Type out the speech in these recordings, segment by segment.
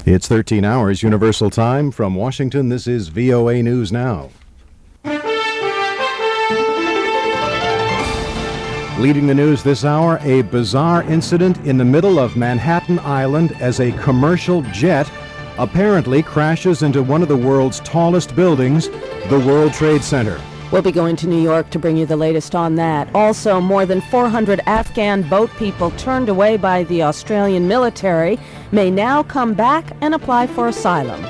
It's 13 hours Universal Time. From Washington, this is VOA News Now. Leading the news this hour, a bizarre incident in the middle of Manhattan Island as a commercial jet apparently crashes into one of the world's tallest buildings, the World Trade Center. We'll be going to New York to bring you the latest on that. Also, more than 400 Afghan boat people turned away by the Australian military may now come back and apply for asylum.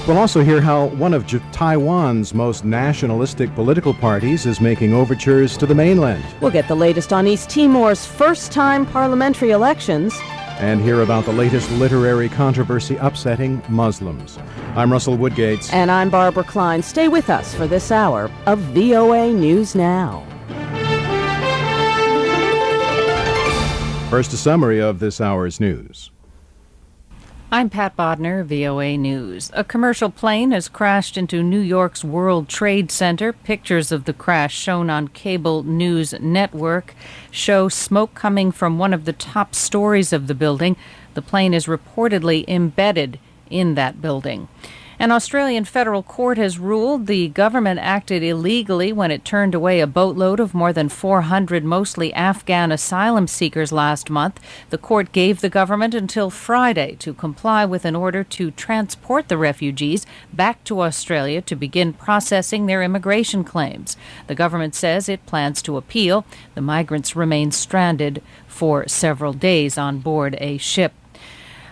We'll also hear how one of Taiwan's most nationalistic political parties is making overtures to the mainland. We'll get the latest on East Timor's first-time parliamentary elections. And hear about the latest literary controversy upsetting Muslims. I'm Russell Woodgates. And I'm Barbara Klein. Stay with us for this hour of VOA News Now. First, a summary of this hour's news. I'm Pat Bodner, VOA News. A commercial plane has crashed into New York's World Trade Center. Pictures of the crash shown on cable news network show smoke coming from one of the top stories of the building. The plane is reportedly embedded in that building. An Australian federal court has ruled the government acted illegally when it turned away a boatload of more than 400 mostly Afghan asylum seekers last month. The court gave the government until Friday to comply with an order to transport the refugees back to Australia to begin processing their immigration claims. The government says it plans to appeal. The migrants remain stranded for several days on board a ship.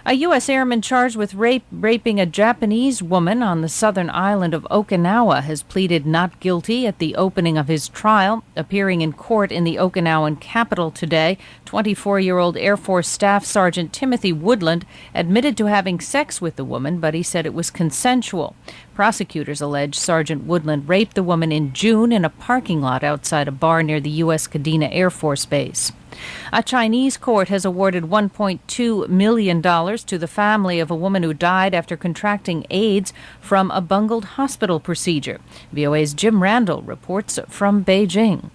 A U.S. airman charged with raping a Japanese woman on the southern island of Okinawa has pleaded not guilty at the opening of his trial. Appearing in court in the Okinawan capital today, 24-year-old Air Force Staff Sergeant Timothy Woodland admitted to having sex with the woman, but he said it was consensual. Prosecutors allege Sergeant Woodland raped the woman in June in a parking lot outside a bar near the U.S. Kadena Air Force Base. A Chinese court has awarded $1.2 million to the family of a woman who died after contracting AIDS from a bungled hospital procedure. VOA's Jim Randall reports from Beijing.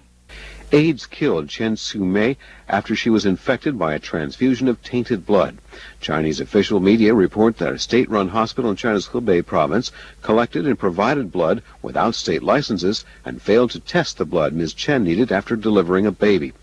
AIDS killed Chen Su-mei after she was infected by a transfusion of tainted blood. Chinese official media report that a state-run hospital in China's Hubei province collected and provided blood without state licenses and failed to test the blood Ms. Chen needed after delivering a baby.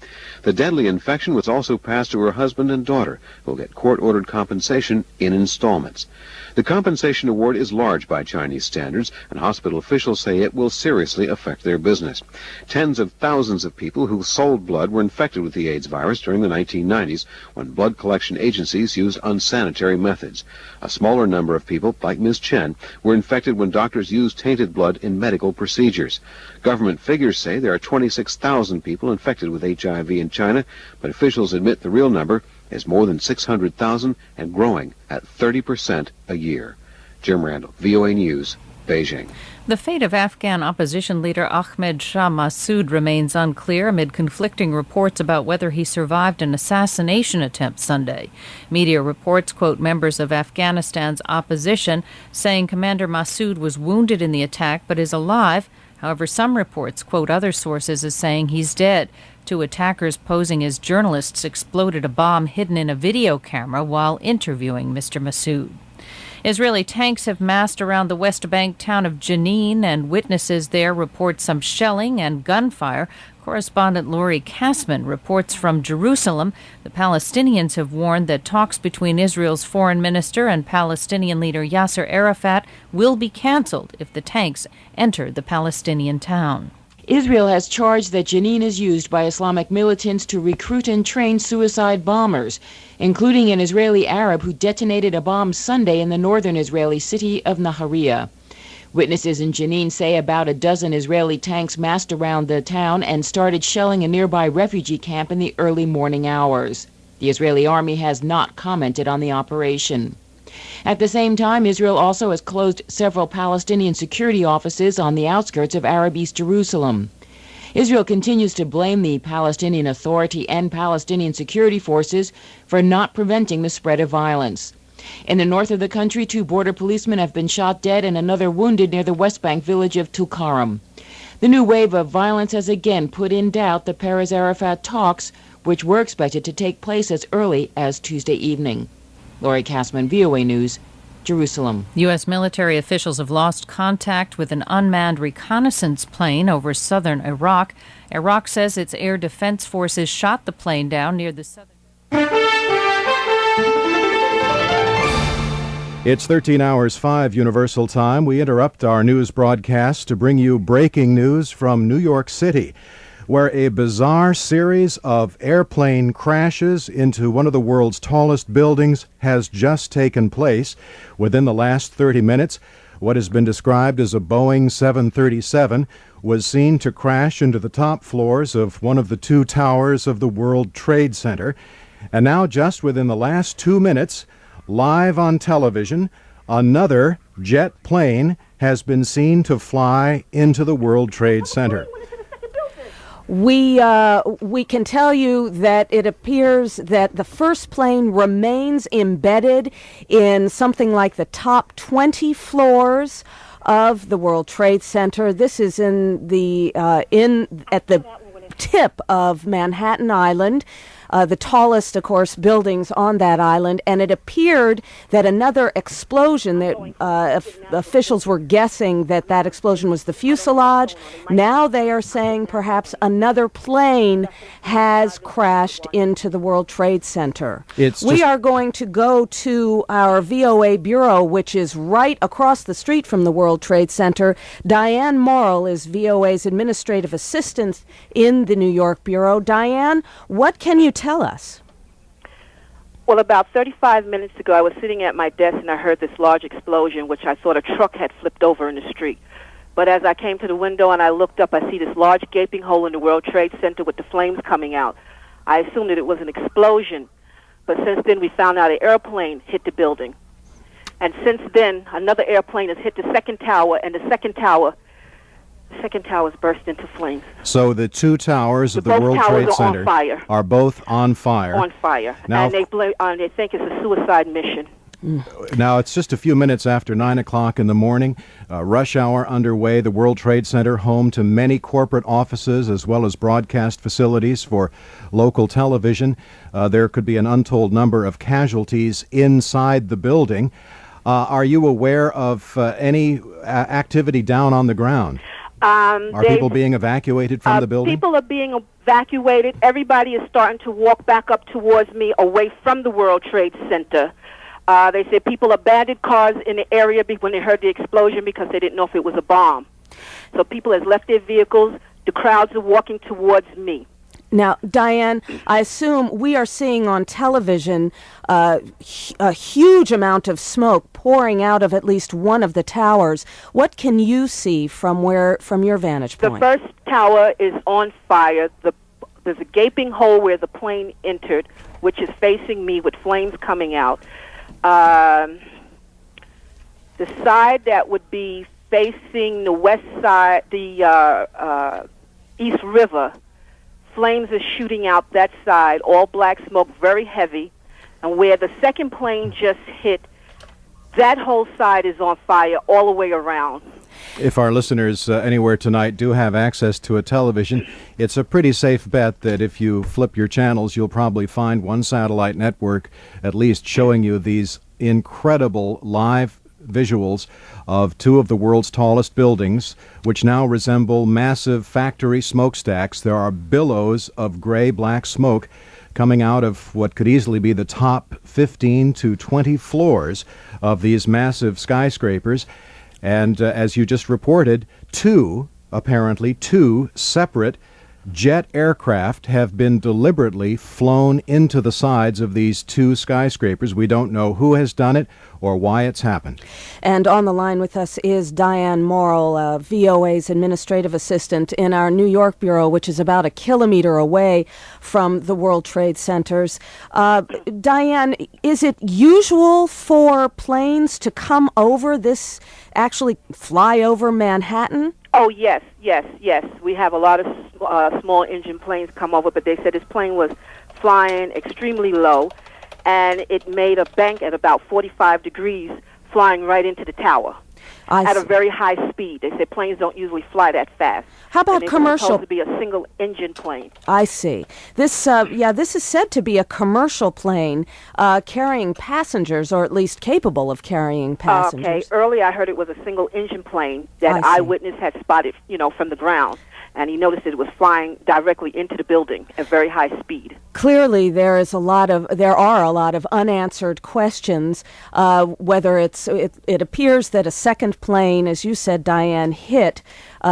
The deadly infection was also passed to her husband and daughter, who will get court-ordered compensation in installments. The compensation award is large by Chinese standards, and hospital officials say it will seriously affect their business. Tens of thousands of people who sold blood were infected with the AIDS virus during the 1990s, when blood collection agencies used unsanitary methods. A smaller number of people, like Ms. Chen, were infected when doctors used tainted blood in medical procedures. Government figures say there are 26,000 people infected with HIV in China, but officials admit the real number is more than 600,000 and growing at 30% a year. Jim Randall, VOA News, Beijing. The fate of Afghan opposition leader Ahmed Shah Massoud remains unclear amid conflicting reports about whether he survived an assassination attempt Sunday. Media reports quote members of Afghanistan's opposition saying Commander Massoud was wounded in the attack but is alive. However, some reports quote other sources as saying he's dead. Two attackers posing as journalists exploded a bomb hidden in a video camera while interviewing Mr. Massoud. Israeli tanks have massed around the West Bank town of Jenin, and witnesses there report some shelling and gunfire. Correspondent Lori Kassman reports from Jerusalem. The Palestinians have warned that talks between Israel's foreign minister and Palestinian leader Yasser Arafat will be canceled if the tanks enter the Palestinian town. Israel has charged that Jenin is used by Islamic militants to recruit and train suicide bombers, including an Israeli Arab who detonated a bomb Sunday in the northern Israeli city of Nahariya. Witnesses in Jenin say about a dozen Israeli tanks massed around the town and started shelling a nearby refugee camp in the early morning hours. The Israeli army has not commented on the operation. At the same time, Israel also has closed several Palestinian security offices on the outskirts of Arab East Jerusalem. Israel continues to blame the Palestinian Authority and Palestinian security forces for not preventing the spread of violence. In the north of the country, 2 border policemen have been shot dead and another wounded near the West Bank village of Tulkarem. The new wave of violence has again put in doubt the Peres-Arafat talks, which were expected to take place as early as Tuesday evening. Lori Kassman, VOA News, Jerusalem. U.S. military officials have lost contact with an unmanned reconnaissance plane over southern Iraq. Iraq says its air defense forces shot the plane down near the southern... It's 13 hours 5 Universal Time. We interrupt our news broadcast to bring you breaking news from New York City, where a bizarre series of airplane crashes into one of the world's tallest buildings has just taken place. Within the last 30 minutes, what has been described as a Boeing 737 was seen to crash into the top floors of one of the two towers of the World Trade Center. And now, just within the last 2 minutes, live on television, another jet plane has been seen to fly into the World Trade Center. We can tell you that it appears that the first plane remains embedded in something like the top 20 floors of the World Trade Center. This is at the tip of Manhattan Island. The tallest, of course, buildings on that island, and it appeared that another explosion, that officials were guessing that explosion was the fuselage. Now they are saying perhaps another plane has crashed into the World Trade Center. We are going to go to our VOA bureau, which is right across the street from the World Trade Center. Diane Morrill is VOA's administrative assistant in the New York bureau. Diane, what can you tell us? Well, about 35 minutes ago, I was sitting at my desk and I heard this large explosion, which I thought a truck had flipped over in the street. But as I came to the window and I looked up, I see this large gaping hole in the World Trade Center with the flames coming out. I assumed that it was an explosion. But since then, we found out an airplane hit the building. And since then, another airplane has hit the second tower, and the second tower's burst into flames. So the two towers of the World Trade Center are both on fire. On fire. Now, and they think it's a suicide mission. Now, it's just a few minutes after 9 o'clock in the morning. Rush hour underway. The World Trade Center, home to many corporate offices as well as broadcast facilities for local television. There could be an untold number of casualties inside the building. Are you aware of any activity down on the ground? Are people being evacuated from the building? People are being evacuated. Everybody is starting to walk back up towards me away from the World Trade Center. They said people abandoned cars in the area when they heard the explosion because they didn't know if it was a bomb. So people have left their vehicles. The crowds are walking towards me. Now, Diane, I assume we are seeing on television a huge amount of smoke pouring out of at least one of the towers. What can you see from your vantage point? The first tower is on fire. There's a gaping hole where the plane entered, which is facing me with flames coming out. The side that would be facing the west side, the East River, flames are shooting out that side, all black smoke, very heavy. And where the second plane just hit, that whole side is on fire all the way around. If our listeners anywhere tonight do have access to a television, it's a pretty safe bet that if you flip your channels, you'll probably find one satellite network at least showing you these incredible live visuals of two of the world's tallest buildings, which now resemble massive factory smokestacks. There are billows of gray-black smoke coming out of what could easily be the top 15 to 20 floors of these massive skyscrapers. And as you just reported, apparently two separate jet aircraft have been deliberately flown into the sides of these two skyscrapers. We don't know who has done it or why it's happened. And on the line with us is Diane Morrill, VOA's administrative assistant in our New York bureau, which is about a kilometer away from the World Trade Centers. Diane, is it usual for planes to come over this, actually fly over Manhattan? Oh, yes. We have a lot of small engine planes come over, but they said this plane was flying extremely low, and it made a bank at about 45 degrees flying right into the tower at a see. very high speed. They say planes don't usually fly that fast. How about and it commercial? was supposed to be a single engine plane. I see. This, this is said to be a commercial plane carrying passengers, or at least capable of carrying passengers. Okay. Earlier, I heard it was a single engine plane that I see. Eyewitness had spotted, from the ground, and he noticed it was flying directly into the building at very high speed. Clearly, there are a lot of unanswered questions. Whether it appears that a second plane, as you said, Diane, hit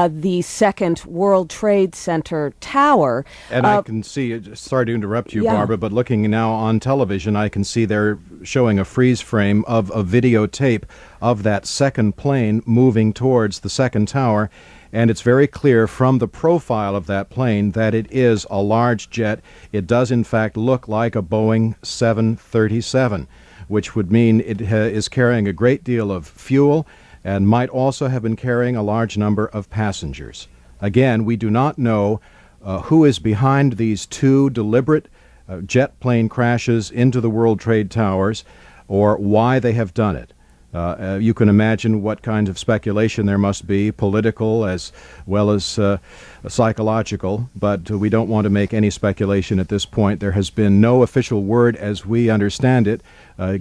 the second World Trade Center tower. And I can see, sorry to interrupt you, Yeah. Barbara, but looking now on television, I can see they're showing a freeze frame of a videotape of that second plane moving towards the second tower. And it's very clear from the profile of that plane that it is a large jet. It does, in fact, look like a Boeing 737, which would mean it is carrying a great deal of fuel and might also have been carrying a large number of passengers. Again, we do not know who is behind these two deliberate jet plane crashes into the World Trade Towers or why they have done it. You can imagine what kind of speculation there must be, political as well as psychological, but we don't want to make any speculation at this point. There has been no official word, as we understand it,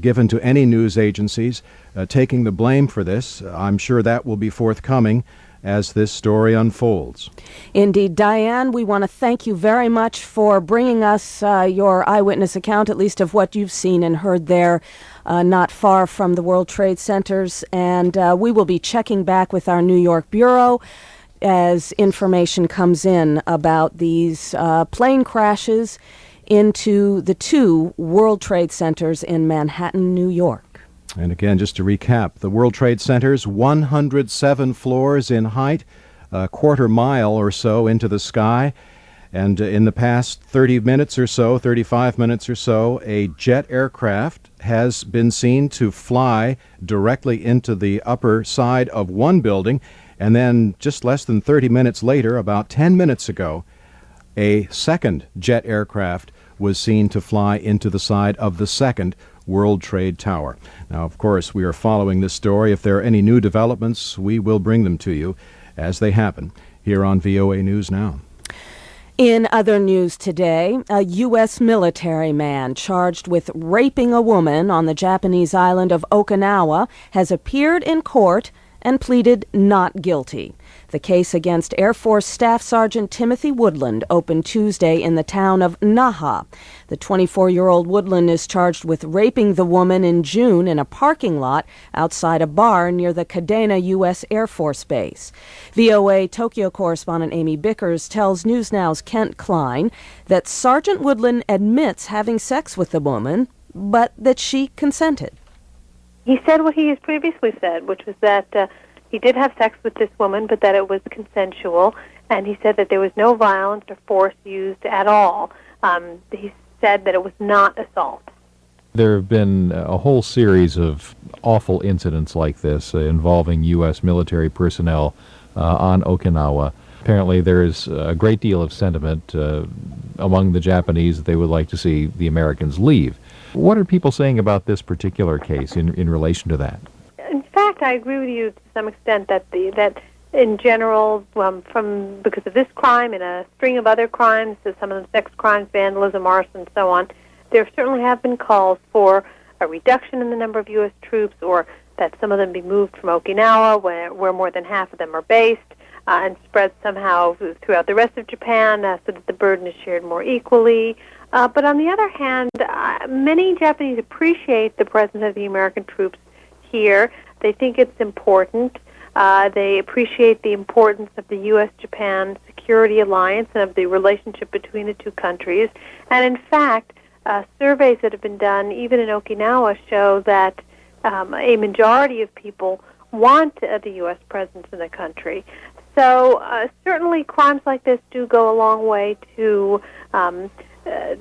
given to any news agencies taking the blame for this. I'm sure that will be forthcoming as this story unfolds. Indeed. Diane, we want to thank you very much for bringing us your eyewitness account, at least of what you've seen and heard there, not far from the World Trade Centers. And we will be checking back with our New York Bureau as information comes in about these plane crashes into the two World Trade Centers in Manhattan, New York. And again, just to recap, the World Trade Center's 107 floors in height, a quarter mile or so into the sky. And in the past 35 minutes or so, a jet aircraft has been seen to fly directly into the upper side of one building. And then just less than 30 minutes later, about 10 minutes ago, a second jet aircraft was seen to fly into the side of the second World Trade Tower. Now, of course, we are following this story. If there are any new developments, we will bring them to you as they happen here on VOA News Now. In other news today, a U.S. military man charged with raping a woman on the Japanese island of Okinawa has appeared in court and pleaded not guilty. The case against Air Force Staff Sergeant Timothy Woodland opened Tuesday in the town of Naha. The 24-year-old Woodland is charged with raping the woman in June in a parking lot outside a bar near the Kadena U.S. Air Force Base. VOA Tokyo correspondent Amy Bickers tells News Now's Kent Klein that Sergeant Woodland admits having sex with the woman, but that she consented. He said what he has previously said, which was that he did have sex with this woman, but that it was consensual, and he said that there was no violence or force used at all. He said that it was not assault. There have been a whole series of awful incidents like this involving U.S. military personnel on Okinawa. Apparently there is a great deal of sentiment among the Japanese that they would like to see the Americans leave. What are people saying about this particular case in relation to that? In fact, I agree with you to some extent that in general, because of this crime and a string of other crimes, some of them sex crimes, vandalism, arson, and so on, there certainly have been calls for a reduction in the number of U.S. troops, or that some of them be moved from Okinawa, where more than half of them are based, and spread somehow throughout the rest of Japan so that the burden is shared more equally. But on the other hand, many Japanese appreciate the presence of the American troops here. They think it's important. They appreciate the importance of the U.S.-Japan security alliance and of the relationship between the two countries. And in fact, surveys that have been done, even in Okinawa, show that a majority of people want the U.S. presence in the country. So certainly crimes like this do go a long way to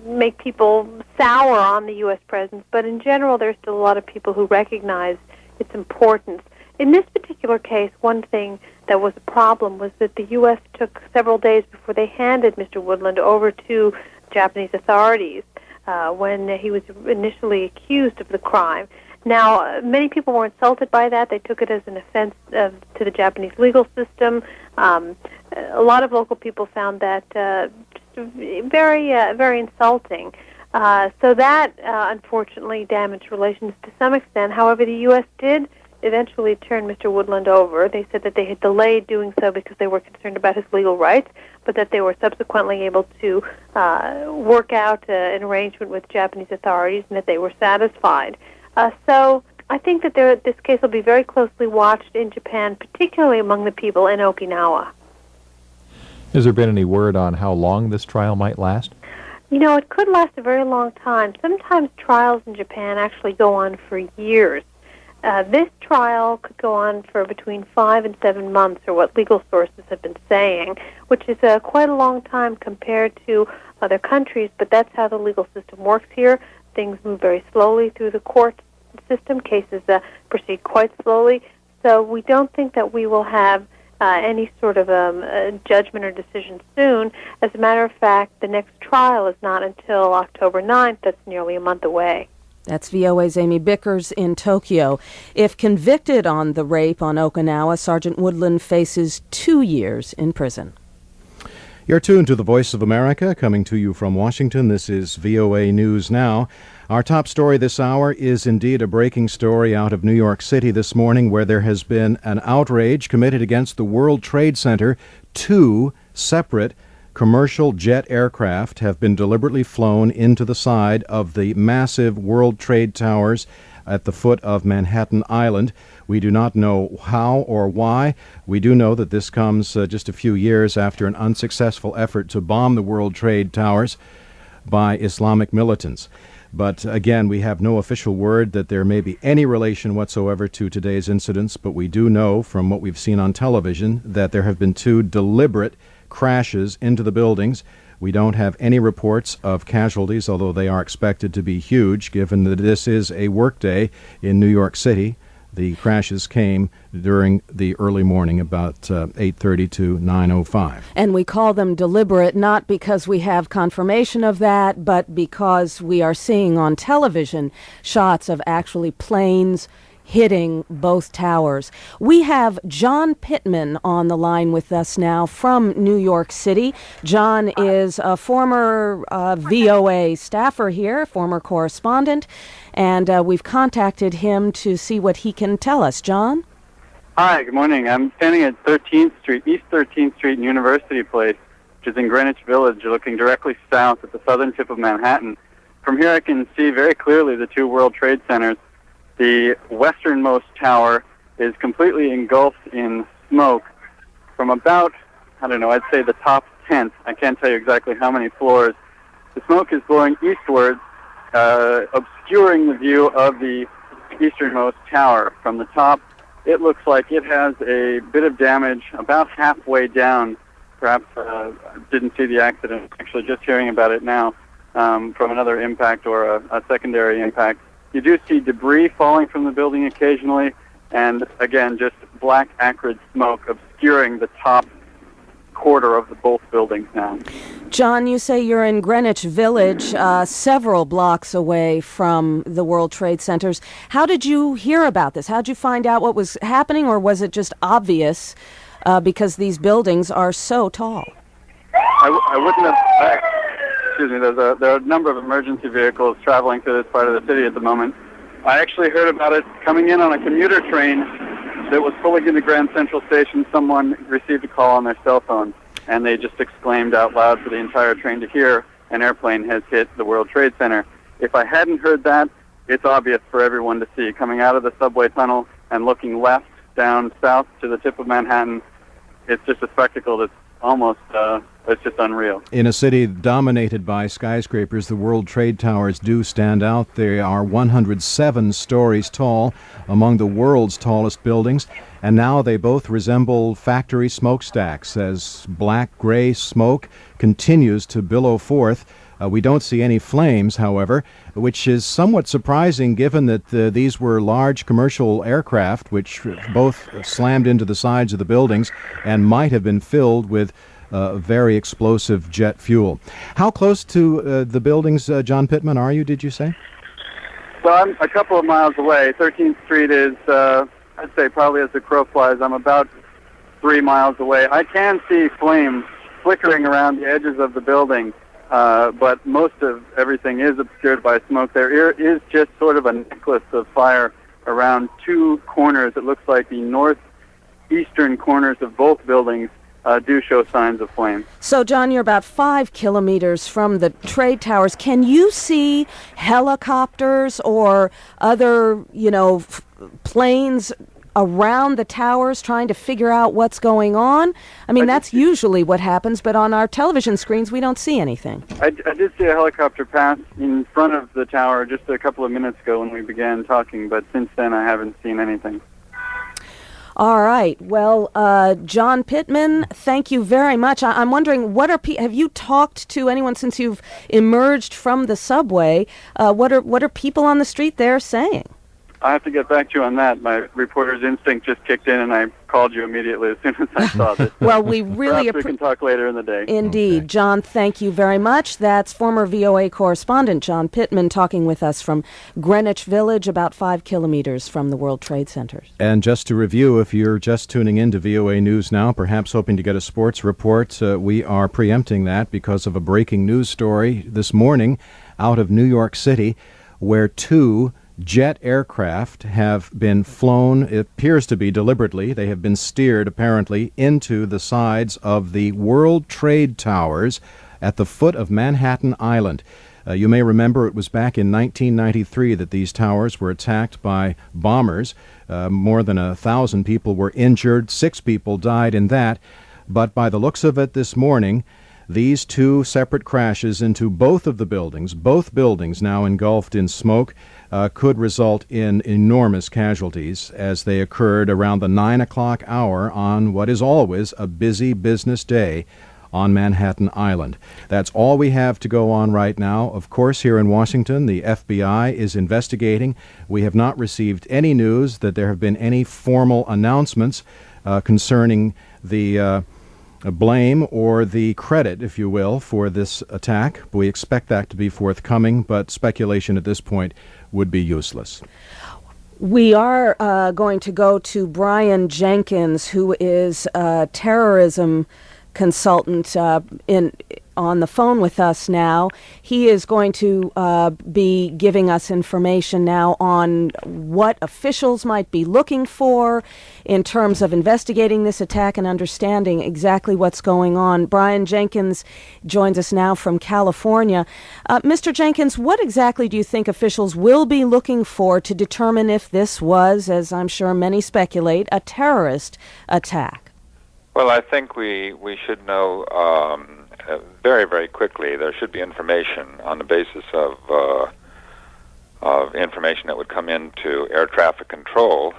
make people sour on the U.S. presence, but in general there's still a lot of people who recognize its importance. In this particular case, one thing that was a problem was that the U.S. took several days before they handed Mr. Woodland over to Japanese authorities when he was initially accused of the crime. Now, many people were insulted by that. They took it as an offense to the Japanese legal system. A lot of local people found that very insulting. So that, unfortunately, damaged relations to some extent. However, the U.S. did eventually turn Mr. Woodland over. They said that they had delayed doing so because they were concerned about his legal rights, but that they were subsequently able to work out an arrangement with Japanese authorities and that they were satisfied. So I think that this case will be very closely watched in Japan, particularly among the people in Okinawa. Has there been any word on how long this trial might last? You know, it could last a very long time. Sometimes trials in Japan actually go on for years. This trial could go on for between 5 and 7 months, or what legal sources have been saying, which is quite a long time compared to other countries, but that's how the legal system works here. Things move very slowly through the court system. Cases proceed quite slowly. So we don't think that we will have any sort of judgment or decision soon. As a matter of fact, the next trial is not until October 9th. That's nearly a month away. That's VOA's Amy Bickers in Tokyo. If convicted on the rape on Okinawa, Sergeant Woodland faces 2 years in prison. You're tuned to the Voice of America, coming to you from Washington. This is VOA News Now. Our top story this hour is indeed a breaking story out of New York City this morning, where there has been an outrage committed against the World Trade Center. 2 separate commercial jet aircraft have been deliberately flown into the side of the massive World Trade Towers at the foot of Manhattan Island. We do not know how or why. We do know that this comes just a few years after an unsuccessful effort to bomb the World Trade Towers by Islamic militants. But again, we have no official word that there may be any relation whatsoever to today's incidents, but we do know from what we've seen on television that there have been 2 deliberate crashes into the buildings. We don't have any reports of casualties, although they are expected to be huge, given that this is a workday in New York City. The crashes came during the early morning, about 8:30 to 9:05. And we call them deliberate not because we have confirmation of that, but because we are seeing on television shots of actually planes hitting both towers. We have John Pittman on the line with us now from New York City. John is a former VOA staffer here, former correspondent, and we've contacted him to see what he can tell us. John? Hi, good morning. I'm standing at 13th Street, East 13th Street and University Place, which is in Greenwich Village, looking directly south at the southern tip of Manhattan. From here I can see very clearly the 2 World Trade Centers. The westernmost tower is completely engulfed in smoke from about, I'd say the top 10th. I can't tell you exactly how many floors. The smoke is blowing eastwards, obscuring the view of the easternmost tower. From the top, it looks like it has a bit of damage about halfway down. Perhaps didn't see the accident, actually just hearing about it now from another impact or a secondary impact. You do see debris falling from the building occasionally, and again, just black, acrid smoke obscuring the top quarter of both buildings now. John, you say you're in Greenwich Village, several blocks away from the World Trade Centers. How did you hear about this? How did you find out what was happening, or was it just obvious because these buildings are so tall? I wouldn't have... Excuse me, there are a number of emergency vehicles traveling through this part of the city at the moment. I actually heard about it coming in on a commuter train that was pulling into Grand Central Station. Someone received a call on their cell phone, and they just exclaimed out loud for the entire train to hear, an airplane has hit the World Trade Center. If I hadn't heard that, it's obvious for everyone to see. Coming out of the subway tunnel and looking left, down, south to the tip of Manhattan, it's just a spectacle that's almost... it's just unreal. In a city dominated by skyscrapers, the World Trade Towers do stand out. They are 107 stories tall, among the world's tallest buildings, and now they both resemble factory smokestacks as black-gray smoke continues to billow forth. We don't see any flames, however, which is somewhat surprising given that these were large commercial aircraft which both slammed into the sides of the buildings and might have been filled with very explosive jet fuel. How close to the buildings, John Pittman, are you, did you say? So I'm a couple of miles away. 13th Street is, I'd say probably as the crow flies, I'm about 3 miles away. I can see flames flickering around the edges of the building, but most of everything is obscured by smoke. There is just sort of a necklace of fire around two corners. It looks like the northeastern corners of both buildings do show signs of flame. So, John, you're about 5 kilometers from the trade towers. Can you see helicopters or other, planes around the towers trying to figure out what's going on? I mean, that's usually what happens, but on our television screens, we don't see anything. I did see a helicopter pass in front of the tower just a couple of minutes ago when we began talking, but since then I haven't seen anything. All right. Well, John Pittman, thank you very much. I'm wondering, have you talked to anyone since you've emerged from the subway? What are people on the street there saying? I have to get back to you on that. My reporter's instinct just kicked in, and I called you immediately as soon as I saw this. Well, we really we can talk later in the day. Indeed. Okay. John, thank you very much. That's former VOA correspondent John Pittman talking with us from Greenwich Village, about 5 kilometers from the World Trade Center. And just to review, if you're just tuning in to VOA News now, perhaps hoping to get a sports report, we are preempting that because of a breaking news story this morning out of New York City, where 2 jet aircraft have been flown, it appears to be deliberately. They have been steered, apparently, into the sides of the World Trade Towers at the foot of Manhattan Island. You may remember it was back in 1993 that these towers were attacked by bombers. More than 1,000 people were injured. 6 people died in that. But by the looks of it this morning, these 2 separate crashes into both of the buildings, both buildings now engulfed in smoke, could result in enormous casualties as they occurred around the 9 o'clock hour on what is always a busy business day on Manhattan Island. That's all we have to go on right now. Of course, here in Washington, the FBI is investigating. We have not received any news that there have been any formal announcements concerning the blame or the credit, if you will, for this attack. We expect that to be forthcoming, but speculation at this point would be useless. We are going to go to Brian Jenkins, who is a terrorism consultant on the phone with us now. He is going to be giving us information now on what officials might be looking for in terms of investigating this attack and understanding exactly what's going on. Brian Jenkins joins us now from California. Mr. Jenkins, what exactly do you think officials will be looking for to determine if this was, as I'm sure many speculate, a terrorist attack? Well, I think we should know very, very quickly. There should be information on the basis of information that would come into air traffic control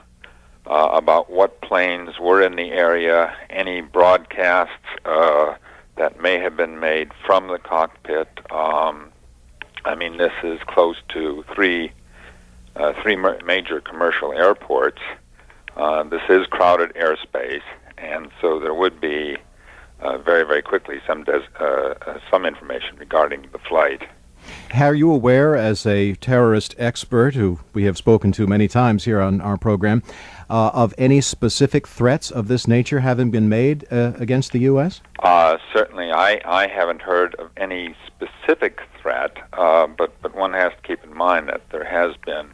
about what planes were in the area, any broadcasts that may have been made from the cockpit. I mean, this is close to three major commercial airports. This is crowded airspace. And so there would be very, very quickly some information regarding the flight. Are you aware, as a terrorist expert who we have spoken to many times here on our program, of any specific threats of this nature having been made against the U.S.? Certainly, I haven't heard of any specific threat, but one has to keep in mind that there has been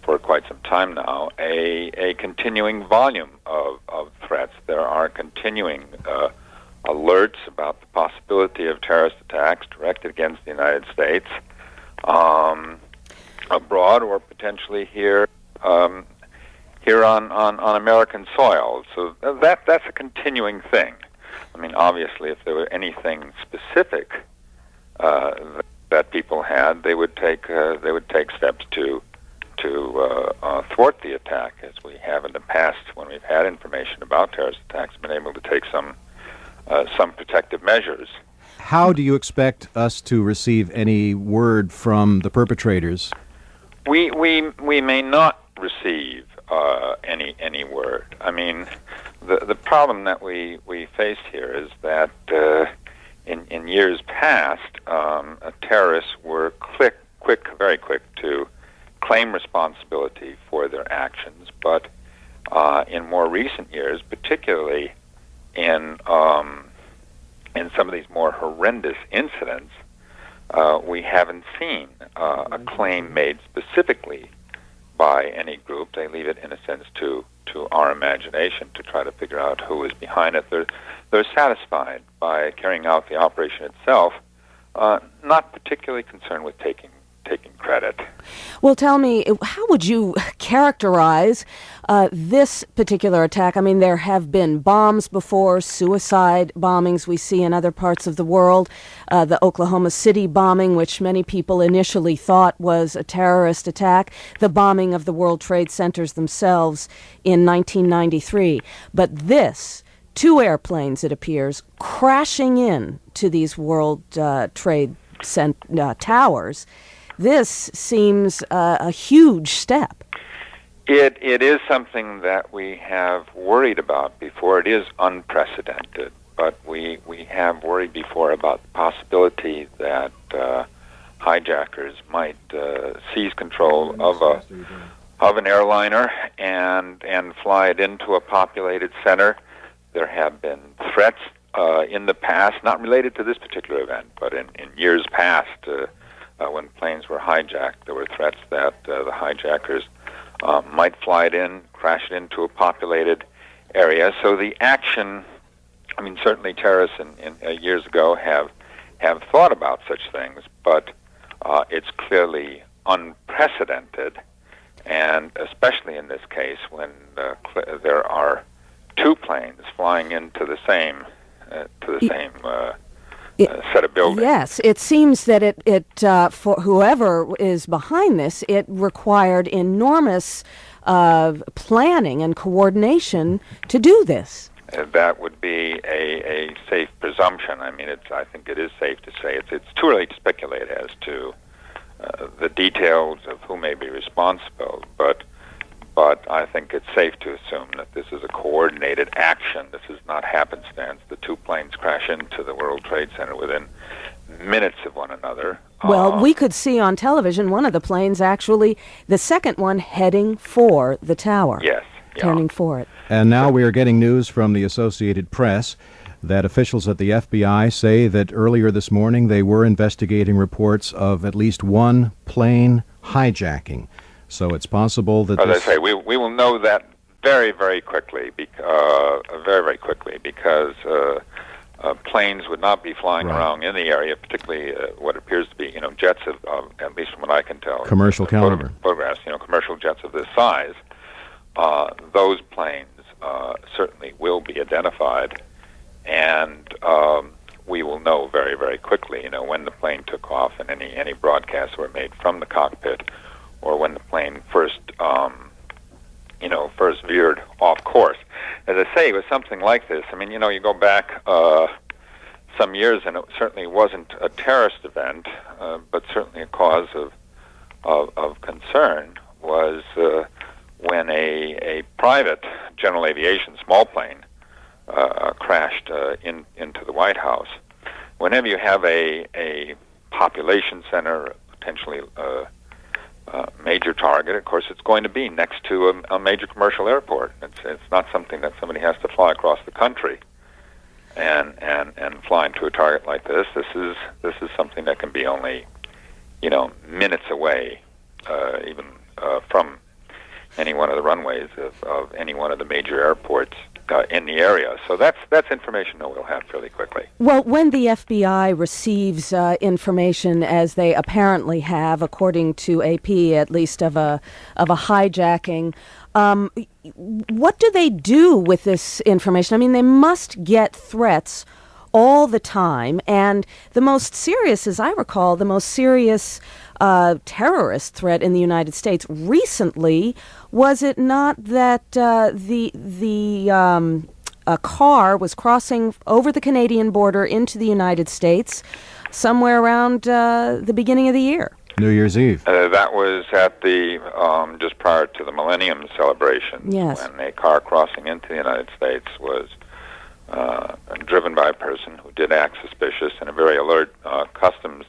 for quite some time now, a continuing volume of threats. There are continuing alerts about the possibility of terrorist attacks directed against the United States, abroad or potentially here on American soil. So that's a continuing thing. I mean, obviously, if there were anything specific that people had, they would take steps to thwart the attack, as we have in the past when we've had information about terrorist attacks, been able to take some protective measures. How do you expect us to receive any word from the perpetrators? We may not receive any word. I mean, the problem that we face here is that in years past, terrorists were very quick to claim responsibility for their actions, but in more recent years, particularly in some of these more horrendous incidents, we haven't seen a claim made specifically by any group. They leave it, in a sense, to our imagination to try to figure out who is behind it. They're satisfied by carrying out the operation itself, not particularly concerned with taking credit. Well, tell me, how would you characterize this particular attack? I mean, there have been bombs before, suicide bombings we see in other parts of the world, the Oklahoma City bombing, which many people initially thought was a terrorist attack, the bombing of the World Trade Centers themselves in 1993. But this, 2 airplanes, it appears, crashing in to these World Trade towers, this seems a huge step. It is something that we have worried about before. It is unprecedented, but we have worried before about the possibility that hijackers might seize control of an airliner and fly it into a populated center. There have been threats in the past, not related to this particular event, but in years past, when planes were hijacked, there were threats that the hijackers might fly it in, crash it into a populated area. So the action, I mean, certainly terrorists in years ago have thought about such things, but it's clearly unprecedented, and especially in this case when there are 2 planes flying into the same set of buildings. Yes, it seems that it for whoever is behind this, it required enormous planning and coordination to do this. That would be a safe presumption. I mean, I think it is safe to say it's too early to speculate as to the details of who may be responsible, but I think it's safe to assume that this is a coordinated action. This is not happenstance. The 2 planes crash into the World Trade Center within minutes of one another. Well, we could see on television one of the planes actually, the second one heading for the tower. Yes. Turning for it. And now we are getting news from the Associated Press that officials at the FBI say that earlier this morning they were investigating reports of at least 1 plane hijacking. So it's possible that as I say, we will know that very, very quickly, because planes would not be flying around in the area, particularly what appears to be, jets of, at least from what I can tell, commercial caliber photographs, commercial jets of this size. Those planes certainly will be identified, and we will know very, very quickly, when the plane took off and any broadcasts were made from the cockpit, or when the plane first veered off course. As I say, with something like this, I mean, you go back some years, and it certainly wasn't a terrorist event, but certainly a cause of concern was when a private general aviation small plane crashed into the White House. Whenever you have a population center, potentially major target, of course, it's going to be next to a major commercial airport. It's not something that somebody has to fly across the country and fly into a target like this. This is something that can be only, minutes away, even from any one of the runways of any one of the major airports in the area. So that's information that we'll have fairly quickly. Well, when the FBI receives information, as they apparently have, according to AP, at least of a hijacking, what do they do with this information? I mean, they must get threats all the time, and the most serious, as I recall, the most serious terrorist threat in the United States recently, was it not that a car was crossing over the Canadian border into the United States somewhere around the beginning of the year? New Year's Eve. That was at the just prior to the Millennium celebration. Yes. When a car crossing into the United States was driven by a person who did act suspicious, and a very alert customs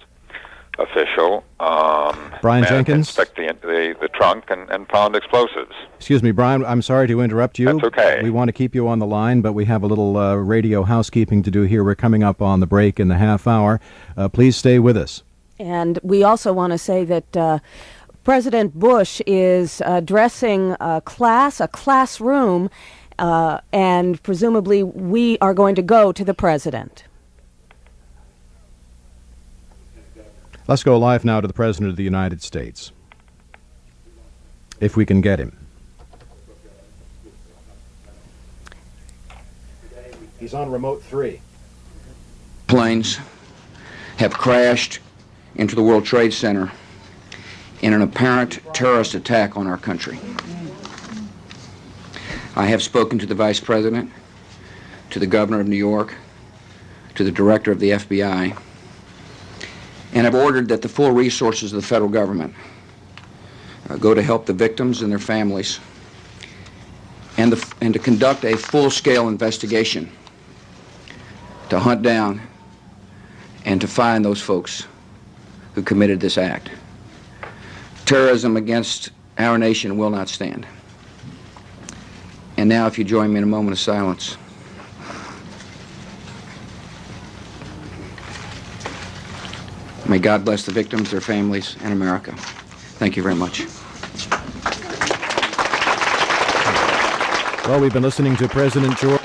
official Brian managed to Jenkins? inspect the trunk and found explosives. Excuse me, Brian, I'm sorry to interrupt you. That's okay. We want to keep you on the line, but we have a little radio housekeeping to do here. We're coming up on the break in the half hour. Please stay with us. And we also want to say that President Bush is addressing a classroom, and presumably we are going to go to the president. Let's go live now to the President of the United States, if we can get him. He's on remote 3. Planes have crashed into the World Trade Center in an apparent terrorist attack on our country. I have spoken to the Vice President, to the Governor of New York, to the Director of the FBI, and have ordered that the full resources of the federal government go to help the victims and their families, and to conduct a full-scale investigation to hunt down and to find those folks who committed this act. Terrorism against our nation will not stand. And now, if you join me in a moment of silence. May God bless the victims, their families, and America. Thank you very much. Well, we've been listening to President George.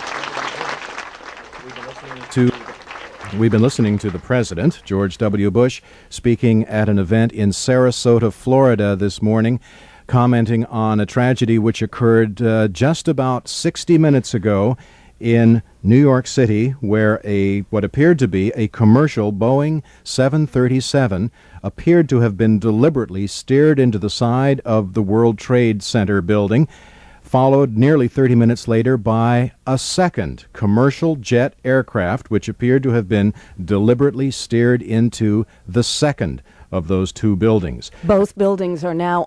We've been listening to the President, George W. Bush, speaking at an event in Sarasota, Florida this morning, commenting on a tragedy which occurred just about 60 minutes ago in New York City, where what appeared to be a commercial Boeing 737 appeared to have been deliberately steered into the side of the World Trade Center building, followed nearly 30 minutes later by a second commercial jet aircraft, which appeared to have been deliberately steered into the second of those two buildings. Both buildings are now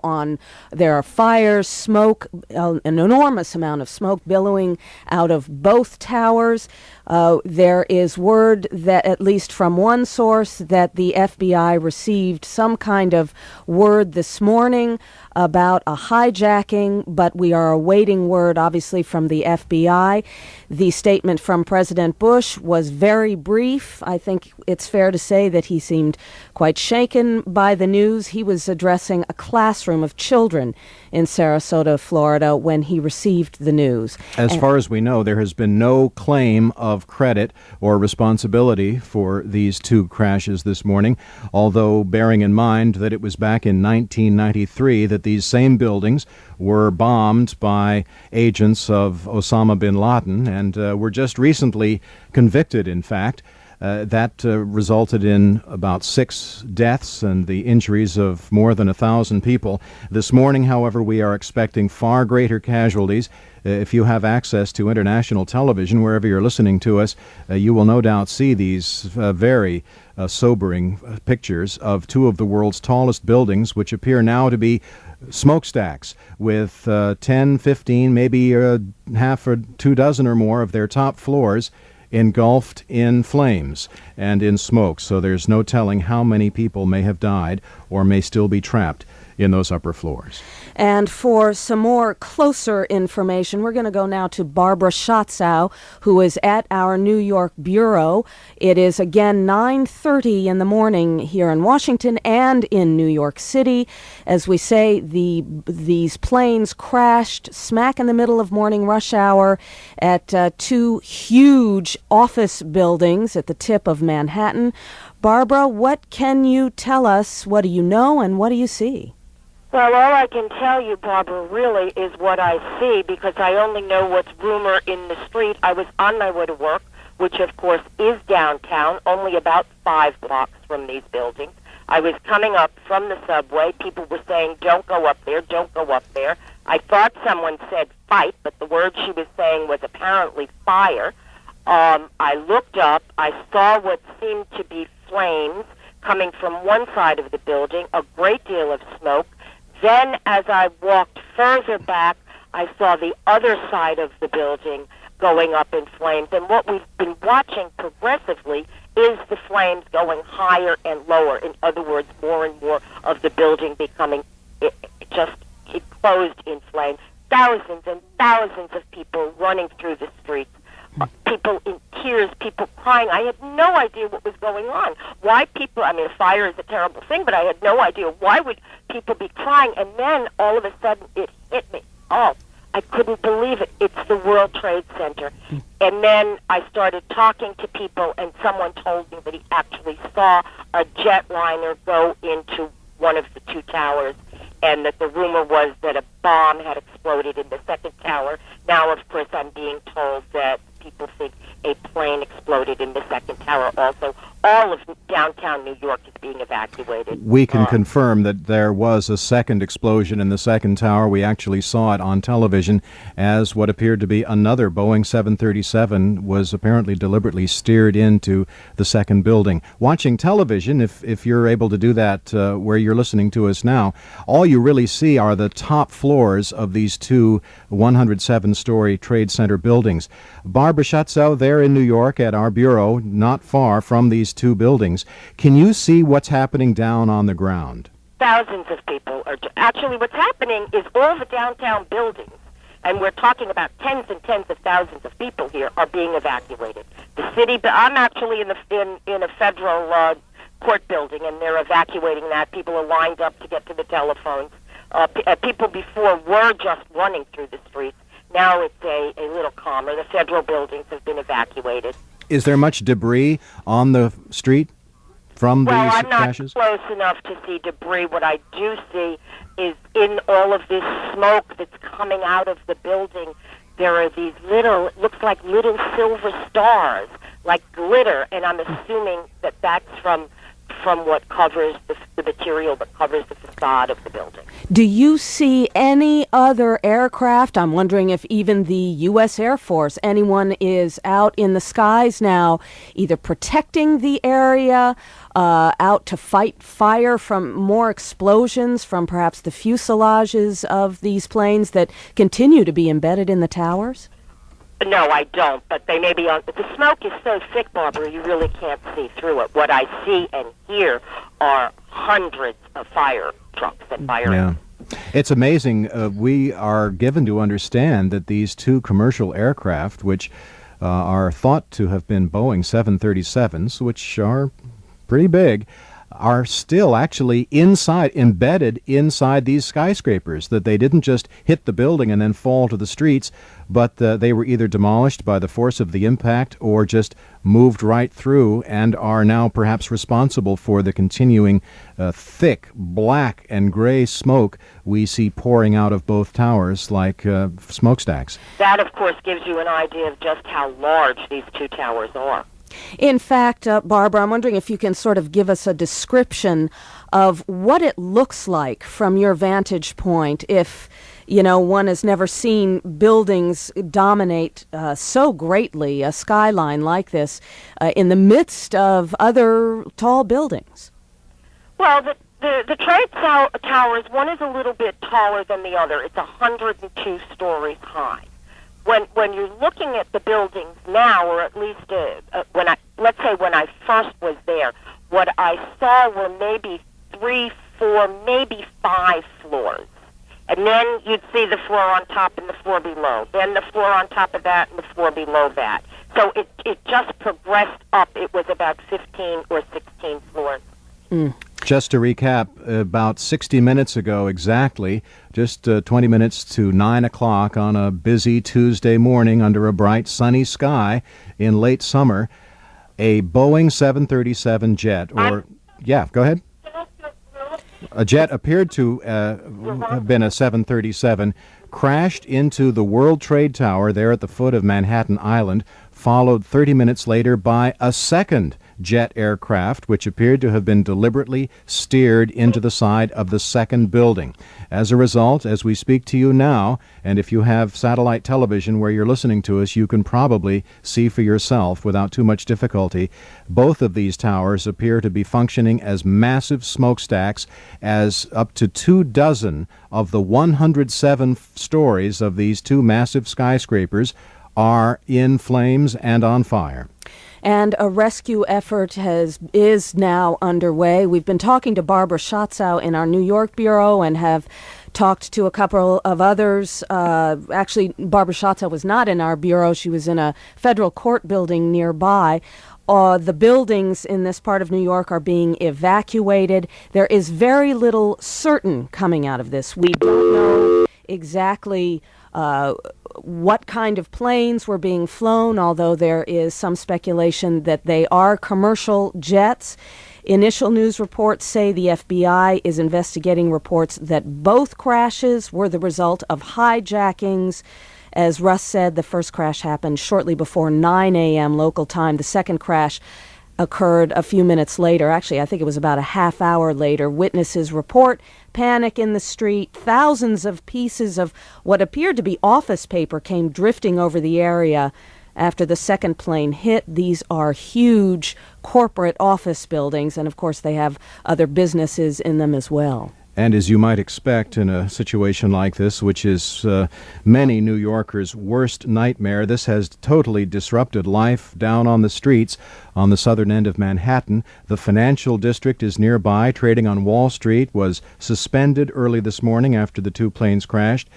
there are fires, smoke, an enormous amount of smoke billowing out of both towers. There is word that, at least from one source, that the FBI received some kind of word this morning about a hijacking, but we are awaiting word, obviously, from the FBI. The statement from President Bush was very brief. I think it's fair to say that he seemed quite shaken by the news. He was addressing a classroom of children in Sarasota, Florida, when he received the news. As far as we know, there has been no claim of credit or responsibility for these two crashes this morning, although bearing in mind that it was back in 1993 that these same buildings were bombed by agents of Osama bin Laden and were just recently convicted, in fact. That resulted in about 6 deaths and the injuries of more than 1,000 people. This morning, however, we are expecting far greater casualties. If you have access to international television, wherever you're listening to us, you will no doubt see these very sobering pictures of two of the world's tallest buildings, which appear now to be smokestacks with 10, 15, maybe half or 2 dozen or more of their top floors engulfed in flames and in smoke. So there's no telling how many people may have died or may still be trapped in those upper floors. And for some more closer information, we're going to go now to Barbara Schatzow, who is at our New York bureau. It is again 9:30 in the morning here in Washington and in New York City. As we say, these planes crashed smack in the middle of morning rush hour at 2 huge office buildings at the tip of Manhattan. Barbara, what can you tell us? What do you know and what do you see? Well, all I can tell you, Barbara, really is what I see, because I only know what's rumor in the street. I was on my way to work, which, of course, is downtown, only about 5 blocks from these buildings. I was coming up from the subway. People were saying, don't go up there, don't go up there. I thought someone said fight, but the word she was saying was apparently fire. I looked up. I saw what seemed to be flames coming from one side of the building, a great deal of smoke. Then, as I walked further back, I saw the other side of the building going up in flames. And what we've been watching progressively Is the flames going higher and lower? In other words, more and more of the building becoming just enclosed in flames. Thousands and thousands of people running through the streets. People in tears, people crying. I had no idea what was going on. Why people, I mean, a fire is a terrible thing, but I had no idea why would people be crying. And then all of a sudden it hit me. Oh, I couldn't believe it. It's the World Trade Center. And then I started talking to people, and someone told me that he actually saw a jetliner go into one of the two towers, and that the rumor was that a bomb had exploded in the second tower. Now, of course, I'm being told that people think a plane exploded in the second tower also. All of downtown New York is being evacuated. We can confirm that there was a second explosion in the second tower. We actually saw it on television as what appeared to be another Boeing 737 was apparently deliberately steered into the second building. Watching television, if you're able to do that where you're listening to us now, all you really see are the top floors of these two 107-story Trade Center buildings. Barbara Schatzow, there in New York at our bureau, not far from these two buildings. Can you see what's happening down on the ground? Thousands of people are... Actually, what's happening is all the downtown buildings, and we're talking about tens and tens of thousands of people here, are being evacuated. The city... I'm actually in a federal court building, and they're evacuating that. People are lined up to get to the telephones. People before were just running through the streets. Now it's a little calmer. The federal buildings have been evacuated. Is there much debris on the street from these crashes? Well, I'm not close enough to see debris. What I do see is in all of this smoke that's coming out of the building, there are these little, it looks like little silver stars, like glitter, and I'm assuming that that's from what covers the material that covers the facade of the building. Do you see any other aircraft? I'm wondering if even the U.S. Air Force, anyone is out in the skies now, either protecting the area, out to fight fire from more explosions from perhaps the fuselages of these planes that continue to be embedded in the towers? No, I don't, but they may be on... But the smoke is so thick, Barbara, you really can't see through it. What I see and hear are hundreds of fire trucks and fire... Yeah. It's amazing. We are given to understand that these two commercial aircraft, which are thought to have been Boeing 737s, which are pretty big, are still actually embedded inside these skyscrapers, that they didn't just hit the building and then fall to the streets, but they were either demolished by the force of the impact or just moved right through and are now perhaps responsible for the continuing thick black and gray smoke we see pouring out of both towers like smokestacks. That, of course, gives you an idea of just how large these two towers are. In fact, Barbara, I'm wondering if you can sort of give us a description of what it looks like from your vantage point if, you know, one has never seen buildings dominate so greatly, a skyline like this, in the midst of other tall buildings. Well, the trade towers, one is a little bit taller than the other. It's 102 stories high. When you're looking at the buildings now, or at least let's say when I first was there, what I saw were maybe 3, 4, maybe 5 floors. And then you'd see the floor on top and the floor below. Then the floor on top of that and the floor below that. So it just progressed up. It was about 15 or 16 floors. Mm. Just to recap, about 60 minutes ago exactly, just 20 minutes to 9 o'clock on a busy Tuesday morning under a bright sunny sky in late summer, a Boeing 737 jet, yeah, go ahead. A jet appeared to have been a 737, crashed into the World Trade Tower there at the foot of Manhattan Island, followed 30 minutes later by a second jet aircraft, which appeared to have been deliberately steered into the side of the second building. As a result, as we speak to you now, and if you have satellite television where you're listening to us, you can probably see for yourself without too much difficulty, both of these towers appear to be functioning as massive smokestacks, as up to 24 of the 107 stories of these two massive skyscrapers are in flames and on fire. and a rescue effort is now underway. We've been talking to Barbara Schatzow in our New York bureau and have talked to a couple of others. Actually, Barbara Schatzow was not in our bureau. She was in a federal court building nearby. The buildings in this part of New York are being evacuated. There is very little certain coming out of this. We don't know exactly what kind of planes were being flown, although there is some speculation that they are commercial jets. Initial news reports say the FBI is investigating reports that both crashes were the result of hijackings. As Russ said, the first crash happened shortly before 9 a.m. local time. The second crash occurred a few minutes later. Actually, I think it was about a half hour later. Witnesses report panic in the street. Thousands of pieces of what appeared to be office paper came drifting over the area after the second plane hit. These are huge corporate office buildings, and of course they have other businesses in them as well. And as you might expect in a situation like this, which is many New Yorkers' worst nightmare, this has totally disrupted life down on the streets on the southern end of Manhattan. The financial district is nearby. Trading on Wall Street was suspended early this morning after the two planes crashed.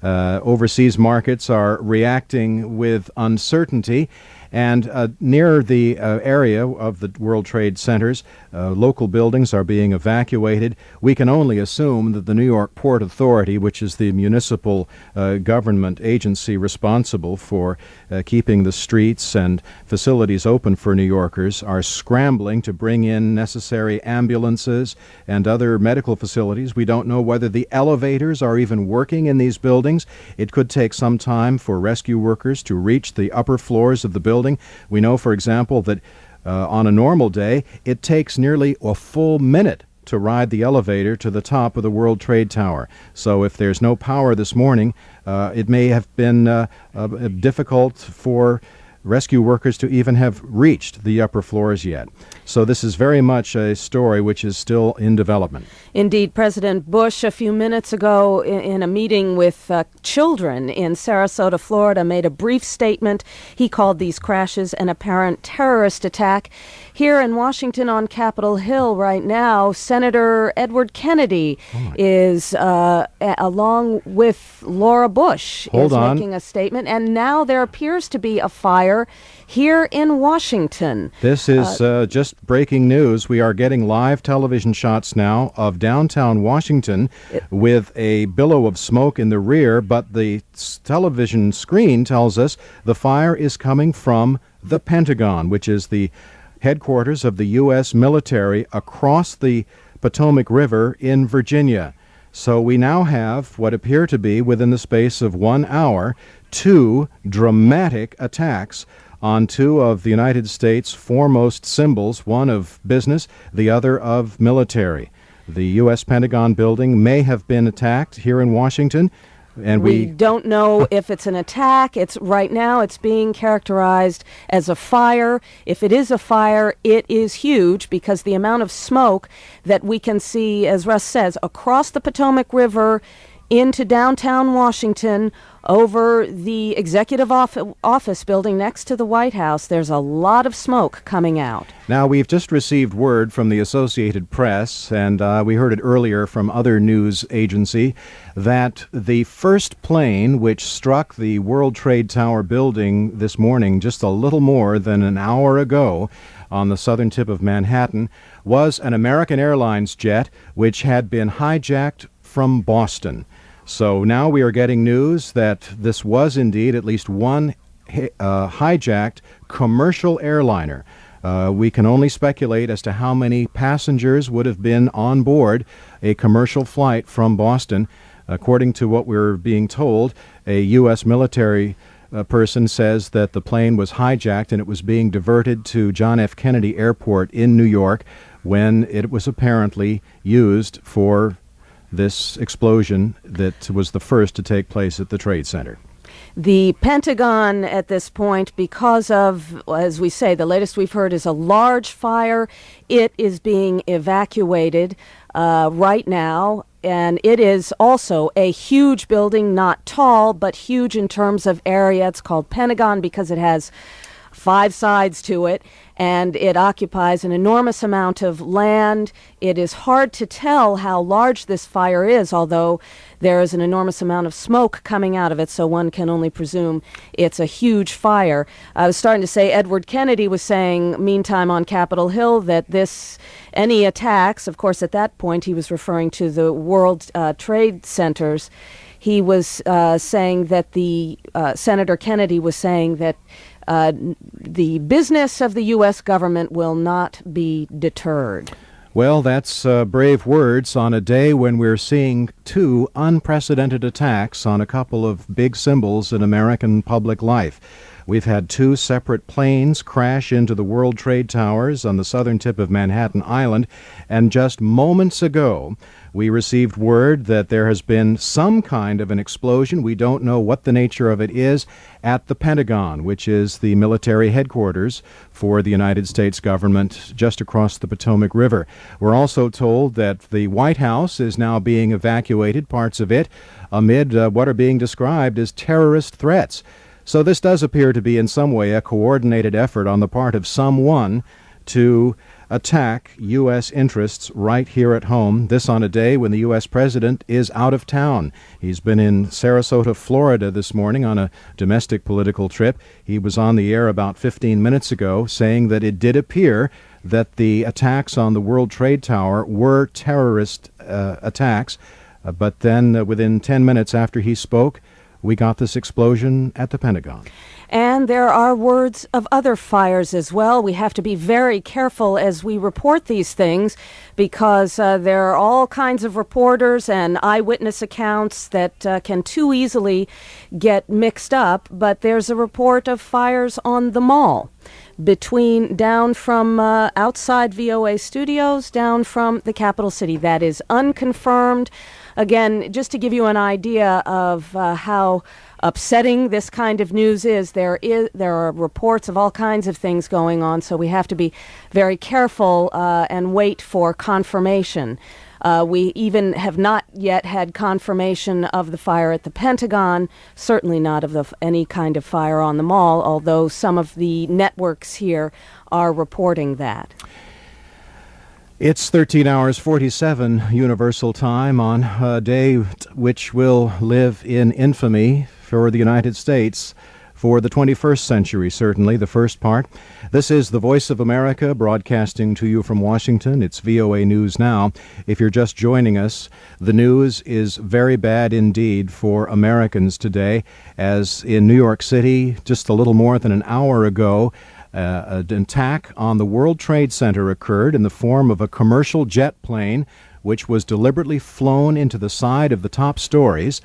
Overseas markets are reacting with uncertainty. And near the area of the World Trade Centers, local buildings are being evacuated. We can only assume that the New York Port Authority, which is the municipal government agency responsible for keeping the streets and facilities open for New Yorkers, are scrambling to bring in necessary ambulances and other medical facilities. We don't know whether the elevators are even working in these buildings. It could take some time for rescue workers to reach the upper floors of the building. We know, for example, that on a normal day, it takes nearly a full minute to ride the elevator to the top of the World Trade Tower. So if there's no power this morning, it may have been difficult for rescue workers to even have reached the upper floors yet. So this is very much a story which is still in development. Indeed, President Bush, a few minutes ago in a meeting with children in Sarasota, Florida, made a brief statement. He called these crashes an apparent terrorist attack. Here in Washington on Capitol Hill right now, Senator Edward Kennedy is, along with Laura Bush, making a statement. And now there appears to be a fire here in Washington. This is just breaking news. We are getting live television shots now of downtown Washington with a billow of smoke in the rear, but the television screen tells us the fire is coming from the Pentagon, which is the headquarters of the U.S. military across the Potomac River in Virginia. So we now have what appear to be, within the space of 1 hour, two dramatic attacks on two of the United States' foremost symbols, one of business, the other of military. The U.S. Pentagon building may have been attacked here in Washington, and we don't know if it's an attack. Right now it's being characterized as a fire. If it is a fire, it is huge, because the amount of smoke that we can see, as Russ says, across the Potomac River into downtown Washington, over the executive office building next to the White House. There's a lot of smoke coming out. Now, we've just received word from the Associated Press, and we heard it earlier from other news agency, that the first plane which struck the World Trade Tower building this morning, just a little more than an hour ago, on the southern tip of Manhattan, was an American Airlines jet which had been hijacked from Boston. So now we are getting news that this was indeed at least one hijacked commercial airliner. We can only speculate as to how many passengers would have been on board a commercial flight from Boston. According to what we're being told, a U.S. military person says that the plane was hijacked and it was being diverted to John F. Kennedy Airport in New York when it was apparently used for this explosion that was the first to take place at the Trade Center. The Pentagon at this point, because of, as we say, the latest we've heard is a large fire. It is being evacuated right now, and it is also a huge building, not tall, but huge in terms of area. It's called Pentagon because it has 5 sides to it, and it occupies an enormous amount of land. It is hard to tell how large this fire is, although there is an enormous amount of smoke coming out of it, so one can only presume it's a huge fire. I was starting to say Edward Kennedy was saying, meantime, on Capitol Hill, that any attacks, of course, at that point he was referring to the World Trade Centers. He was saying that Senator Kennedy was saying that the business of the U.S. government will not be deterred. Well, that's brave words on a day when we're seeing 2 unprecedented attacks on a couple of big symbols in American public life. We've had 2 separate planes crash into the World Trade Towers on the southern tip of Manhattan Island, and just moments ago, we received word that there has been some kind of an explosion. We don't know what the nature of it is at the Pentagon, which is the military headquarters for the United States government just across the Potomac River. We're also told that the White House is now being evacuated, parts of it, amid what are being described as terrorist threats. So this does appear to be in some way a coordinated effort on the part of someone to attack U.S. interests right here at home, this on a day when the U.S. president is out of town. He's been in Sarasota, Florida this morning on a domestic political trip. He was on the air about 15 minutes ago saying that it did appear that the attacks on the World Trade Tower were terrorist attacks. But then within 10 minutes after he spoke, we got this explosion at the Pentagon. And there are words of other fires as well. We have to be very careful as we report these things because there are all kinds of reporters and eyewitness accounts that can too easily get mixed up. But there's a report of fires on the mall down from outside VOA studios, down from the capital city. That is unconfirmed. Again, just to give you an idea of how upsetting this kind of news is, there are reports of all kinds of things going on, so we have to be very careful and wait for confirmation. We even have not yet had confirmation of the fire at the Pentagon, certainly not of any kind of fire on the mall, although some of the networks here are reporting that. It's 13 hours 47 Universal Time on a day which will live in infamy for the United States for the 21st century, certainly, the first part. This is the Voice of America broadcasting to you from Washington. It's VOA News Now. If you're just joining us, the news is very bad indeed for Americans today, as in New York City, just a little more than an hour ago, an attack on the World Trade Center occurred in the form of a commercial jet plane which was deliberately flown into the side of the top stories,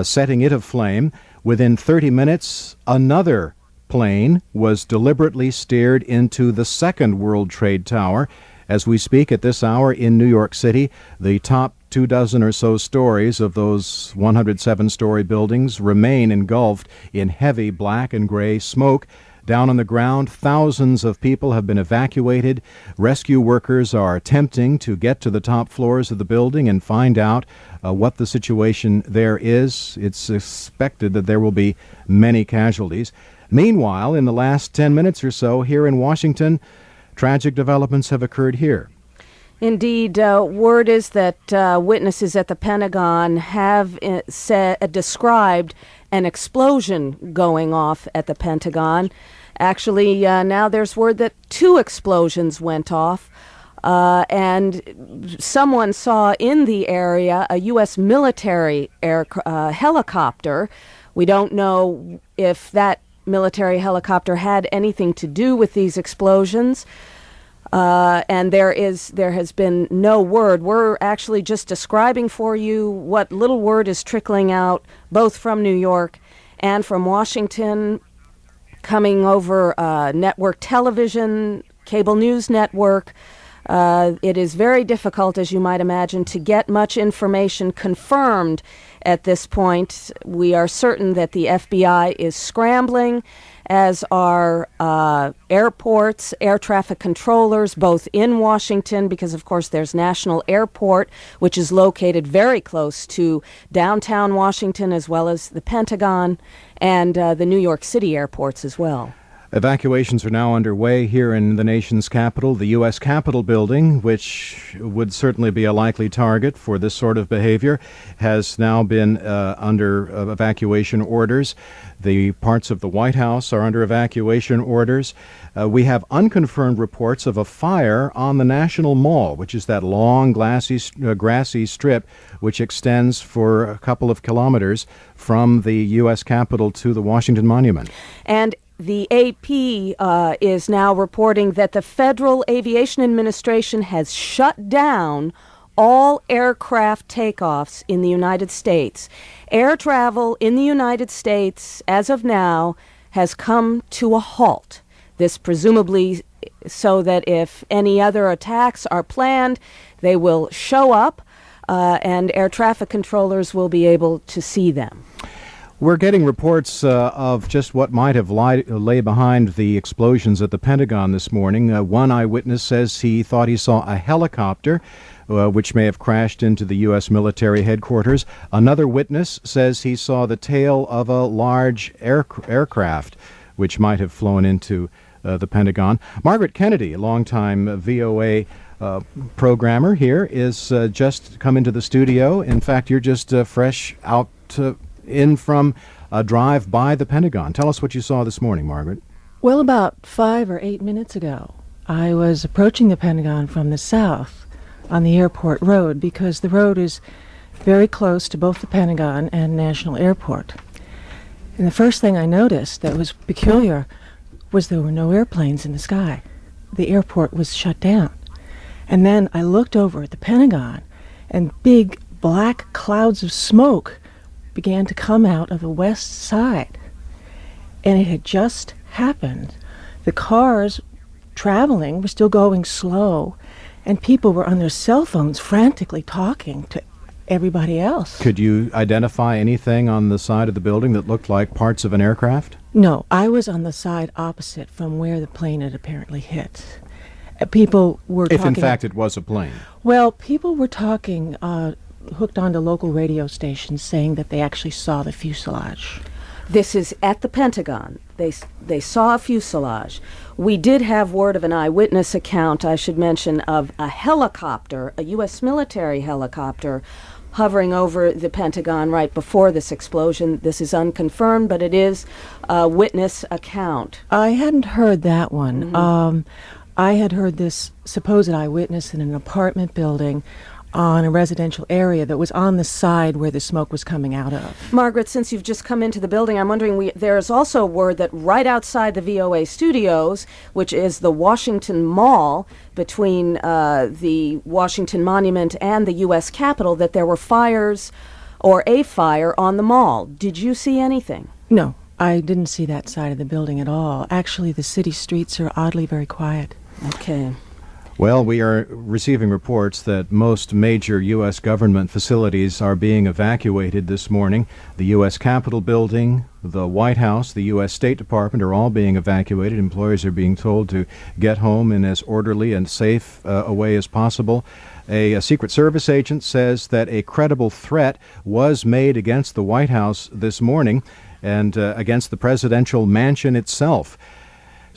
setting it aflame. Within 30 minutes, another plane was deliberately steered into the second World Trade Tower. As we speak at this hour in New York City, the top 24 or so stories of those 107-story buildings remain engulfed in heavy black and gray smoke. Down on the ground, thousands of people have been evacuated. Rescue workers are attempting to get to the top floors of the building and find out what the situation there is. It's suspected that there will be many casualties. Meanwhile, in the last 10 minutes or so here in Washington, tragic developments have occurred here. Indeed, word is that witnesses at the Pentagon have described an explosion going off at the Pentagon. Actually, now there's word that 2 explosions went off, and someone saw in the area a U.S. military helicopter. We don't know if that military helicopter had anything to do with these explosions. And there has been no word. We're actually just describing for you what little word is trickling out, both from New York and from Washington, coming over network television, cable news network. It is very difficult, as you might imagine, to get much information confirmed at this point. We are certain that the FBI is scrambling, as are airports, air traffic controllers, both in Washington, because, of course, there's National Airport, which is located very close to downtown Washington, as well as the Pentagon and the New York City airports as well. Evacuations are now underway here in the nation's capital. The U.S. Capitol building, which would certainly be a likely target for this sort of behavior, has now been under evacuation orders. The parts of the White House are under evacuation orders. We have unconfirmed reports of a fire on the National Mall, which is that long, grassy strip which extends for a couple of kilometers from the U.S. Capitol to the Washington Monument. And the AP is now reporting that the Federal Aviation Administration has shut down all aircraft takeoffs in the United States. Air travel in the United States, as of now, has come to a halt. This presumably so that if any other attacks are planned, they will show up and air traffic controllers will be able to see them. We're getting reports of just what might have lay behind the explosions at the Pentagon this morning. One eyewitness says he thought he saw a helicopter which may have crashed into the U.S. military headquarters. Another witness says he saw the tail of a large aircraft which might have flown into the Pentagon. Margaret Kennedy, a longtime VOA programmer here, is just come into the studio. In fact, you're just fresh out in from a drive by the Pentagon. Tell us what you saw this morning, Margaret. Well, about 5 or 8 minutes ago, I was approaching the Pentagon from the south on the airport road because the road is very close to both the Pentagon and National Airport. And the first thing I noticed that was peculiar was there were no airplanes in the sky. The airport was shut down. And then I looked over at the Pentagon, and big black clouds of smoke began to come out of the west side. And it had just happened. The cars traveling were still going slow, and people were on their cell phones frantically talking to everybody else. Could you identify anything on the side of the building that looked like parts of an aircraft? No, I was on the side opposite from where the plane had apparently hit. People were talking... If in fact it was a plane. Well, people were talking hooked onto local radio stations saying that they actually saw the fuselage. This is at the Pentagon. They saw a fuselage. We did have word of an eyewitness account, I should mention, of a helicopter, a U.S. military helicopter, hovering over the Pentagon right before this explosion. This is unconfirmed, but it is a witness account. I hadn't heard that one. Mm-hmm. I had heard this supposed eyewitness in an apartment building on a residential area that was on the side where the smoke was coming out of. Margaret, since you've just come into the building, I'm wondering, there is also word that right outside the VOA studios, which is the Washington Mall between the Washington Monument and the U.S. Capitol, that there were fires or a fire on the mall. Did you see anything? No, I didn't see that side of the building at all. Actually, the city streets are oddly very quiet. Okay. Well, we are receiving reports that most major U.S. government facilities are being evacuated this morning. The U.S. Capitol building, the White House, the U.S. State Department are all being evacuated. Employees are being told to get home in as orderly and safe a way as possible. A Secret Service agent says that a credible threat was made against the White House this morning and against the presidential mansion itself.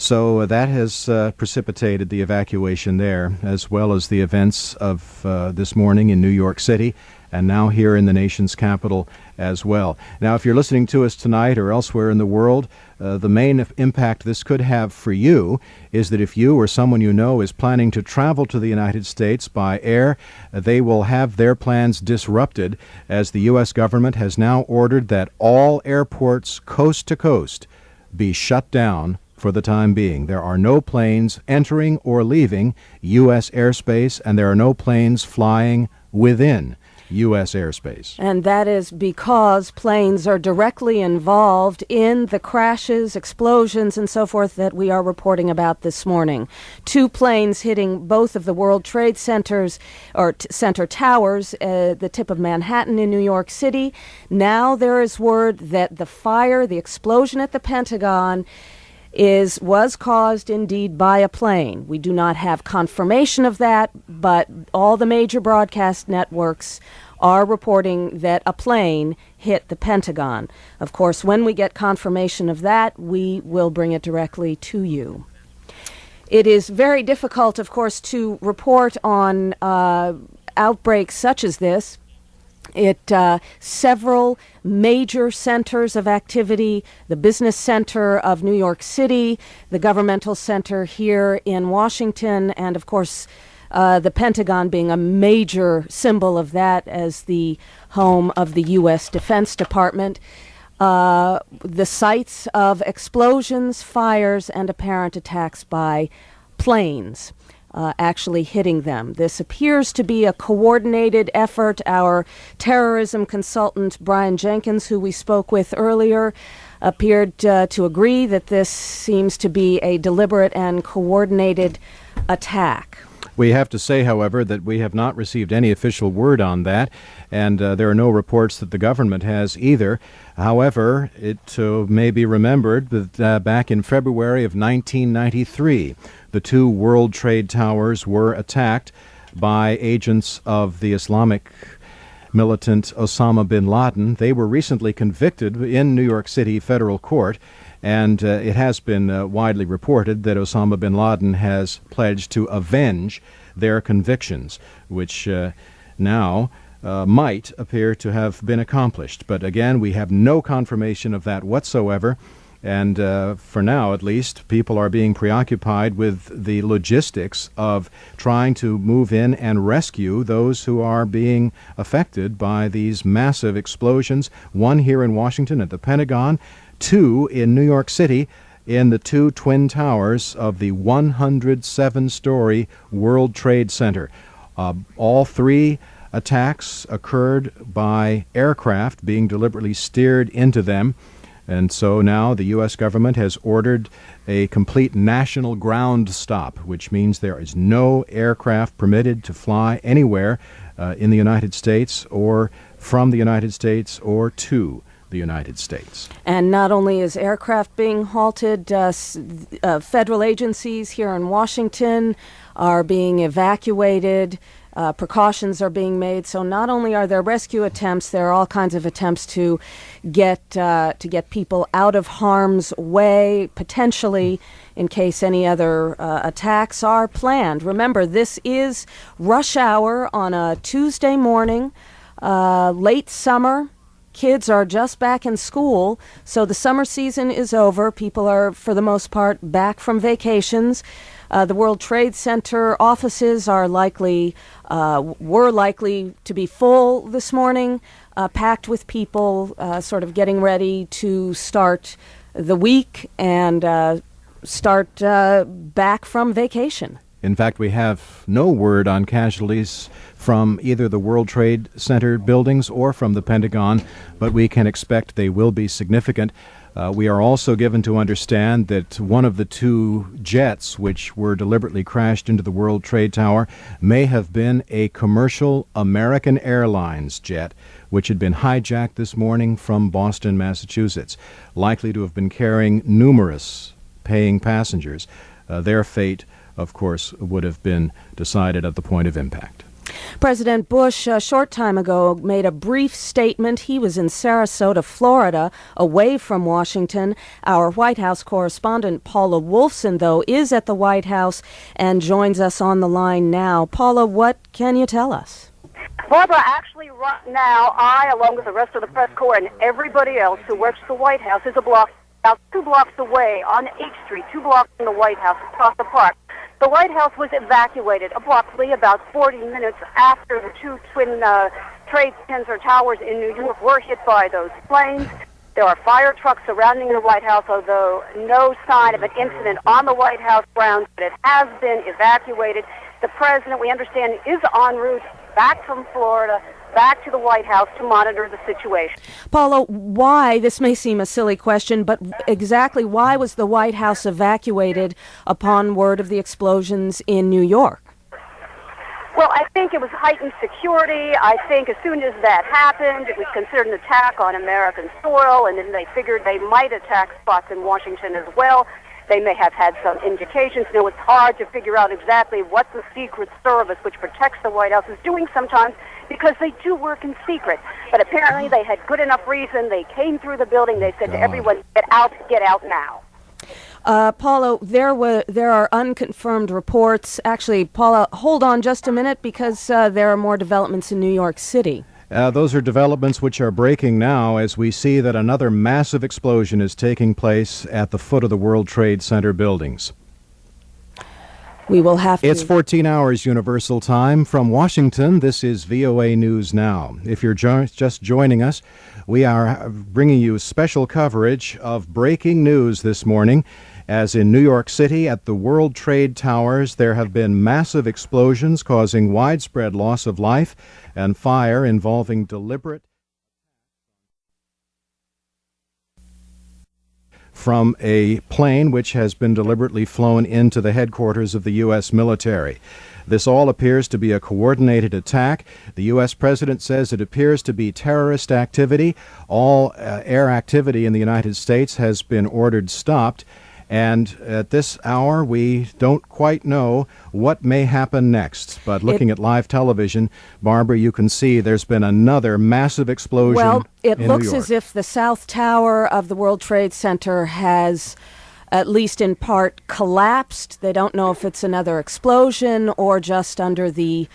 So that has precipitated the evacuation there, as well as the events of this morning in New York City, and now here in the nation's capital as well. Now, if you're listening to us tonight or elsewhere in the world, the main impact this could have for you is that if you or someone you know is planning to travel to the United States by air, they will have their plans disrupted, as the U.S. government has now ordered that all airports coast to coast be shut down for the time being. There are no planes entering or leaving U.S. airspace, and there are no planes flying within U.S. airspace. And that is because planes are directly involved in the crashes, explosions, and so forth that we are reporting about this morning. 2 planes hitting both of the World Trade Centers, or Center Towers, the tip of Manhattan in New York City. Now there is word that the fire, the explosion at the Pentagon, was caused indeed by a plane. We do not have confirmation of that, but all the major broadcast networks are reporting that a plane hit the Pentagon. Of course, when we get confirmation of that, we will bring it directly to you. It is very difficult, of course, to report on outbreaks such as this. Several major centers of activity, the business center of New York City, the governmental center here in Washington, and of course the Pentagon being a major symbol of that as the home of the U.S. Defense Department. The sites of explosions, fires, and apparent attacks by planes actually hitting them. This appears to be a coordinated effort. Our terrorism consultant, Brian Jenkins, who we spoke with earlier, appeared to agree that this seems to be a deliberate and coordinated attack. We have to say, however, that we have not received any official word on that, and there are no reports that the government has either. However, it may be remembered that back in February of 1993, the two World Trade Towers were attacked by agents of the Islamic militant Osama bin Laden. They were recently convicted in New York City federal court, and it has been widely reported that Osama bin Laden has pledged to avenge their convictions, which now might appear to have been accomplished. But again, we have no confirmation of that whatsoever. And for now, at least, people are being preoccupied with the logistics of trying to move in and rescue those who are being affected by these massive explosions, one here in Washington at the Pentagon, two in New York City in the two twin towers of the 107-story World Trade Center. All three attacks occurred by aircraft being deliberately steered into them. And so now the U.S. government has ordered a complete national ground stop, which means there is no aircraft permitted to fly anywhere in the United States or from the United States or to the United States. And not only is aircraft being halted, federal agencies here in Washington are being evacuated. Precautions are being made. So not only are there rescue attempts, there are all kinds of attempts to get people out of harm's way, potentially in case any other attacks are planned. Remember, this is rush hour on a Tuesday morning, late summer. Kids are just back in school, so the summer season is over. People are, for the most part, back from vacations. The World Trade Center offices were likely to be full this morning, packed with people sort of getting ready to start the week and start back from vacation. In fact, we have no word on casualties from either the World Trade Center buildings or from the Pentagon, but we can expect they will be significant. We are also given to understand that one of the two jets which were deliberately crashed into the World Trade Tower may have been a commercial American Airlines jet, which had been hijacked this morning from Boston, Massachusetts, likely to have been carrying numerous paying passengers. Their fate, of course, would have been decided at the point of impact. President Bush, a short time ago, made a brief statement. He was in Sarasota, Florida, away from Washington. Our White House correspondent, Paula Wolfson, though, is at the White House and joins us on the line now. Paula, what can you tell us? Barbara, actually right now, I, along with the rest of the press corps and everybody else who works at the White House, is about 2 blocks away on H Street, 2 blocks from the White House, across the park. The White House was evacuated abruptly about 40 minutes after the two twin trade center towers in New York were hit by those planes. There are fire trucks surrounding the White House, although no sign of an incident on the White House grounds, but it has been evacuated. The president, we understand, is en route back from Florida, back to the White House to monitor the situation. Paula, why, this may seem a silly question, but exactly why was the White House evacuated upon word of the explosions in New York? Well, I think it was heightened security. I think as soon as that happened, it was considered an attack on American soil, and then they figured they might attack spots in Washington as well. They may have had some indications. You know, it's hard to figure out exactly what the Secret Service, which protects the White House, is doing sometimes because they do work in secret. But apparently they had good enough reason. They came through the building. They said to everyone, get out now. Paula, there are unconfirmed reports. Actually, Paula, hold on just a minute because there are more developments in New York City. Those are developments which are breaking now as we see that another massive explosion is taking place at the foot of the World Trade Center buildings. We will have to... It's 14 hours Universal Time. From Washington, this is VOA News Now. If you're just joining us, we are bringing you special coverage of breaking news this morning. As in New York City at the World Trade Towers, there have been massive explosions causing widespread loss of life and fire involving deliberate from a plane which has been deliberately flown into the headquarters of the U.S. military. This all appears to be a coordinated attack. The U.S. president says it appears to be terrorist activity. All air activity in the United States has been ordered stopped. And at this hour, we don't quite know what may happen next. But looking at live television, Barbara, you can see there's been another massive explosion in New York. Well, it looks as if the South Tower of the World Trade Center has, at least in part, collapsed. They don't know if it's another explosion or just under the,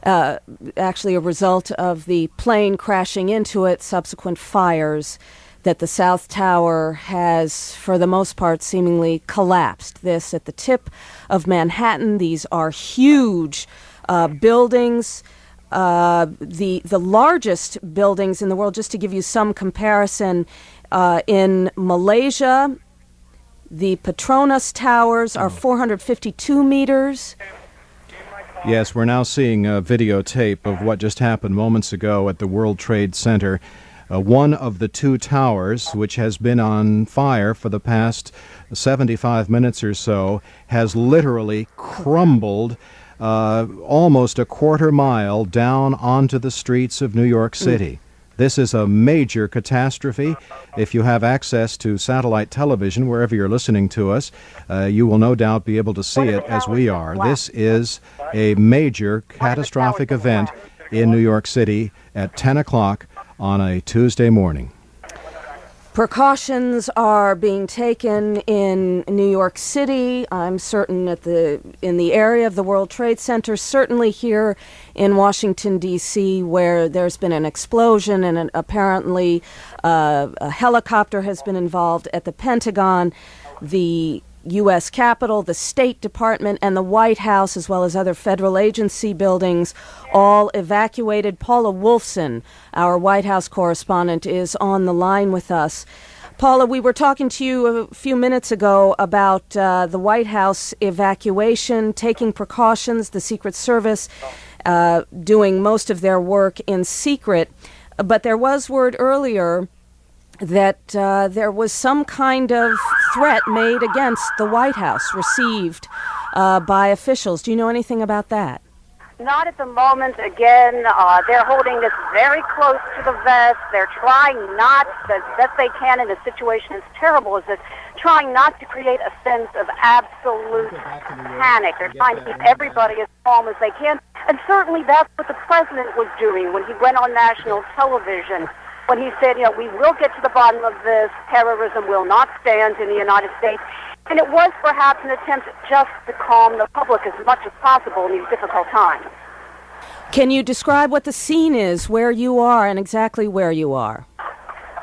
actually a result of the plane crashing into it, subsequent fires, that the South Tower has, for the most part, seemingly collapsed. This at the tip of Manhattan. These are huge buildings. The largest buildings in the world, just to give you some comparison, in Malaysia, the Petronas Towers are 452 meters. Yes, we're now seeing a videotape of what just happened moments ago at the World Trade Center. One of the two towers, which has been on fire for the past 75 minutes or so, has literally crumbled almost a quarter mile down onto the streets of New York City. This is a major catastrophe. If you have access to satellite television, wherever you're listening to us, you will no doubt be able to see it as we are. This is a major catastrophic event in New York City at 10 o'clock on a Tuesday morning. Precautions are being taken in New York City. I'm certain in the area of the World Trade Center, certainly here in Washington, D.C., where there's been an explosion and apparently a helicopter has been involved at the Pentagon, the U.S. Capitol, the State Department, and the White House, as well as other federal agency buildings, all evacuated. Paula Wolfson, our White House correspondent, is on the line with us. Paula, we were talking to you a few minutes ago about the White House evacuation, taking precautions, the Secret Service doing most of their work in secret. But there was word earlier that there was some kind of threat made against the White House, received by officials. Do you know anything about that? Not at the moment. Again, they're holding this very close to the vest. They're trying not, as best they can in a situation as terrible as this, trying not to create a sense of absolute panic. They're trying to keep everybody as calm as they can. And certainly that's what the president was doing when he went on national television, when he said, we will get to the bottom of this. Terrorism will not stand in the United States. And it was perhaps an attempt just to calm the public as much as possible in these difficult times. Can you describe what the scene is, where you are, and exactly where you are?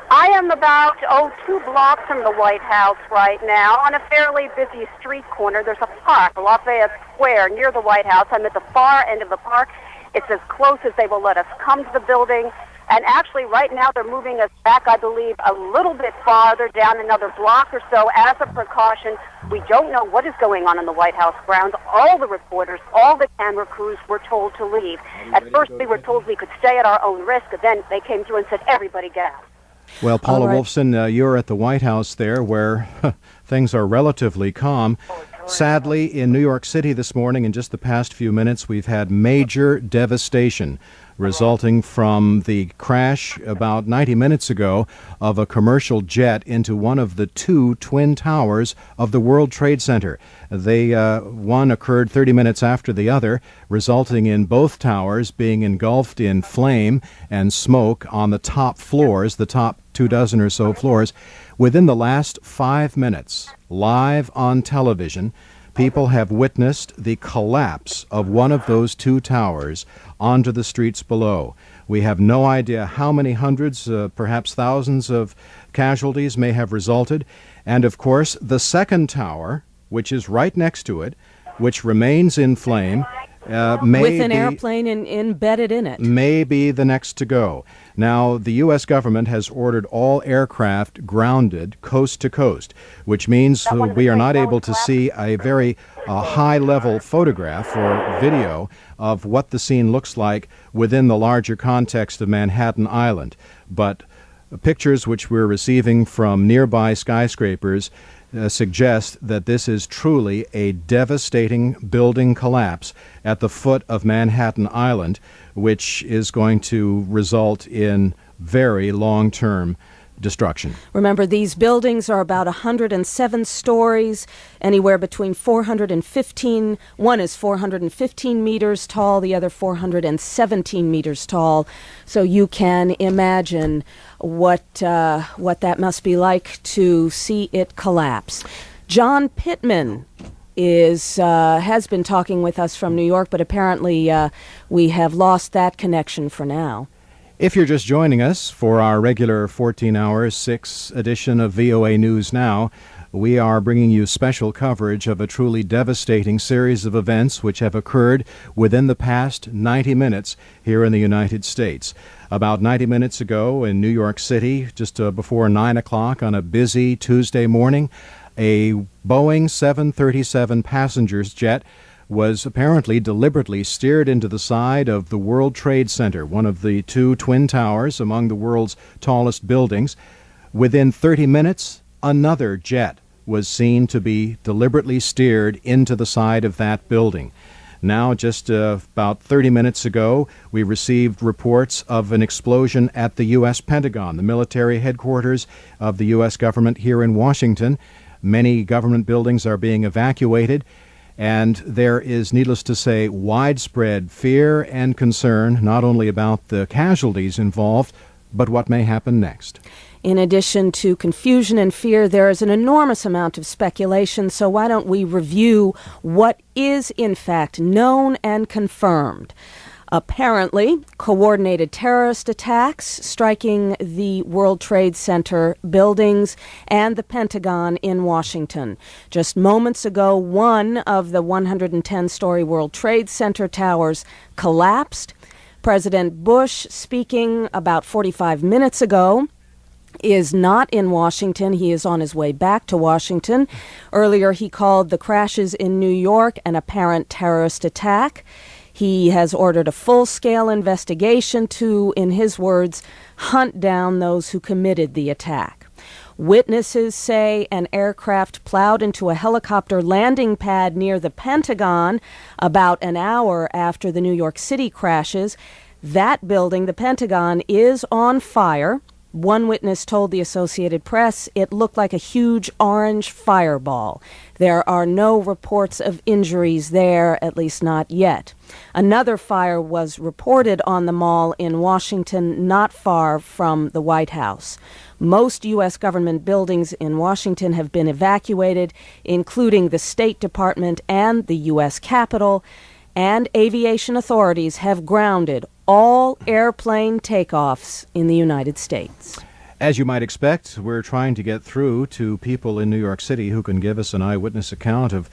I am about, 2 blocks from the White House right now on a fairly busy street corner. There's a park, Lafayette Square, near the White House. I'm at the far end of the park. It's as close as they will let us come to the building. And actually, right now, they're moving us back, I believe, a little bit farther, down another block or so, as a precaution. We don't know what is going on in the White House grounds. All the reporters, all the camera crews were told to leave. At first, we were told we could stay at our own risk, and then they came through and said, everybody get out. Well, Paula Wolfson, you're at the White House there, where things are relatively calm. Sadly, in New York City this morning, in just the past few minutes, we've had major devastation. resulting from the crash about 90 minutes ago of a commercial jet into one of the two twin towers of the World Trade Center. One occurred 30 minutes after the other, resulting in both towers being engulfed in flame and smoke on the top floors, the top 24 or so floors. Within the last 5 minutes, live on television, people have witnessed the collapse of one of those two towers onto the streets below. We have no idea how many hundreds, perhaps thousands of casualties may have resulted. And of course, the second tower, which is right next to it, which remains in flame, with an airplane embedded in it. May be the next to go. Now, the U.S. government has ordered all aircraft grounded coast to coast, which means we are not able to see a very high-level photograph or video of what the scene looks like within the larger context of Manhattan Island. But pictures which we're receiving from nearby skyscrapers suggest that this is truly a devastating building collapse at the foot of Manhattan Island, which is going to result in very long-term destruction. Remember, these buildings are about 107 stories, anywhere between 415. One is 415 meters tall, the other 417 meters tall. So you can imagine what that must be like to see it collapse. John Pittman has been talking with us from New York, but apparently we have lost that connection for now. If you're just joining us for our regular 14-hour 6 edition of VOA News Now, we are bringing you special coverage of a truly devastating series of events which have occurred within the past 90 minutes here in the United States. About 90 minutes ago in New York City, just before 9 o'clock on a busy Tuesday morning, a Boeing 737 passengers jet was apparently deliberately steered into the side of the World Trade Center, one of the two twin towers among the world's tallest buildings. Within 30 minutes, another jet was seen to be deliberately steered into the side of that building. Now, just about 30 minutes ago, we received reports of an explosion at the U.S. Pentagon, the military headquarters of the U.S. government here in Washington. Many government buildings are being evacuated, and there is, needless to say, widespread fear and concern, not only about the casualties involved, but what may happen next. In addition to confusion and fear, there is an enormous amount of speculation, so why don't we review what is, in fact, known and confirmed. Apparently, coordinated terrorist attacks striking the World Trade Center buildings and the Pentagon in Washington. Just moments ago, one of the 110-story World Trade Center towers collapsed. President Bush, speaking about 45 minutes ago, is not in Washington. He is on his way back to Washington. Earlier, he called the crashes in New York an apparent terrorist attack. He has ordered a full-scale investigation to, in his words, hunt down those who committed the attack. Witnesses say an aircraft plowed into a helicopter landing pad near the Pentagon about an hour after the New York City crashes. That building, the Pentagon, is on fire. One witness told the Associated Press it looked like a huge orange fireball. There are no reports of injuries there, at least not yet. Another fire was reported on the mall in Washington, not far from the White House. Most U.S. government buildings in Washington have been evacuated, including the State Department and the U.S. Capitol, and aviation authorities have grounded all airplane takeoffs in the United States. As you might expect, we're trying to get through to people in New York City who can give us an eyewitness account of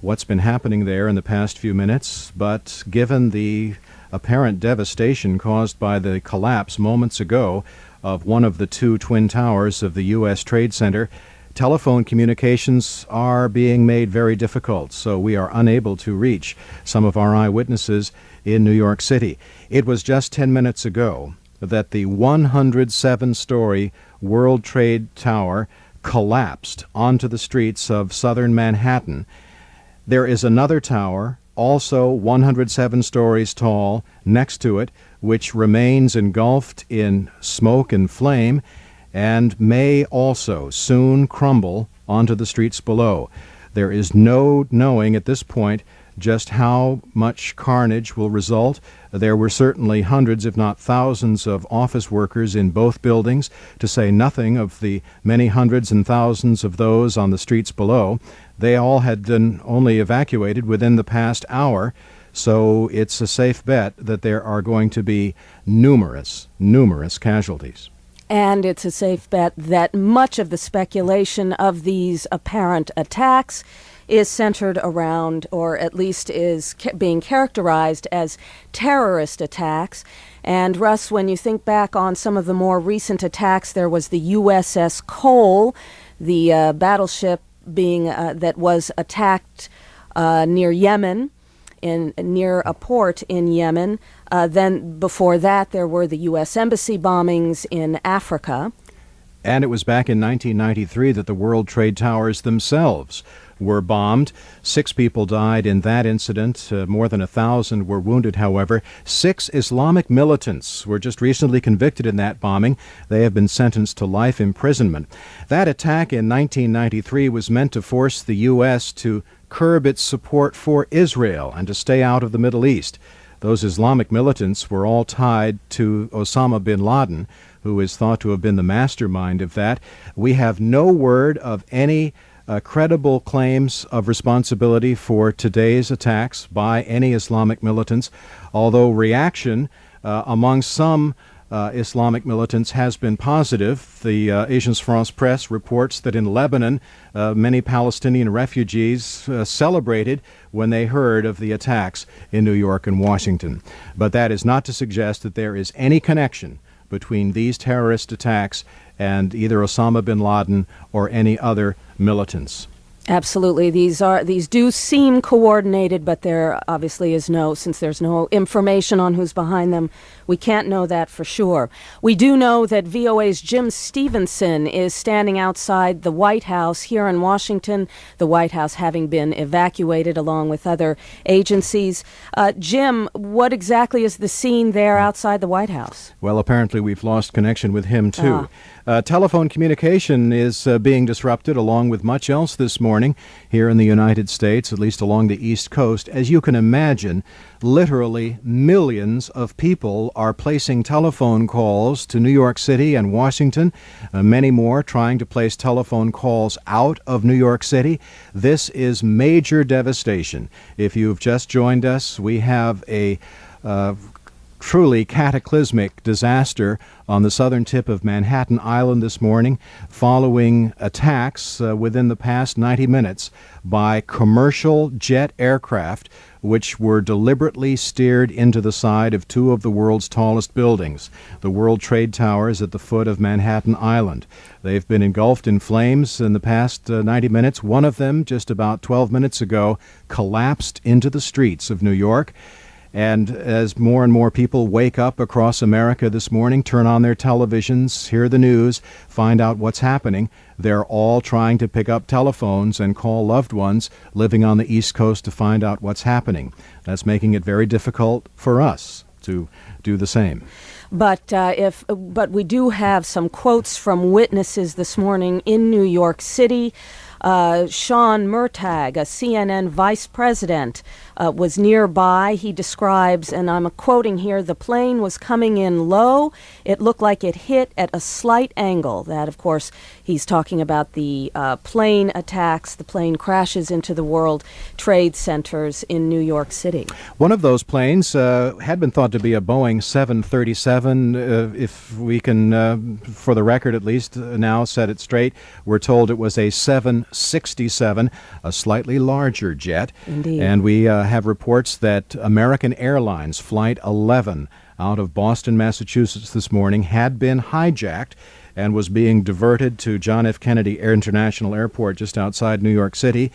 what's been happening there in the past few minutes. But given the apparent devastation caused by the collapse moments ago of one of the two twin towers of the U.S. Trade Center, telephone communications are being made very difficult, so we are unable to reach some of our eyewitnesses in New York City. It was just 10 minutes ago that the 107-story World Trade Tower collapsed onto the streets of southern Manhattan. There is another tower, also 107 stories tall, next to it, which remains engulfed in smoke and flame and may also soon crumble onto the streets below. There is no knowing at this point just how much carnage will result. There were certainly hundreds, if not thousands, of office workers in both buildings, to say nothing of the many hundreds and thousands of those on the streets below. They all had been only evacuated within the past hour, so it's a safe bet that there are going to be numerous casualties. And it's a safe bet that much of the speculation of these apparent attacks is centered around, or at least is being characterized as terrorist attacks. And Russ, when you think back on some of the more recent attacks, there was the USS Cole, the battleship being that was attacked near Yemen, near a port in Yemen. Then before that, there were the U.S. Embassy bombings in Africa. And it was back in 1993 that the World Trade Towers themselves were bombed. 6 people died in that incident. More than 1,000 were wounded, however. 6 Islamic militants were just recently convicted in that bombing. They have been sentenced to life imprisonment. That attack in 1993 was meant to force the U.S. to curb its support for Israel and to stay out of the Middle East. Those Islamic militants were all tied to Osama bin Laden, who is thought to have been the mastermind of that. We have no word of any credible claims of responsibility for today's attacks by any Islamic militants, although reaction among some Islamic militants has been positive. The Agence France Presse reports that in Lebanon, many Palestinian refugees celebrated when they heard of the attacks in New York and Washington. But that is not to suggest that there is any connection between these terrorist attacks and either Osama bin Laden or any other militants. Absolutely. These do seem coordinated, but there obviously is since there's no information on who's behind them, we can't know that for sure. We do know that VOA's Jim Stevenson is standing outside the White House here in Washington, the White House having been evacuated along with other agencies. Jim, what exactly is the scene there outside the White House? Well, apparently we've lost connection with him, too. Telephone communication is being disrupted along with much else this morning here in the United States, at least along the East Coast. As you can imagine, literally millions of people are placing telephone calls to New York City and Washington, many more trying to place telephone calls out of New York City. This is major devastation. If you've just joined us, we have a truly cataclysmic disaster on the southern tip of Manhattan Island this morning following attacks within the past 90 minutes by commercial jet aircraft which were deliberately steered into the side of 2 of the world's tallest buildings, the World Trade Towers at the foot of Manhattan Island. They've been engulfed in flames in the past 90 minutes. One of them, just about 12 minutes ago, collapsed into the streets of New York. And as more and more people wake up across America this morning, turn on their televisions, hear the news, find out what's happening, they're all trying to pick up telephones and call loved ones living on the East Coast to find out what's happening. That's making it very difficult for us to do the same. But we do have some quotes from witnesses this morning in New York City. Sean Murtagh, a CNN vice president, was nearby. He describes, and I'm quoting here, the plane was coming in low. It looked like it hit at a slight angle. That, of course, he's talking about the plane attacks, the plane crashes into the World Trade Centers in New York City. One of those planes had been thought to be a Boeing 737. If we can, for the record at least, now set it straight, we're told it was a 767, a slightly larger jet. Indeed. And we have reports that American Airlines Flight 11 out of Boston, Massachusetts this morning had been hijacked and was being diverted to John F. Kennedy International Airport just outside New York City.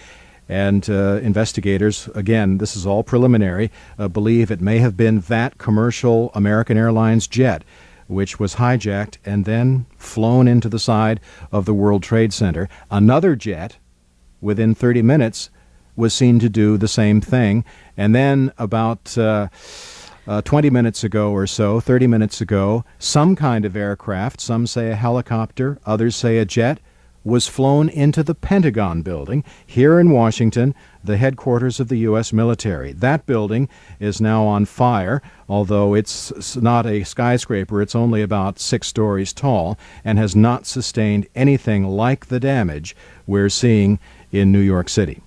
And investigators, again, this is all preliminary, believe it may have been that commercial American Airlines jet which was hijacked and then flown into the side of the World Trade Center. Another jet, within 30 minutes, was seen to do the same thing. And then about 20 minutes ago or so, 30 minutes ago, some kind of aircraft, some say a helicopter, others say a jet, was flown into the Pentagon building here in Washington, the headquarters of the U.S. military. That building is now on fire, although it's not a skyscraper. It's only about 6 stories tall and has not sustained anything like the damage we're seeing in New York City.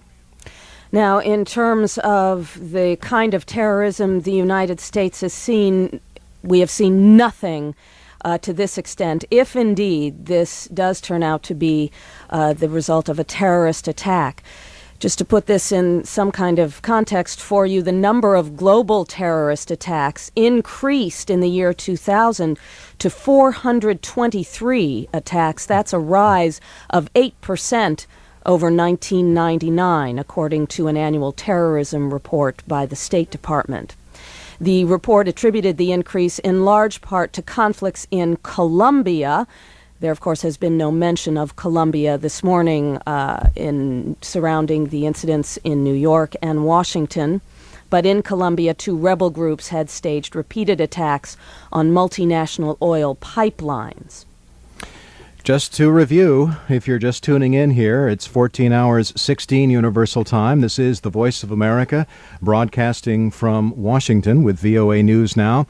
Now, in terms of the kind of terrorism the United States has seen, we have seen nothing to this extent, if indeed this does turn out to be the result of a terrorist attack. Just to put this in some kind of context for you, the number of global terrorist attacks increased in the year 2000 to 423 attacks. That's a rise of 8% over 1999, according to an annual terrorism report by the State Department. The report attributed the increase in large part to conflicts in Colombia. There, of course, has been no mention of Colombia this morning in surrounding the incidents in New York and Washington. But in Colombia, 2 rebel groups had staged repeated attacks on multinational oil pipelines. Just to review, if you're just tuning in here, it's 14 hours 16 Universal Time. This is the Voice of America, broadcasting from Washington with VOA News Now,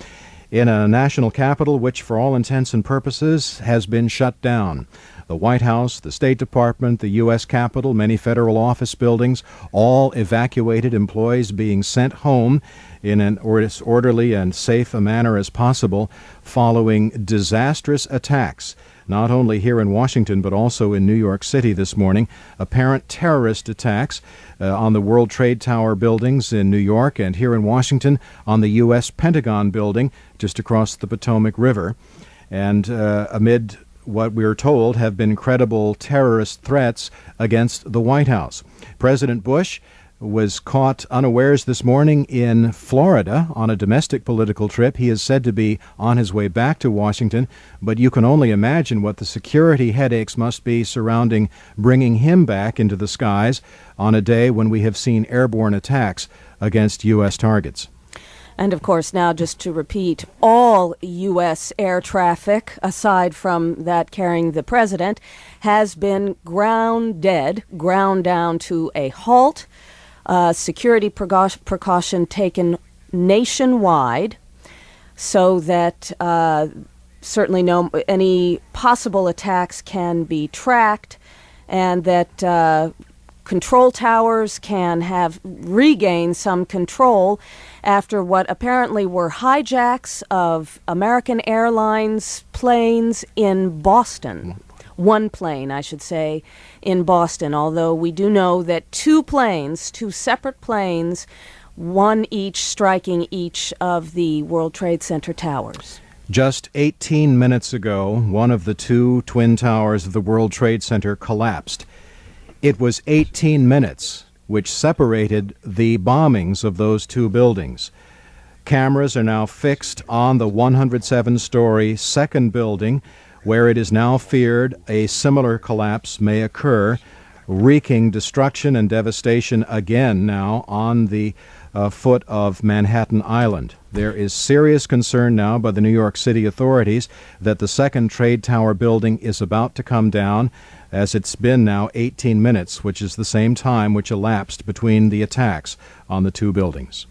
in a national capital which, for all intents and purposes, has been shut down. The White House, the State Department, the U.S. Capitol, many federal office buildings, all evacuated, employees being sent home in an orderly and safe a manner as possible following disastrous attacks, not only here in Washington but also in New York City this morning. Apparent terrorist attacks on the World Trade Tower buildings in New York and here in Washington on the U.S. Pentagon building just across the Potomac River. And amid what we're told have been credible terrorist threats against the White House. President Bush was caught unawares this morning in Florida on a domestic political trip. He is said to be on his way back to Washington, but you can only imagine what the security headaches must be surrounding bringing him back into the skies on a day when we have seen airborne attacks against U.S. targets. And, of course, now just to repeat, all U.S. air traffic, aside from that carrying the president, has been ground down to a halt. Security precaution taken nationwide so that certainly any possible attacks can be tracked and that control towers can have regained some control after what apparently were hijacks of American Airlines planes in Boston. One plane, I should say, in Boston, although we do know that 2 separate planes, one each striking each of the World Trade Center towers. Just 18 minutes ago, one of the 2 twin towers of the World Trade Center collapsed. It was 18 minutes which separated the bombings of those 2 buildings. Cameras are now fixed on the 107-story second building, where it is now feared a similar collapse may occur, wreaking destruction and devastation again now on the foot of Manhattan Island. There is serious concern now by the New York City authorities that the second trade tower building is about to come down, as it's been now 18 minutes, which is the same time which elapsed between the attacks on the 2 buildings.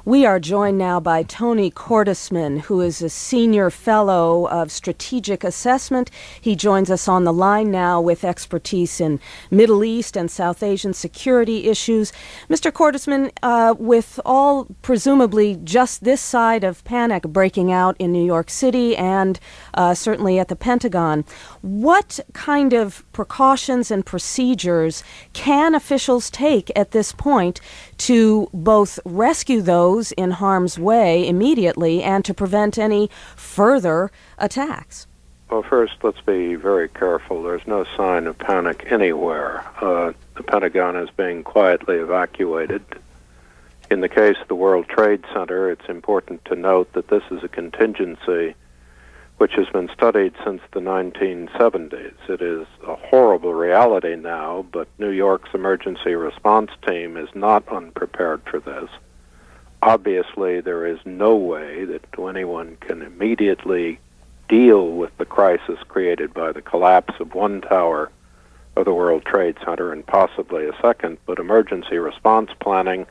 We are joined now by Tony Cordesman, who is a senior fellow of strategic assessment. He joins us on the line now with expertise in Middle East and South Asian security issues. Mr. Cordesman, with all presumably just this side of panic breaking out in New York City and certainly at the Pentagon, what kind of precautions and procedures can officials take at this point to both rescue those in harm's way immediately and to prevent any further attacks? Well, first, let's be very careful. There's no sign of panic anywhere. The Pentagon is being quietly evacuated. In the case of the World Trade Center, it's important to note that this is a contingency which has been studied since the 1970s. It is a horrible reality now, but New York's emergency response team is not unprepared for this. Obviously, there is no way that anyone can immediately deal with the crisis created by the collapse of one tower of the World Trade Center and possibly a second, but emergency response planning,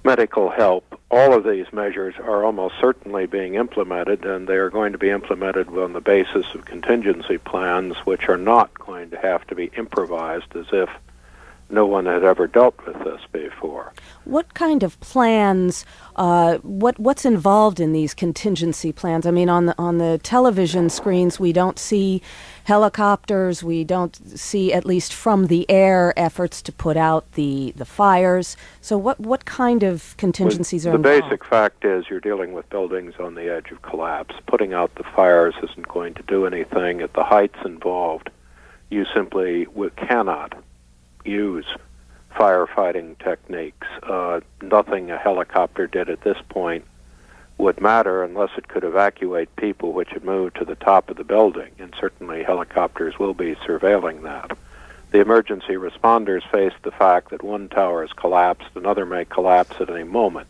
medical help, all of these measures are almost certainly being implemented, and they are going to be implemented on the basis of contingency plans, which are not going to have to be improvised as if no one had ever dealt with this before. What kind of plans, what's involved in these contingency plans? I mean, on the television screens, we don't see helicopters, we don't see, at least from the air, efforts to put out the fires. So what kind of contingencies are involved? The basic fact is you're dealing with buildings on the edge of collapse. Putting out the fires isn't going to do anything. At the heights involved, you simply cannot use firefighting techniques. Nothing a helicopter did at this point would matter unless it could evacuate people which had moved to the top of the building, and certainly helicopters will be surveilling that. The emergency responders face the fact that one tower has collapsed, another may collapse at any moment.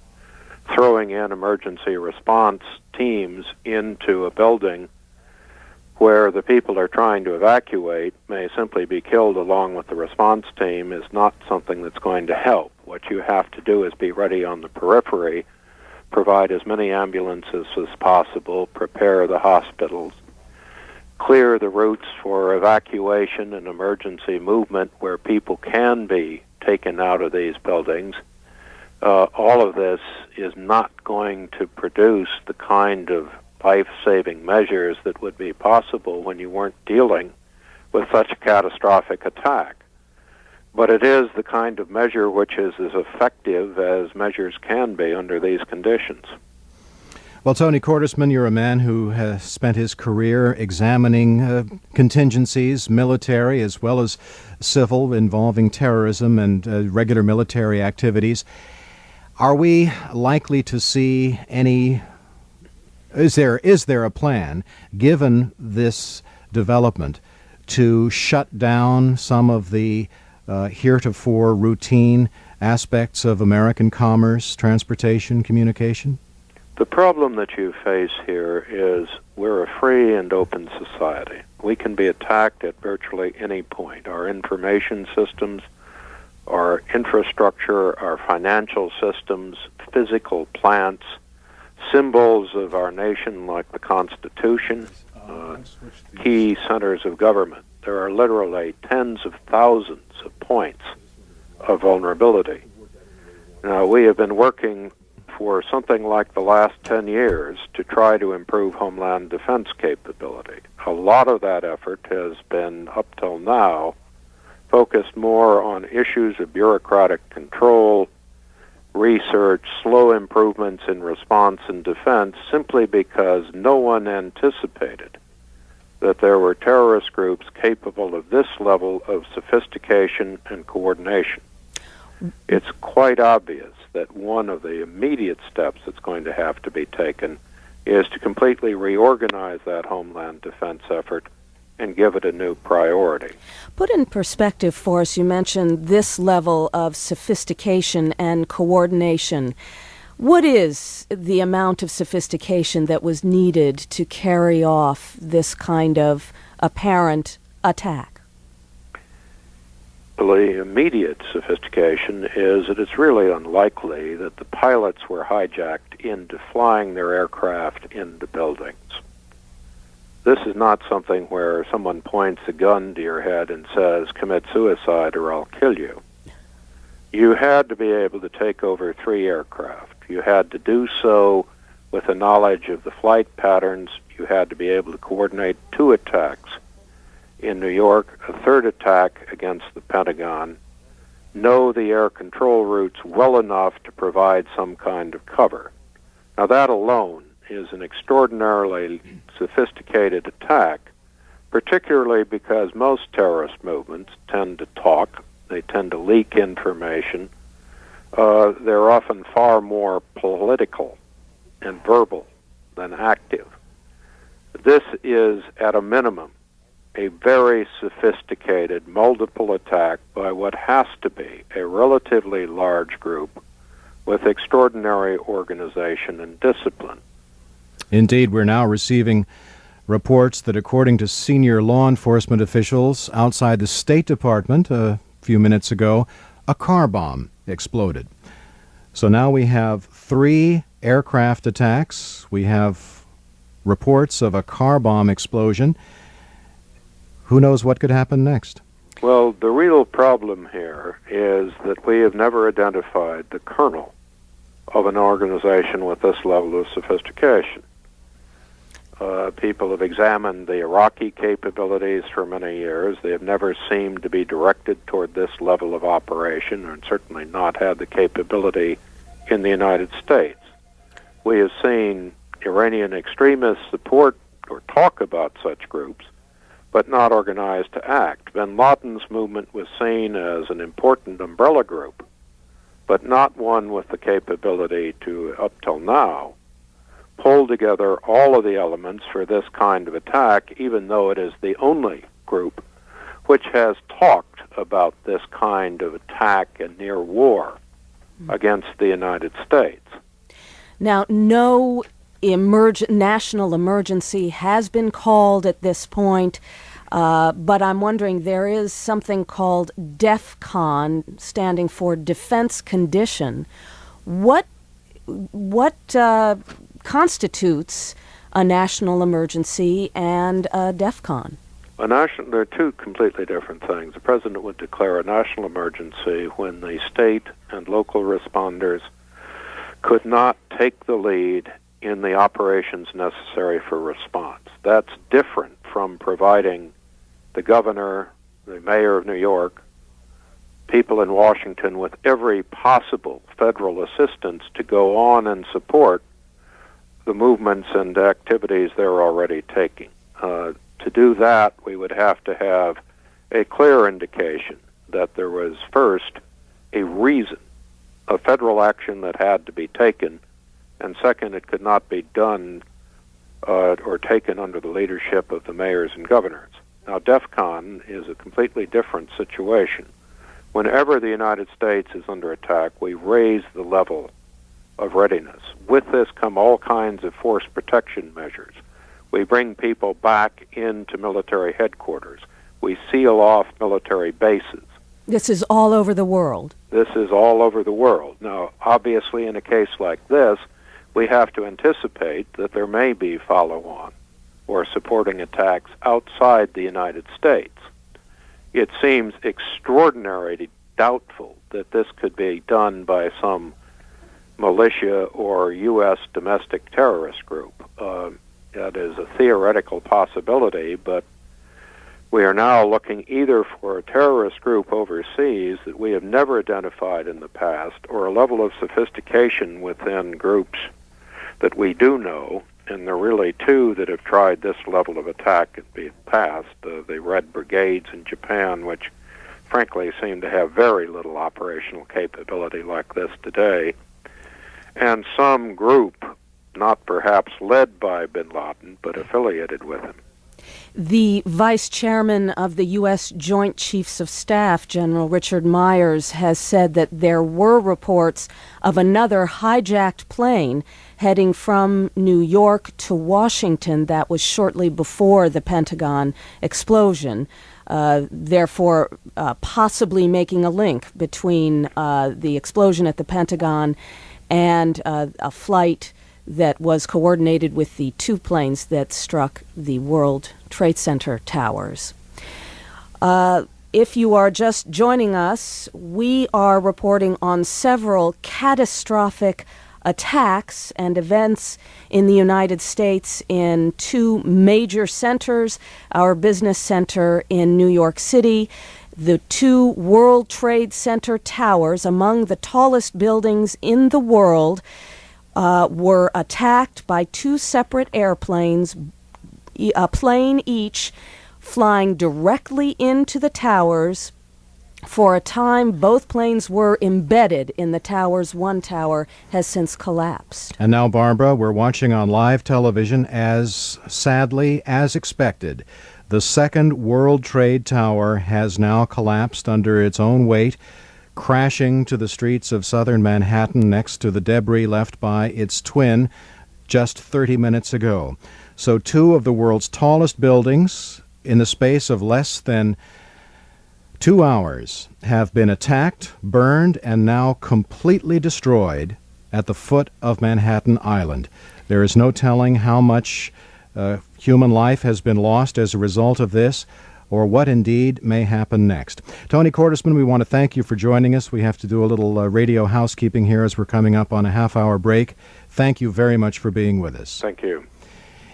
Throwing in emergency response teams into a building where the people are trying to evacuate may simply be killed along with the response team is not something that's going to help. What you have to do is be ready on the periphery, provide as many ambulances as possible, prepare the hospitals, clear the routes for evacuation and emergency movement where people can be taken out of these buildings. All of this is not going to produce the kind of life-saving measures that would be possible when you weren't dealing with such a catastrophic attack. But it is the kind of measure which is as effective as measures can be under these conditions. Well, Tony Cordesman, you're a man who has spent his career examining contingencies, military as well as civil, involving terrorism and regular military activities. Are we likely to see any... Is there a plan, given this development, to shut down some of the heretofore routine aspects of American commerce, transportation, communication? The problem that you face here is we're a free and open society. We can be attacked at virtually any point. Our information systems, our infrastructure, our financial systems, physical plants, symbols of our nation like the Constitution, key centers of government. There are literally tens of thousands of points of vulnerability. Now, we have been working for something like the last 10 years to try to improve homeland defense capability. A lot of that effort has been, up till now, focused more on issues of bureaucratic control, research, slow improvements in response and defense, simply because no one anticipated that there were terrorist groups capable of this level of sophistication and coordination. It's quite obvious that one of the immediate steps that's going to have to be taken is to completely reorganize that homeland defense effort and give it a new priority. Put in perspective for us, you mentioned this level of sophistication and coordination. What is the amount of sophistication that was needed to carry off this kind of apparent attack? The immediate sophistication is that it's really unlikely that the pilots were hijacked into flying their aircraft into buildings. This is not something where someone points a gun to your head and says, commit suicide or I'll kill you. You had to be able to take over 3 aircraft. You had to do so with a knowledge of the flight patterns. You had to be able to coordinate 2 attacks in New York, a 3rd attack against the Pentagon, know the air control routes well enough to provide some kind of cover. Now, that alone is an extraordinarily sophisticated attack, particularly because most terrorist movements tend to talk, they tend to leak information. They're often far more political and verbal than active. This is, at a minimum, a very sophisticated multiple attack by what has to be a relatively large group with extraordinary organization and discipline. Indeed, we're now receiving reports that according to senior law enforcement officials outside the State Department a few minutes ago, a car bomb exploded. So now we have 3 aircraft attacks. We have reports of a car bomb explosion. Who knows what could happen next? Well, the real problem here is that we have never identified the kernel of an organization with this level of sophistication. People have examined the Iraqi capabilities for many years. They have never seemed to be directed toward this level of operation, and certainly not had the capability in the United States. We have seen Iranian extremists support or talk about such groups, but not organized to act. Bin Laden's movement was seen as an important umbrella group, but not one with the capability to, up till now, pull together all of the elements for this kind of attack, even though it is the only group which has talked about this kind of attack and near war against the United States. Now, no national emergency has been called at this point, but I'm wondering, there is something called DEFCON, standing for Defense Condition. What constitutes a national emergency and a DEFCON? There are two completely different things. The President would declare a national emergency when the state and local responders could not take the lead in the operations necessary for response. That's different from providing the governor, the mayor of New York, people in Washington with every possible federal assistance to go on and support the movements and activities they're already taking. To do that, we would have to have a clear indication that there was first a reason, a federal action that had to be taken, and second, it could not be done or taken under the leadership of the mayors and governors. Now, DEFCON is a completely different situation. Whenever the United States is under attack, we raise the level of readiness. With this come all kinds of force protection measures. We bring people back into military headquarters. We seal off military bases. This is all over the world. This is all over the world. Now, obviously, in a case like this, we have to anticipate that there may be follow-on or supporting attacks outside the United States. It seems extraordinarily doubtful that this could be done by some militia or U.S. domestic terrorist group. That is a theoretical possibility, but we are now looking either for a terrorist group overseas that we have never identified in the past, or a level of sophistication within groups that we do know, and there are really two that have tried this level of attack in the past, the Red Brigades in Japan, which frankly seem to have very little operational capability like this today, and some group, not perhaps led by bin Laden, but affiliated with him. The vice chairman of the U.S. Joint Chiefs of Staff, General Richard Myers, has said that there were reports of another hijacked plane heading from New York to Washington. That was shortly before the Pentagon explosion, therefore possibly making a link between the explosion at the Pentagon and a flight that was coordinated with the 2 planes that struck the World Trade Center towers. If you are just joining us, we are reporting on several catastrophic attacks and events in the United States in 2 major centers, our business center in New York City, the 2 World Trade Center towers, among the tallest buildings in the world, were attacked by 2 separate airplanes, a plane each, flying directly into the towers. For a time, both planes were embedded in the towers. One tower has since collapsed. And now, Barbara, we're watching on live television, as sadly as expected, the 2nd World Trade Tower has now collapsed under its own weight. crashing to the streets of southern Manhattan next to the debris left by its twin just 30 minutes ago. So two of the world's tallest buildings in the space of less than 2 hours have been attacked, burned, and now completely destroyed at the foot of Manhattan Island. There is no telling how much human life has been lost as a result of this, or what indeed may happen next. Tony Cordesman, we want to thank you for joining us. We have to do a little radio housekeeping here as we're coming up on a half-hour break. Thank you very much for being with us. Thank you.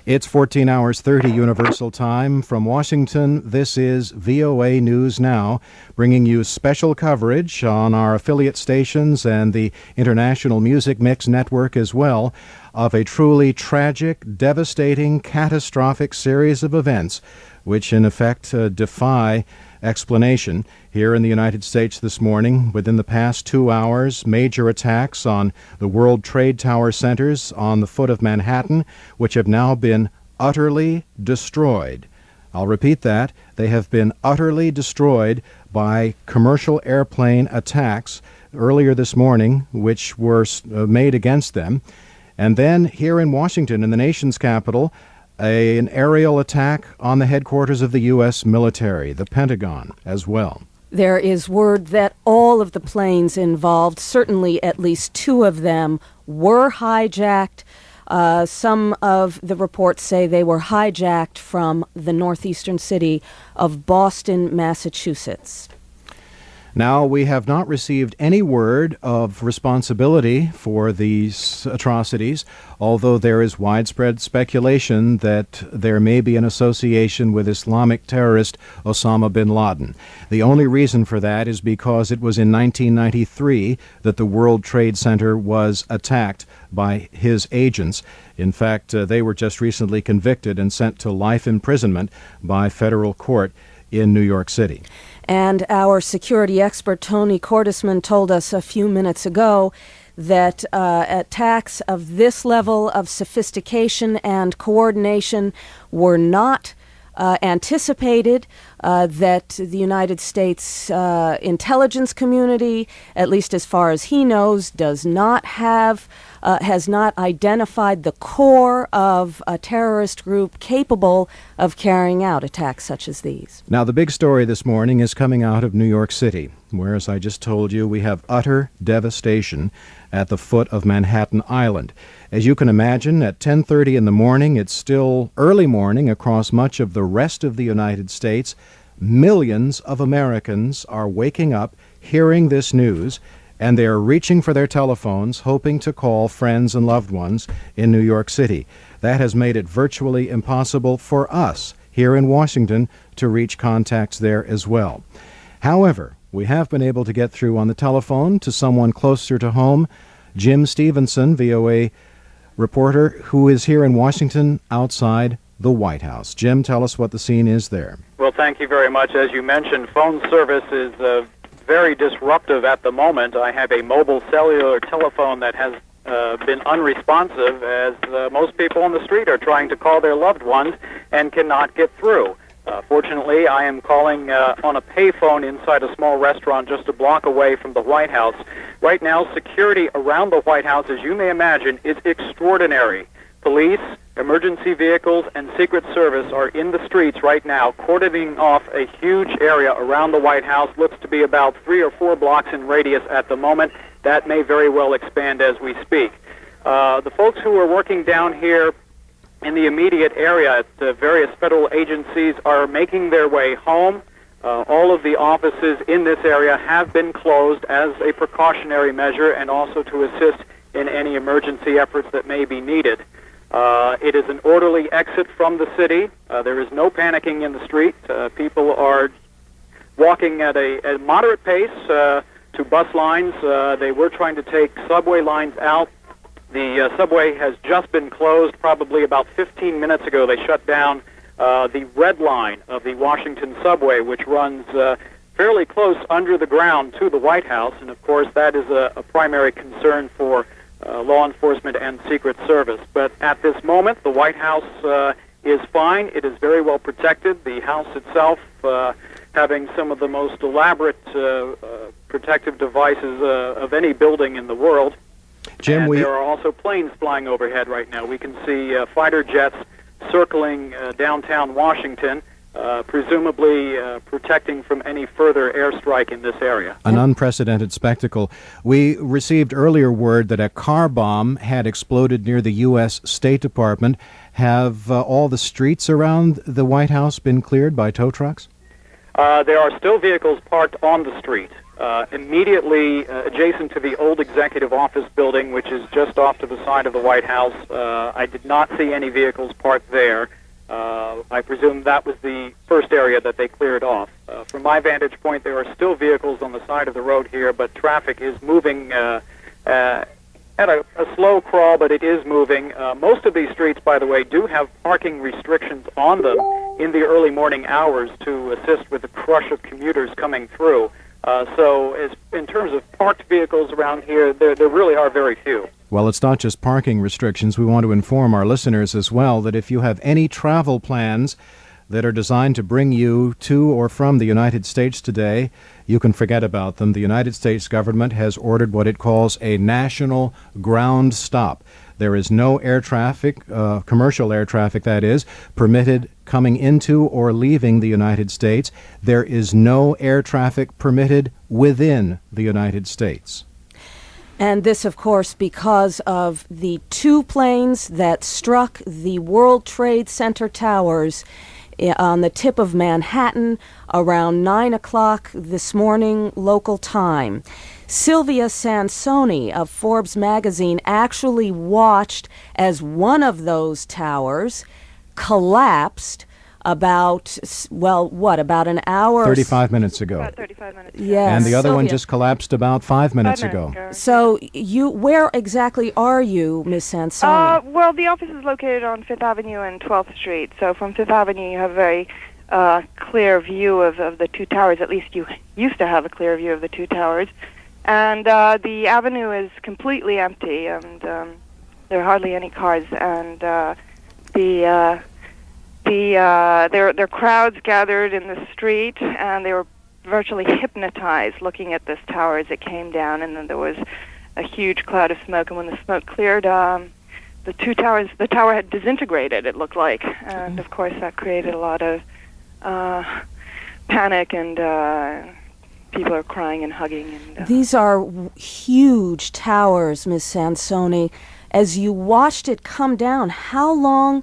It's 14 hours 30 Universal Time. From Washington, this is VOA News Now, bringing you special coverage on our affiliate stations and the International Music Mix Network as well of a truly tragic, devastating, catastrophic series of events which in effect defy explanation. Here in the United States this morning, within the past 2 hours, major attacks on the World Trade Tower centers on the foot of Manhattan, which have now been utterly destroyed. I'll repeat that. They have been utterly destroyed by commercial airplane attacks earlier this morning, which were made against them. And then here in Washington, in the nation's capital, an aerial attack on the headquarters of the U.S. military, the Pentagon, as well. There is word that all of the planes involved, certainly at least two of them, were hijacked. Some of the reports say they were hijacked from the northeastern city of Boston, Massachusetts. Now, we have not received any word of responsibility for these atrocities, although there is widespread speculation that there may be an association with Islamic terrorist Osama bin Laden. The only reason for that is because it was in 1993 that the World Trade Center was attacked by his agents. In fact, they were just recently convicted and sent to life imprisonment by federal court in New York City. And our security expert, Tony Cordesman, told us a few minutes ago that attacks of this level of sophistication and coordination were not anticipated, that the United States intelligence community, at least as far as he knows, has not identified the core of a terrorist group capable of carrying out attacks such as these. Now, the big story this morning is coming out of New York City, where, as I just told you, we have utter devastation at the foot of Manhattan Island. As you can imagine, at 10:30 in the morning, it's still early morning across much of the rest of the United States. Millions of Americans are waking up, hearing this news, and they are reaching for their telephones, hoping to call friends and loved ones in New York City. That has made it virtually impossible for us here in Washington to reach contacts there as well. However, we have been able to get through on the telephone to someone closer to home, Jim Stevenson, VOA reporter, who is here in Washington outside the White House. Jim, tell us what the scene is there. Well, thank you very much. As you mentioned, phone service is very disruptive at the moment. I have a mobile cellular telephone that has been unresponsive, as most people on the street are trying to call their loved ones and cannot get through. Fortunately, I am calling on a payphone inside a small restaurant just a block away from the White House. Right now, security around the White House, as you may imagine, is extraordinary. Police, emergency vehicles, and Secret Service are in the streets right now, cordoning off a huge area around the White House. Looks to be about 3 or 4 blocks in radius at the moment. That may very well expand as we speak. The folks who are working down here in the immediate area at the various federal agencies are making their way home. All of the offices in this area have been closed as a precautionary measure and also to assist in any emergency efforts that may be needed. It is an orderly exit from the city. There is no panicking in the street. People are walking at a moderate pace to bus lines. They were trying to take subway lines out. The subway has just been closed probably about 15 minutes ago. They shut down the red line of the Washington subway, which runs fairly close under the ground to the White House. And, of course, that is a primary concern for law enforcement and Secret Service. But at this moment, the White House is fine. It is very well protected. The House itself having some of the most elaborate protective devices of any building in the world. Jim, and there are also planes flying overhead right now. We can see fighter jets circling downtown Washington, presumably protecting from any further airstrike in this area. An unprecedented spectacle. We received earlier word that a car bomb had exploded near the U.S. State Department. Have all the streets around the White House been cleared by tow trucks? There are still vehicles parked on the street. Immediately adjacent to the old executive office building, which is just off to the side of the White House, I did not see any vehicles parked there. I presume that was the first area that they cleared off. From my vantage point, there are still vehicles on the side of the road here, but traffic is moving at a slow crawl, but it is moving. Most of these streets, by the way, do have parking restrictions on them in the early morning hours to assist with the crush of commuters coming through. So in terms of parked vehicles around here, there really are very few. Well, it's not just parking restrictions. We want to inform our listeners as well that if you have any travel plans that are designed to bring you to or from the United States today, you can forget about them. The United States government has ordered what it calls a national ground stop. There is no air traffic, commercial air traffic that is, permitted coming into or leaving the United States. There is no air traffic permitted within the United States. And this, of course, because of the two planes that struck the World Trade Center towers on the tip of Manhattan around 9 o'clock this morning, local time. Sylvia Sansoni of Forbes magazine actually watched as one of those towers collapsed about an hour? 35 minutes ago. About 35 minutes. Yes. And the other one Sylvia. just collapsed about 5 minutes ago. So where exactly are you, Ms. Sansoni? Well, the office is located on 5th Avenue and 12th Street. So from 5th Avenue, you have a very clear view of the two towers. At least you used to have a clear view of the two towers. And the avenue is completely empty, and there are hardly any cars. And there are crowds gathered in the street, and they were virtually hypnotized looking at this tower as it came down. And then there was a huge cloud of smoke. And when the smoke cleared, the tower had disintegrated, it looked like. And of course, that created a lot of panic, and people are crying and hugging. And These are huge towers, Ms. Sansoni. As you watched it come down, how long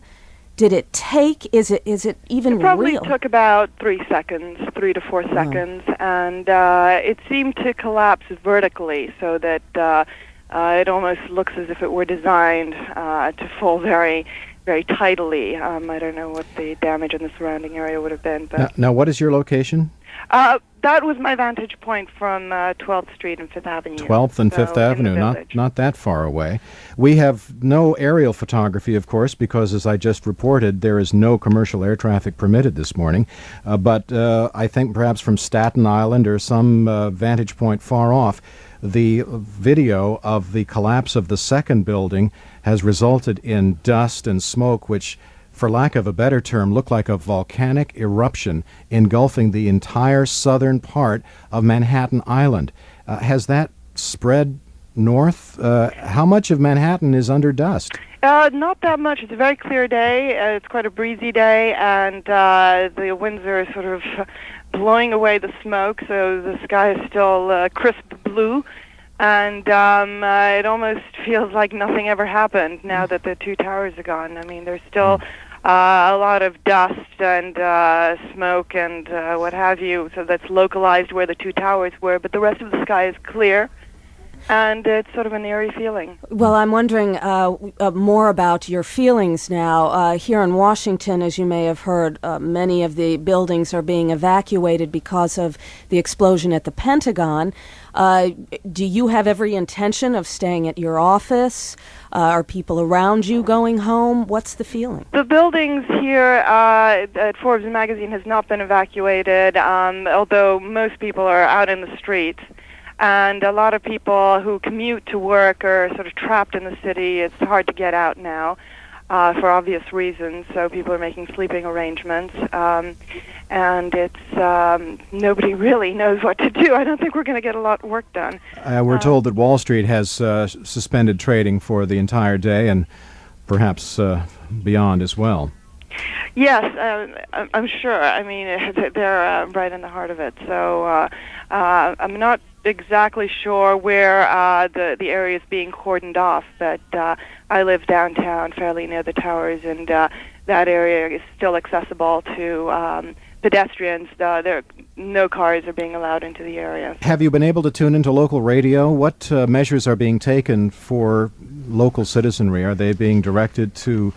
did it take? Is it even real? It probably took about 3 to 4 seconds, and it seemed to collapse vertically, so that it almost looks as if it were designed to fall very, very tidily. I don't know what the damage in the surrounding area would have been. But Now, what is your location? That was my vantage point from 12th Street and 5th Avenue. 12th and 5th Avenue, not that far away. We have no aerial photography, of course, because, as I just reported, there is no commercial air traffic permitted this morning. But I think perhaps from Staten Island or some vantage point far off, the video of the collapse of the second building has resulted in dust and smoke, which, for lack of a better term, looked like a volcanic eruption engulfing the entire southern part of Manhattan Island. Has that spread north? How much of Manhattan is under dust? Not that much. It's a very clear day. It's quite a breezy day, and the winds are sort of blowing away the smoke, so the sky is still crisp blue. And it almost feels like nothing ever happened now that the two towers are gone. I mean, there's still a lot of dust and smoke and what have you, so that's localized where the two towers were, but the rest of the sky is clear, and it's sort of an eerie feeling. Well, I'm wondering more about your feelings now. Here in Washington, as you may have heard, many of the buildings are being evacuated because of the explosion at the Pentagon. Do you have every intention of staying at your office? Are people around you going home? What's the feeling? The buildings here at Forbes magazine has not been evacuated, although most people are out in the streets. And a lot of people who commute to work are sort of trapped in the city. It's hard to get out now. for obvious reasons. So people are making sleeping arrangements, and it's nobody really knows what to do. I don't think we're going to get a lot of work done. We're told that Wall Street has suspended trading for the entire day and perhaps beyond as well. Yes, I'm sure. I mean, they're right in the heart of it. So I'm not exactly sure where the area is being cordoned off, but I live downtown, fairly near the towers, and that area is still accessible to pedestrians. No cars are being allowed into the area. Have you been able to tune into local radio? What measures are being taken for local citizenry? Are they being directed to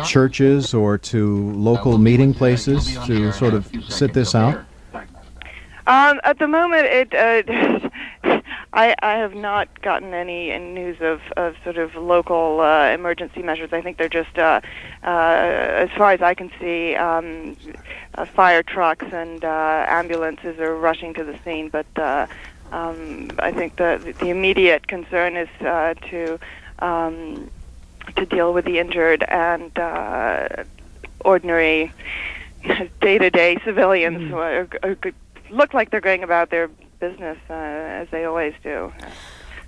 churches or to local meeting places to sort of sit this out? At the moment, I have not gotten any news of sort of local emergency measures. I think they're just, as far as I can see, fire trucks and ambulances are rushing to the scene. But I think the immediate concern is to deal with the injured and ordinary day-to-day civilians who are look like they're going about their business as they always do.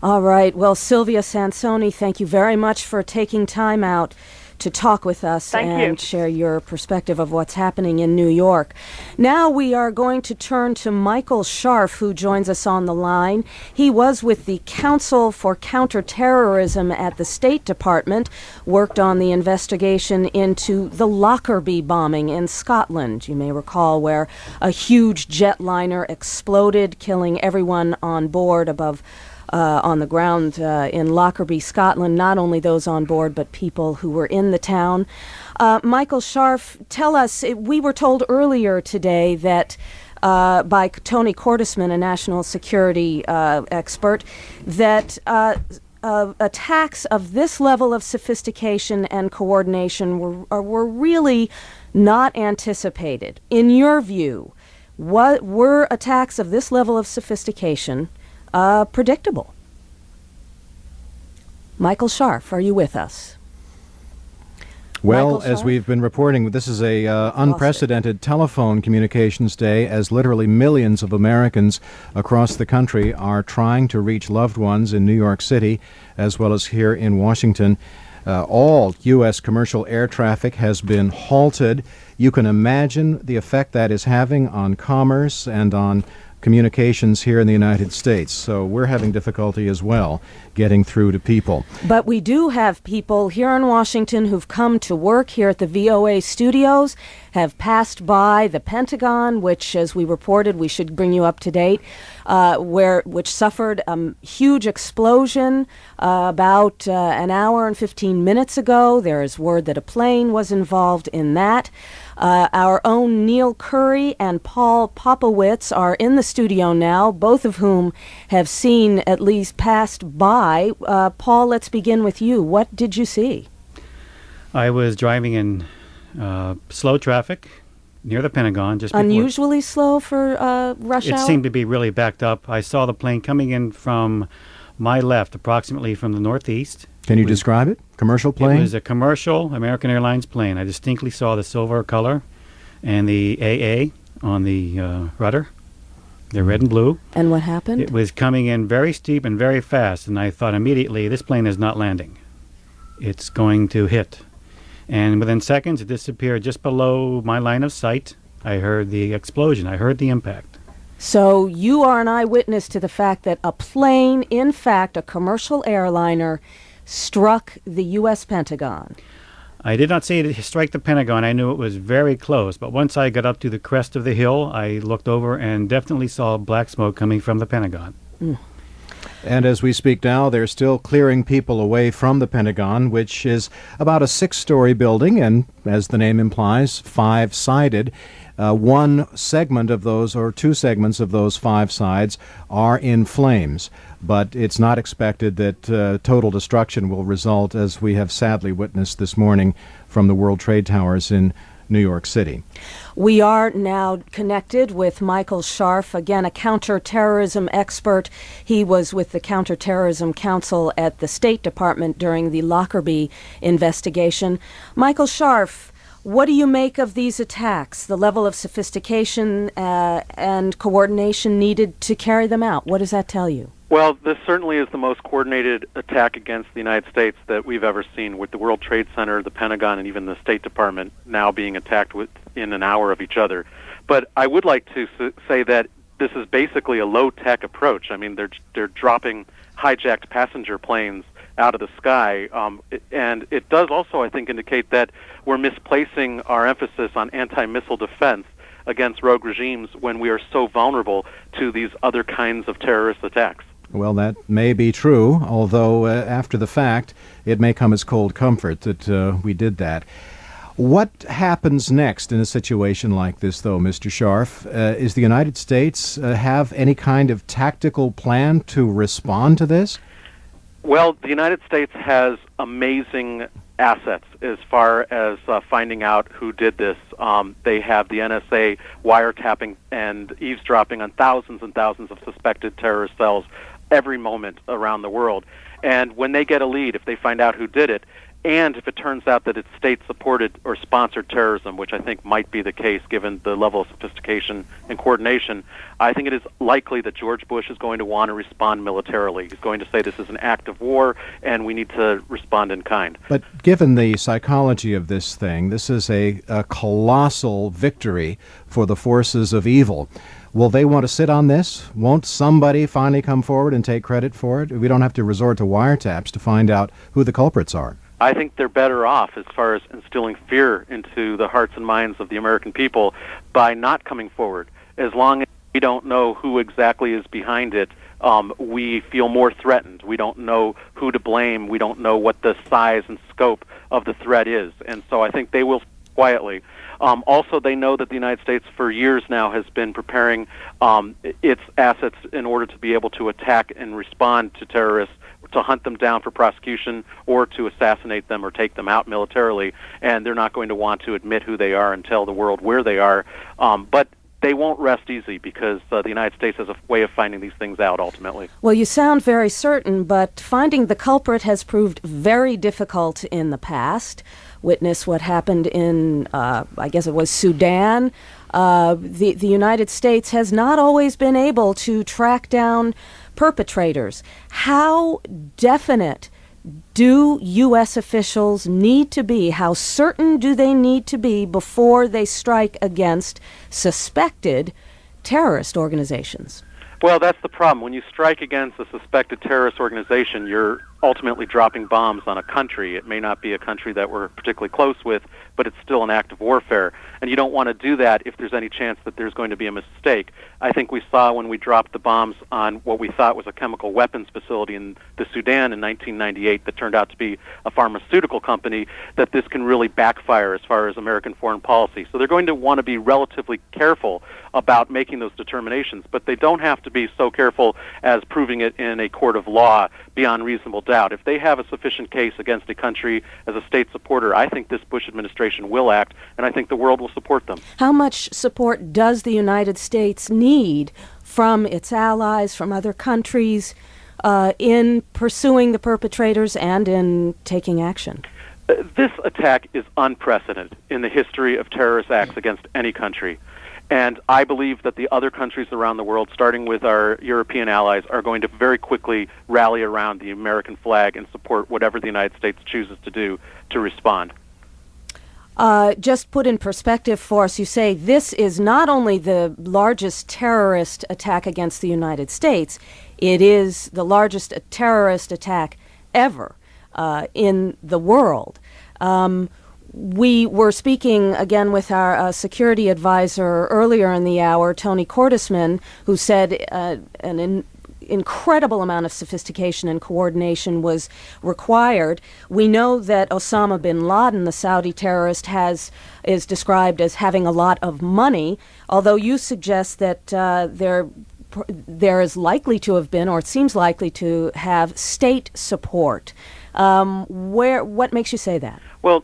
All right. Well, Sylvia Sansoni, thank you very much for taking time out to talk with us and share your perspective of what's happening in New York. Now we are going to turn to Michael Scharf, who joins us on the line. He was with the Council for Counterterrorism at the State Department, worked on the investigation into the Lockerbie bombing in Scotland. You may recall, where a huge jetliner exploded, killing everyone on board on the ground in Lockerbie, Scotland, not only those on board, but people who were in the town. Michael Scharf, tell us, we were told earlier today that by Tony Cordesman, a national security expert, that attacks of this level of sophistication and coordination were really not anticipated. In your view, what were attacks of this level of sophistication predictable? Michael Scharf, are you with us? Well, as we've been reporting, this is a unprecedented telephone communications day, as literally millions of Americans across the country are trying to reach loved ones in New York City, as well as here in Washington. All U.S. commercial air traffic has been halted. You can imagine the effect that is having on commerce and on communications here in the United States. So we're having difficulty as well getting through to people. But we do have people here in Washington who've come to work here at the VOA studios, have passed by the Pentagon, which, as we reported, we should bring you up to date, which suffered a huge explosion about an hour and 15 minutes ago. There is word that a plane was involved in that. Our own Neil Curry and Paul Popowitz are in the studio now, both of whom have seen, at least passed by. Paul, let's begin with you. What did you see? I was driving in slow traffic near the Pentagon. Just unusually slow for rush hour? It seemed to be really backed up. I saw the plane coming in from my left, approximately from the northeast. Can you describe it? Commercial plane? It was a commercial American Airlines plane. I distinctly saw the silver color and the AA on the rudder. They're red and blue. And what happened? It was coming in very steep and very fast, and I thought immediately, this plane is not landing. It's going to hit. And within seconds, it disappeared just below my line of sight. I heard the explosion. I heard the impact. So you are an eyewitness to the fact that a plane, in fact, a commercial airliner, struck the U.S. Pentagon. I did not see it strike the Pentagon. I knew it was very close. But once I got up to the crest of the hill, I looked over and definitely saw black smoke coming from the Pentagon. Mm. And as we speak now, they're still clearing people away from the Pentagon, which is about a 6-story building and, as the name implies, 5-sided. One segment of those, or 2 segments of those 5 sides, are in flames. But it's not expected that total destruction will result, as we have sadly witnessed this morning from the World Trade Towers in New York City. We are now connected with Michael Scharf, again, a counterterrorism expert. He was with the Counterterrorism Council at the State Department during the Lockerbie investigation. Michael Scharf, what do you make of these attacks, the level of sophistication and coordination needed to carry them out? What does that tell you? Well, this certainly is the most coordinated attack against the United States that we've ever seen, with the World Trade Center, the Pentagon, and even the State Department now being attacked within an hour of each other. But I would like to say that this is basically a low-tech approach. I mean, they're dropping hijacked passenger planes out of the sky, and it does also, I think, indicate that we're misplacing our emphasis on anti-missile defense against rogue regimes when we are so vulnerable to these other kinds of terrorist attacks. Well, that may be true, although after the fact, it may come as cold comfort that we did that. What happens next in a situation like this, though, Mr. Scharf? Is the United States have any kind of tactical plan to respond to this? Well, the United States has amazing assets as far as finding out who did this. They have the NSA wiretapping and eavesdropping on thousands and thousands of suspected terrorist cells every moment around the world. And when they get a lead, if they find out who did it, and if it turns out that it's state-supported or sponsored terrorism, which I think might be the case given the level of sophistication and coordination, I think it is likely that George Bush is going to want to respond militarily. He's going to say this is an act of war and we need to respond in kind. But given the psychology of this thing, this is a colossal victory for the forces of evil. Will they want to sit on this? Won't somebody finally come forward and take credit for it? We don't have to resort to wiretaps to find out who the culprits are. I think they're better off as far as instilling fear into the hearts and minds of the American people by not coming forward. As long as we don't know who exactly is behind it, we feel more threatened. We don't know who to blame. We don't know what the size and scope of the threat is. And so I think they will quietly. Also, they know that the United States for years now has been preparing its assets in order to be able to attack and respond to terrorists, to hunt them down for prosecution or to assassinate them or take them out militarily. And they're not going to want to admit who they are and tell the world where they are. But they won't rest easy because the United States has a way of finding these things out ultimately. Well, you sound very certain, but finding the culprit has proved very difficult in the past. Witness what happened in, I guess it was Sudan. The United States has not always been able to track down perpetrators. How definite do U.S. officials need to be? How certain do they need to be before they strike against suspected terrorist organizations? Well, that's the problem. When you strike against a suspected terrorist organization, you're ultimately dropping bombs on a country. It may not be a country that we're particularly close with, but it's still an act of warfare. And you don't want to do that if there's any chance that there's going to be a mistake. I think we saw when we dropped the bombs on what we thought was a chemical weapons facility in the Sudan in 1998 that turned out to be a pharmaceutical company, that this can really backfire as far as American foreign policy. So they're going to want to be relatively careful about making those determinations, but they don't have to be so careful as proving it in a court of law beyond reasonable doubt. If they have a sufficient case against a country as a state supporter, I think this Bush administration will act, and I think the world will support them. How much support does the United States need from its allies, from other countries, in pursuing the perpetrators and in taking action? This attack is unprecedented in the history of terrorist acts against any country. And I believe that the other countries around the world, starting with our European allies, are going to very quickly rally around the American flag and support whatever the United States chooses to do to respond. Just put in perspective for us, you say this is not only the largest terrorist attack against the United States, it is the largest terrorist attack ever in the world. We were speaking again with our security advisor earlier in the hour, Tony Cordesman, who said an incredible amount of sophistication and coordination was required. We know that Osama bin Laden, the Saudi terrorist, is described as having a lot of money, although you suggest that there is likely to have been, or it seems likely to have, state support. What makes you say that? Well,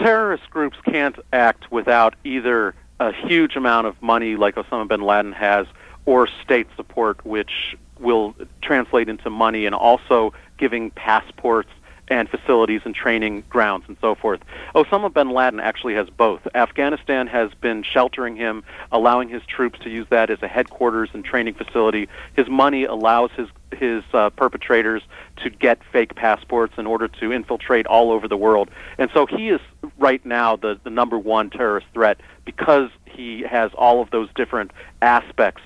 terrorist groups can't act without either a huge amount of money like Osama bin Laden has, or state support, which will translate into money and also giving passports and facilities and training grounds and so forth. Osama bin Laden actually has both. Afghanistan has been sheltering him, allowing his troops to use that as a headquarters and training facility. His money allows his perpetrators to get fake passports in order to infiltrate all over the world. And so he is right now the number one terrorist threat because he has all of those different aspects,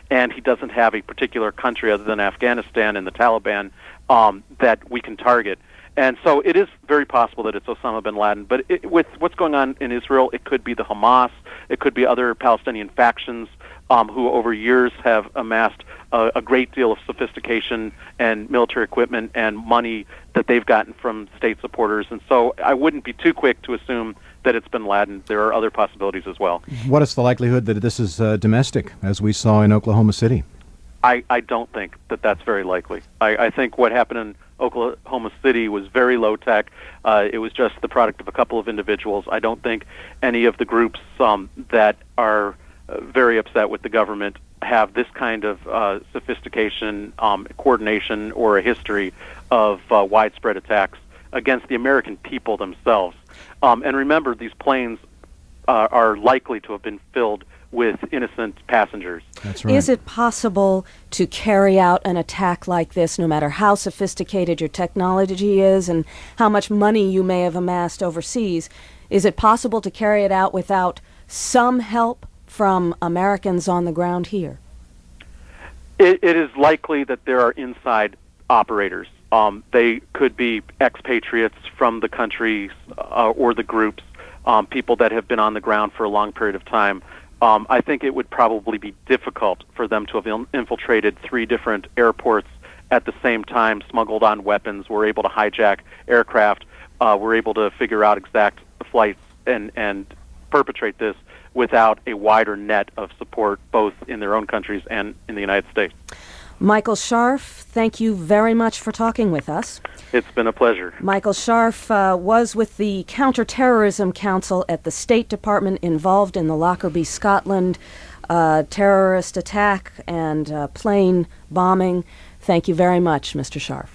and he doesn't have a particular country other than Afghanistan and the Taliban that we can target. And so it is very possible that it's Osama bin Laden. But with what's going on in Israel, it could be the Hamas, it could be other Palestinian factions who over years have amassed a great deal of sophistication and military equipment and money that they've gotten from state supporters. And so I wouldn't be too quick to assume that it's bin Laden. There are other possibilities as well. What is the likelihood that this is domestic, as we saw in Oklahoma City? I don't think that that's very likely. I think what happened in Oklahoma City was very low-tech. It was just the product of a couple of individuals. I don't think any of the groups that are very upset with the government have this kind of sophistication, coordination, or a history of widespread attacks against the American people themselves. And remember, these planes are likely to have been filled with innocent passengers. That's right. Is it possible to carry out an attack like this, no matter how sophisticated your technology is and how much money you may have amassed overseas? Is it possible to carry it out without some help from Americans on the ground here? It is likely that there are inside operators. They could be expatriates from the countries or the groups, people that have been on the ground for a long period of time. I think it would probably be difficult for them to have infiltrated 3 different airports at the same time, smuggled on weapons, were able to hijack aircraft, were able to figure out exact flights and perpetrate this without a wider net of support, both in their own countries and in the United States. Michael Scharf, thank you very much for talking with us. It's been a pleasure. Michael Scharf was with the Counterterrorism Council at the State Department, involved in the Lockerbie, Scotland terrorist attack and plane bombing. Thank you very much, Mr. Scharf.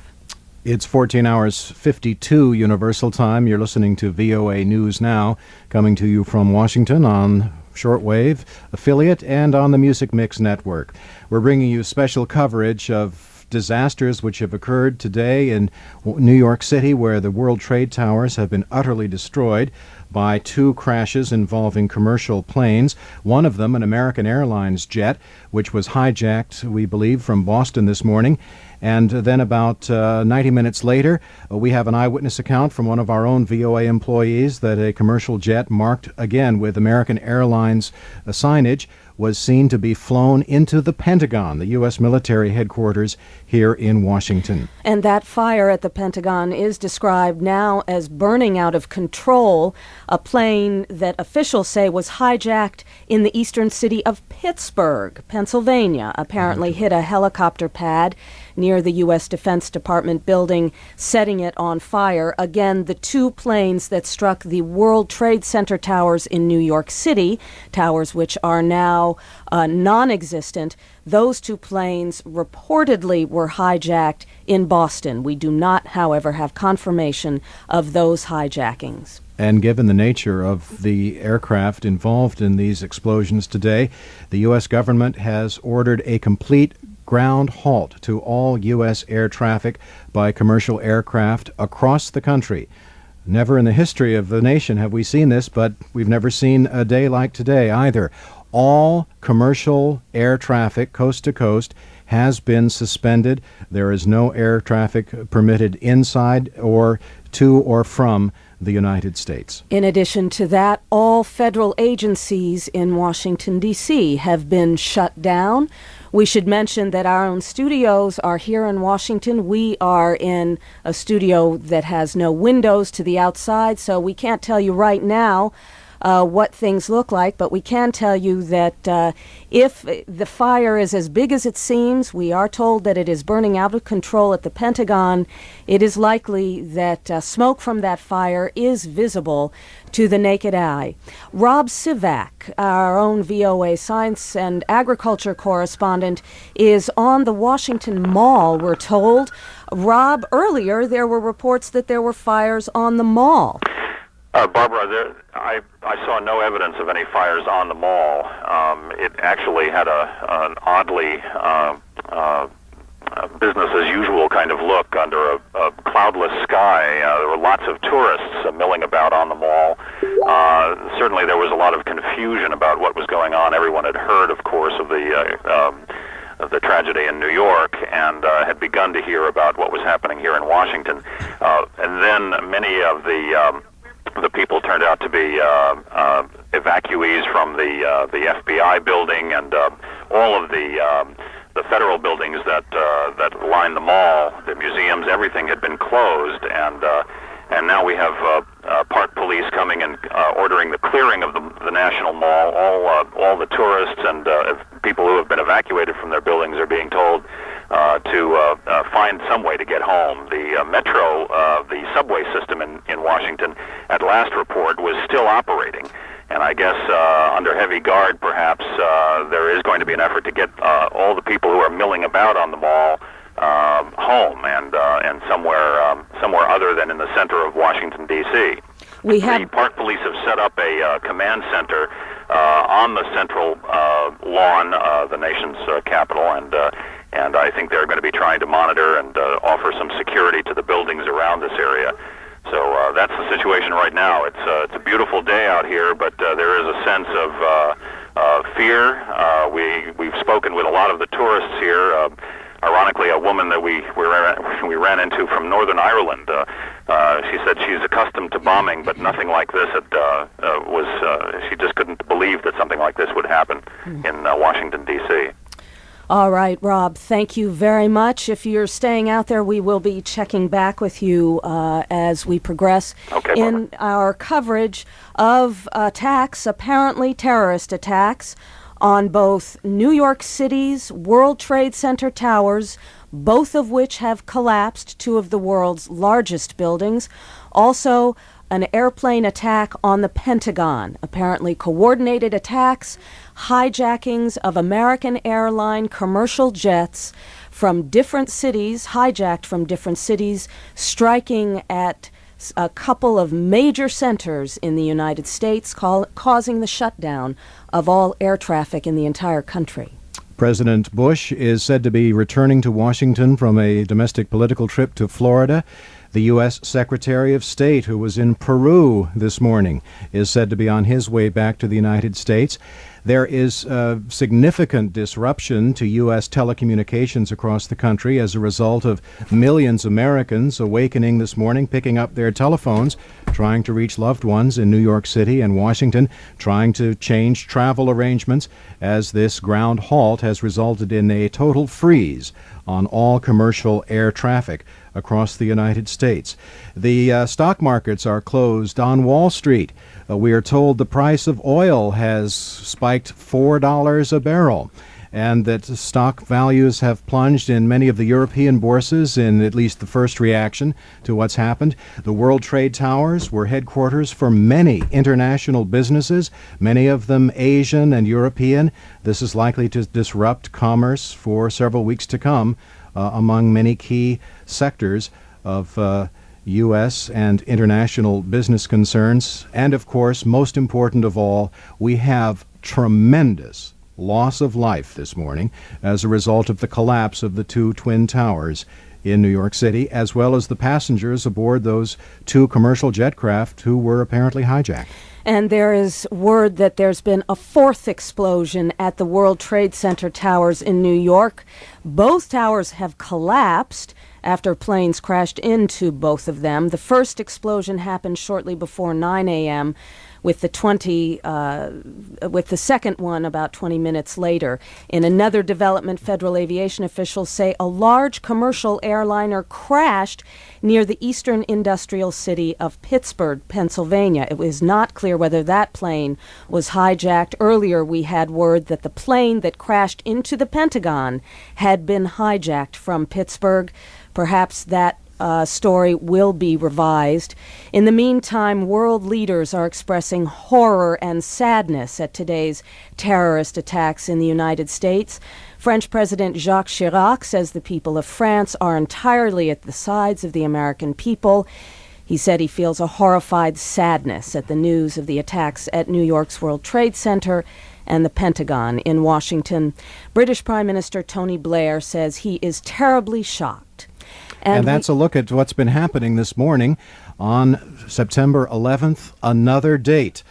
It's 14 hours 52 Universal Time. You're listening to VOA News Now, coming to you from Washington on shortwave affiliate and on the Music Mix Network. We're bringing you special coverage of disasters which have occurred today in New York City, where the World Trade Towers have been utterly destroyed by 2 crashes involving commercial planes. One of them, an American Airlines jet, which was hijacked, we believe, from Boston this morning. And then about 90 minutes later, we have an eyewitness account from one of our own VOA employees that a commercial jet marked again with American Airlines signage was seen to be flown into the Pentagon, the U.S. military headquarters here in Washington. And that fire at the Pentagon is described now as burning out of control. A plane that officials say was hijacked in the eastern city of Pittsburgh, Pennsylvania, apparently hit a helicopter pad near the U.S. Defense Department building, setting it on fire. Again, the 2 planes that struck the World Trade Center towers in New York City, towers which are now non-existent, those 2 planes reportedly were hijacked in Boston. We do not, however, have confirmation of those hijackings. And given the nature of the aircraft involved in these explosions today, the U.S. government has ordered a complete ground halt to all U.S. air traffic by commercial aircraft across the country. Never in the history of the nation have we seen this, but we've never seen a day like today either. All commercial air traffic, coast to coast, has been suspended. There is no air traffic permitted inside or to or from the United States. In addition to that, all federal agencies in Washington, D.C. have been shut down. We should mention that our own studios are here in Washington. We are in a studio that has no windows to the outside, so we can't tell you right now what things look like, but we can tell you that if the fire is as big as it seems, we are told that it is burning out of control at the Pentagon. It is likely that smoke from that fire is visible to the naked eye. Rob Sivak, our own VOA science and agriculture correspondent, is on the Washington Mall, we're told. Rob, earlier there were reports that there were fires on the mall. Barbara, I saw no evidence of any fires on the mall. It actually had an oddly business as usual kind of look under a cloudless sky. There were lots of tourists milling about on the mall. Certainly there was a lot of confusion about what was going on. Everyone had heard, of course, of the tragedy in New York and had begun to hear about what was happening here in Washington. And then many of the people turned out to be evacuees from the FBI building and all of the federal buildings that line the mall, the museums, everything had been closed, and now we have park police coming and ordering the clearing of the National Mall. All the tourists and people who have been evacuated from their buildings are being told to find some way to get home. The metro, the subway system in Washington, at last report, was still operating. And I guess under heavy guard, perhaps, there is going to be an effort to get all the people who are milling about on the mall home and somewhere other than in the center of Washington, D.C. The park police have set up a command center on the central lawn, the nation's capital, and I think they're going to be trying to monitor and offer some security to the buildings around this area. So that's the situation right now. It's a beautiful day out here, but there is a sense of fear. We've spoken with a lot of the tourists here. Ironically, a woman that we ran into from Northern Ireland. She said she's accustomed to bombing, but nothing like this she just couldn't believe that something like this would happen in Washington, D.C. All right, Rob, thank you very much. If you're staying out there, we will be checking back with you as we progress in our coverage of attacks, apparently terrorist attacks, on both New York City's World Trade Center towers, both of which have collapsed, two of the world's largest buildings. Also, an airplane attack on the Pentagon, apparently coordinated attacks, hijackings of American airline commercial jets from different cities, hijacked from different cities, striking at a couple of major centers in the United States, causing the shutdown of all air traffic in the entire country. President Bush is said to be returning to Washington from a domestic political trip to Florida. The U.S. Secretary of State, who was in Peru this morning, is said to be on his way back to the United States. There is significant disruption to U.S. telecommunications across the country as a result of millions of Americans awakening this morning, picking up their telephones, trying to reach loved ones in New York City and Washington, trying to change travel arrangements, as this ground halt has resulted in a total freeze on all commercial air traffic across the United States. The stock markets are closed on Wall Street. We are told the price of oil has spiked $4 a barrel, and that stock values have plunged in many of the European bourses in at least the first reaction to what's happened. The World Trade Towers were headquarters for many international businesses, many of them Asian and European. This is likely to disrupt commerce for several weeks to come among many key sectors of U.S. and international business concerns. And, of course, most important of all, we have tremendous loss of life this morning as a result of the collapse of the two twin towers in New York City, as well as the passengers aboard those two commercial jet craft who were apparently hijacked. And there is word that there's been a fourth explosion at the World Trade Center towers in New York. Both towers have collapsed after planes crashed into both of them. The first explosion happened shortly before 9 a.m., with the second one about 20 minutes later. In another development, federal aviation officials say a large commercial airliner crashed near the eastern industrial city of Pittsburgh, Pennsylvania. It was not clear whether that plane was hijacked. Earlier, we had word that the plane that crashed into the Pentagon had been hijacked from Pittsburgh. Perhaps that story will be revised. In the meantime, world leaders are expressing horror and sadness at today's terrorist attacks in the United States. French President Jacques Chirac says the people of France are entirely at the sides of the American people. He said he feels a horrified sadness at the news of the attacks at New York's World Trade Center and the Pentagon in Washington. British Prime Minister Tony Blair says he is terribly shocked. And that's a look at what's been happening this morning on September 11th, another date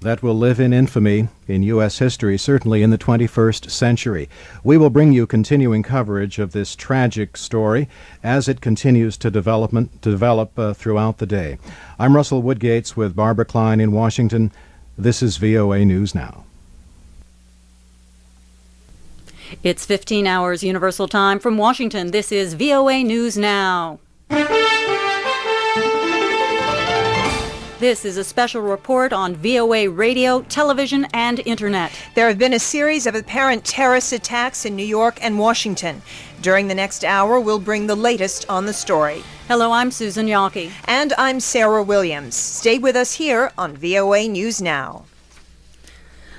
that will live in infamy in U.S. history, certainly in the 21st century. We will bring you continuing coverage of this tragic story as it continues to develop throughout the day. I'm Russell Woodgates with Barbara Klein in Washington. This is VOA News Now. It's 15 hours Universal Time from Washington. This is VOA News Now. This is a special report on VOA radio, television, and internet. There have been a series of apparent terrorist attacks in New York and Washington. During the next hour, we'll bring the latest on the story. Hello, I'm Susan Yawkey. And I'm Sarah Williams. Stay with us here on VOA News Now.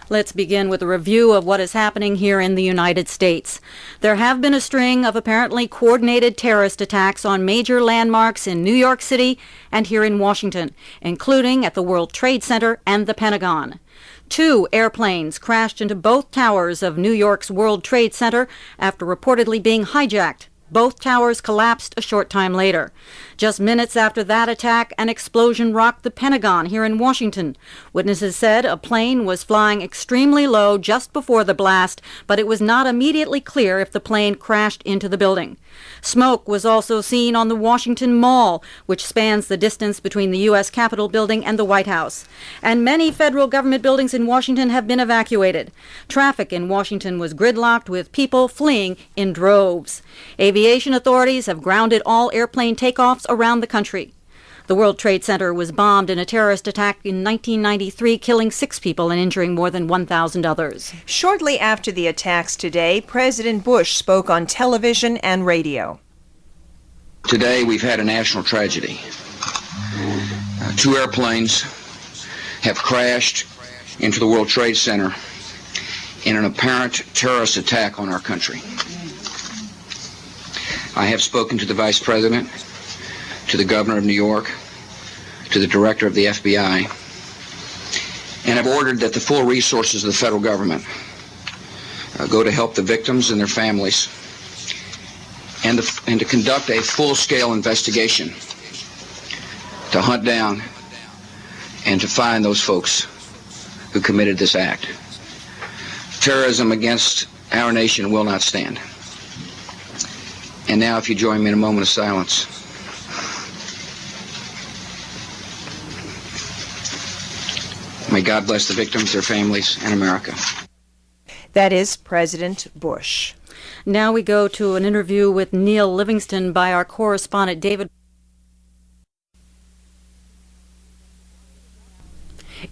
Let's begin with a review of what is happening here in the United States. There have been a string of apparently coordinated terrorist attacks on major landmarks in New York City and here in Washington, including at the World Trade Center and the Pentagon. 2 airplanes crashed into both towers of New York's World Trade Center after reportedly being hijacked. Both towers collapsed a short time later. Just minutes after that attack, an explosion rocked the Pentagon here in Washington. Witnesses said a plane was flying extremely low just before the blast, but it was not immediately clear if the plane crashed into the building. Smoke was also seen on the Washington Mall, which spans the distance between the U.S. Capitol building and the White House. And many federal government buildings in Washington have been evacuated. Traffic in Washington was gridlocked with people fleeing in droves. Aviation authorities have grounded all airplane takeoffs around the country. The World Trade Center was bombed in a terrorist attack in 1993, killing 6 people and injuring more than 1,000 others. Shortly after the attacks today, President Bush spoke on television and radio. Today we've had a national tragedy. 2 airplanes have crashed into the World Trade Center in an apparent terrorist attack on our country. I have spoken to the Vice President, to the Governor of New York, to the Director of the FBI, and have ordered that the full resources of the federal government go to help the victims and their families and to conduct a full-scale investigation to hunt down and to find those folks who committed this act. Terrorism against our nation will not stand. And now, if you join me in a moment of silence. May God bless the victims, their families, and America. That is President Bush. Now we go to an interview with Neil Livingston by our correspondent David.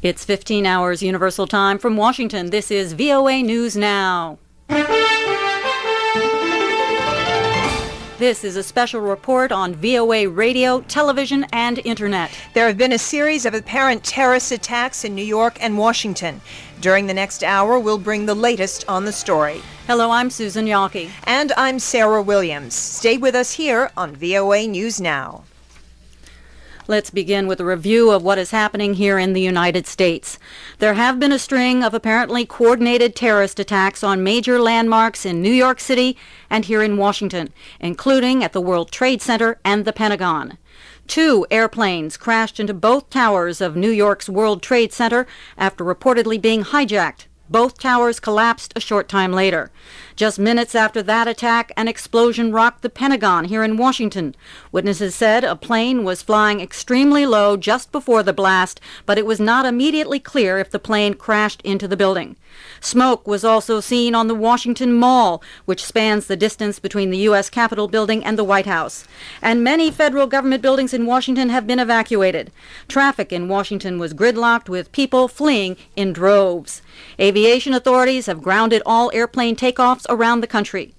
It's 15 hours Universal Time from Washington. This is VOA News Now. This is a special report on VOA radio, television, and internet. There have been a series of apparent terrorist attacks in New York and Washington. During the next hour, we'll bring the latest on the story. Hello, I'm Susan Yawkey. And I'm Sarah Williams. Stay with us here on VOA News Now. Let's begin with a review of what is happening here in the United States. There have been a string of apparently coordinated terrorist attacks on major landmarks in New York City and here in Washington, including at the World Trade Center and the Pentagon. 2 airplanes crashed into both towers of New York's World Trade Center after reportedly being hijacked. Both towers collapsed a short time later. Just minutes after that attack, an explosion rocked the Pentagon here in Washington. Witnesses said a plane was flying extremely low just before the blast, but it was not immediately clear if the plane crashed into the building. Smoke was also seen on the Washington Mall, which spans the distance between the U.S. Capitol building and the White House. And many federal government buildings in Washington have been evacuated. Traffic in Washington was gridlocked with people fleeing in droves. Aviation authorities have grounded all airplane takeoffs around the country.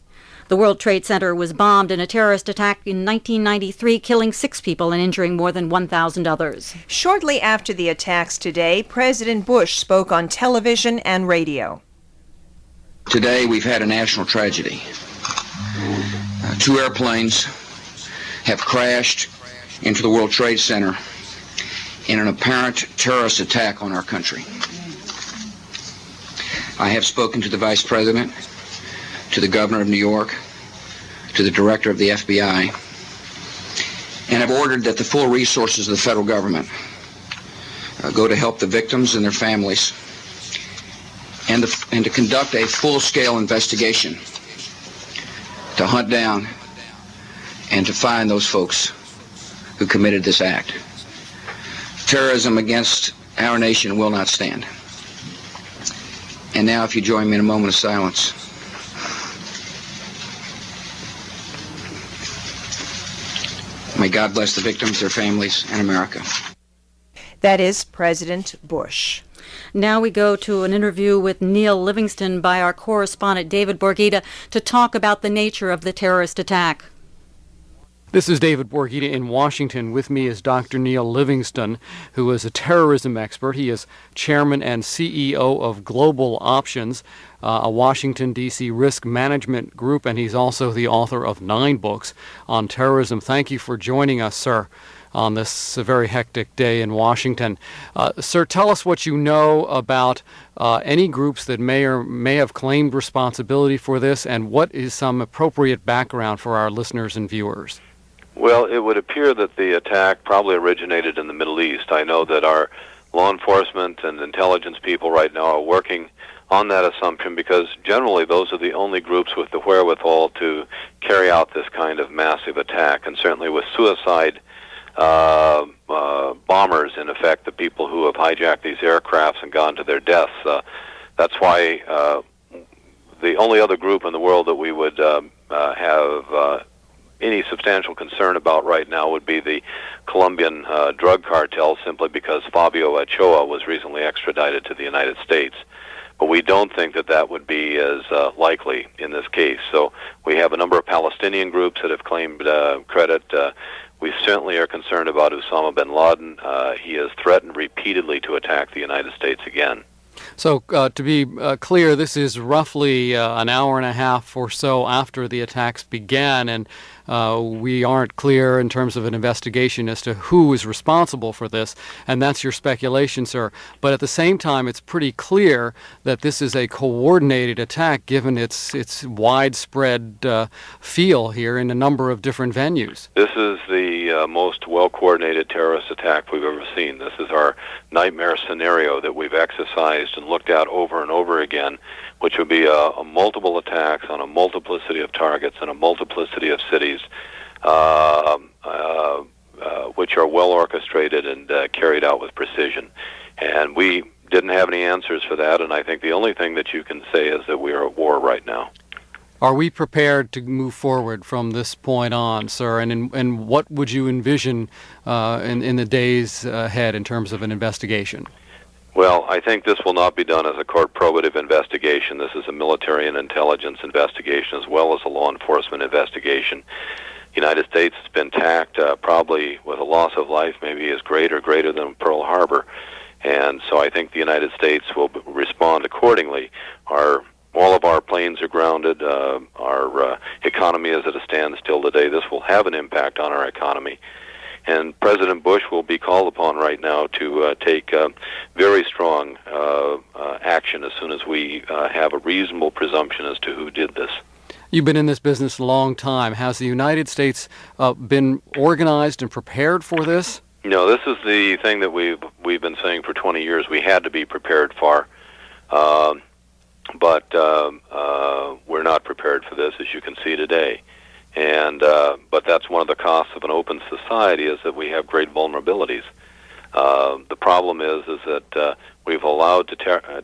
The World Trade Center was bombed in a terrorist attack in 1993, killing 6 people and injuring more than 1,000 others. Shortly after the attacks today, President Bush spoke on television and radio. Today we've had a national tragedy. 2 airplanes have crashed into the World Trade Center in an apparent terrorist attack on our country. I have spoken to the Vice President, to the Governor of New York, to the Director of the FBI, and have ordered that the full resources of the federal government go to help the victims and their families, and to conduct a full-scale investigation to hunt down and to find those folks who committed this act. Terrorism against our nation will not stand. And now, if you join me in a moment of silence. May God bless the victims, their families, and America. That is President Bush. Now we go to an interview with Neil Livingston by our correspondent David Borgita to talk about the nature of the terrorist attack. This is David Borgita in Washington. With me is Dr. Neil Livingston, who is a terrorism expert. He is chairman and CEO of Global Options, a Washington, D.C. risk management group, and he's also the author of 9 books on terrorism. Thank you for joining us, sir, on this very hectic day in Washington. Sir, tell us what you know about any groups that may or may have claimed responsibility for this, and what is some appropriate background for our listeners and viewers? Well, it would appear that the attack probably originated in the Middle East. I know that our law enforcement and intelligence people right now are working on that assumption because generally those are the only groups with the wherewithal to carry out this kind of massive attack, and certainly with suicide bombers, in effect, the people who have hijacked these aircrafts and gone to their deaths. That's why the only other group in the world that we would have any substantial concern about right now would be the Colombian drug cartel, simply because Fabio Ochoa was recently extradited to the United States. But we don't think that that would be as likely in this case. So we have a number of Palestinian groups that have claimed credit. We certainly are concerned about Osama bin Laden. He has threatened repeatedly to attack the United States again. So to be clear, this is roughly an hour and a half or so after the attacks began, and we aren't clear in terms of an investigation as to who is responsible for this, and that's your speculation, sir. But at the same time, it's pretty clear that this is a coordinated attack given its widespread feel here in a number of different venues. This is the most well-coordinated terrorist attack we've ever seen. This is our nightmare scenario that we've exercised and looked at over and over again, which would be a multiple attacks on a multiplicity of targets and a multiplicity of cities, which are well orchestrated and carried out with precision. And we didn't have any answers for that, and I think the only thing that you can say is that we are at war right now. Are we prepared to move forward from this point on, sir? And what would you envision in the days ahead in terms of an investigation? Well, I think this will not be done as a court probative investigation. This is a military and intelligence investigation as well as a law enforcement investigation. The United States has been attacked probably with a loss of life maybe as greater than Pearl Harbor. And so I think the United States will respond accordingly. All of our planes are grounded. Our economy is at a standstill today. This will have an impact on our economy. And President Bush will be called upon right now to take very strong action as soon as we have a reasonable presumption as to who did this. You've been in this business a long time. Has the United States been organized and prepared for this? No, this is the thing that we've been saying for 20 years. We had to be prepared for. but we're not prepared for this, as you can see today. And but that's one of the costs of an open society, is that we have great vulnerabilities. The problem is that we've allowed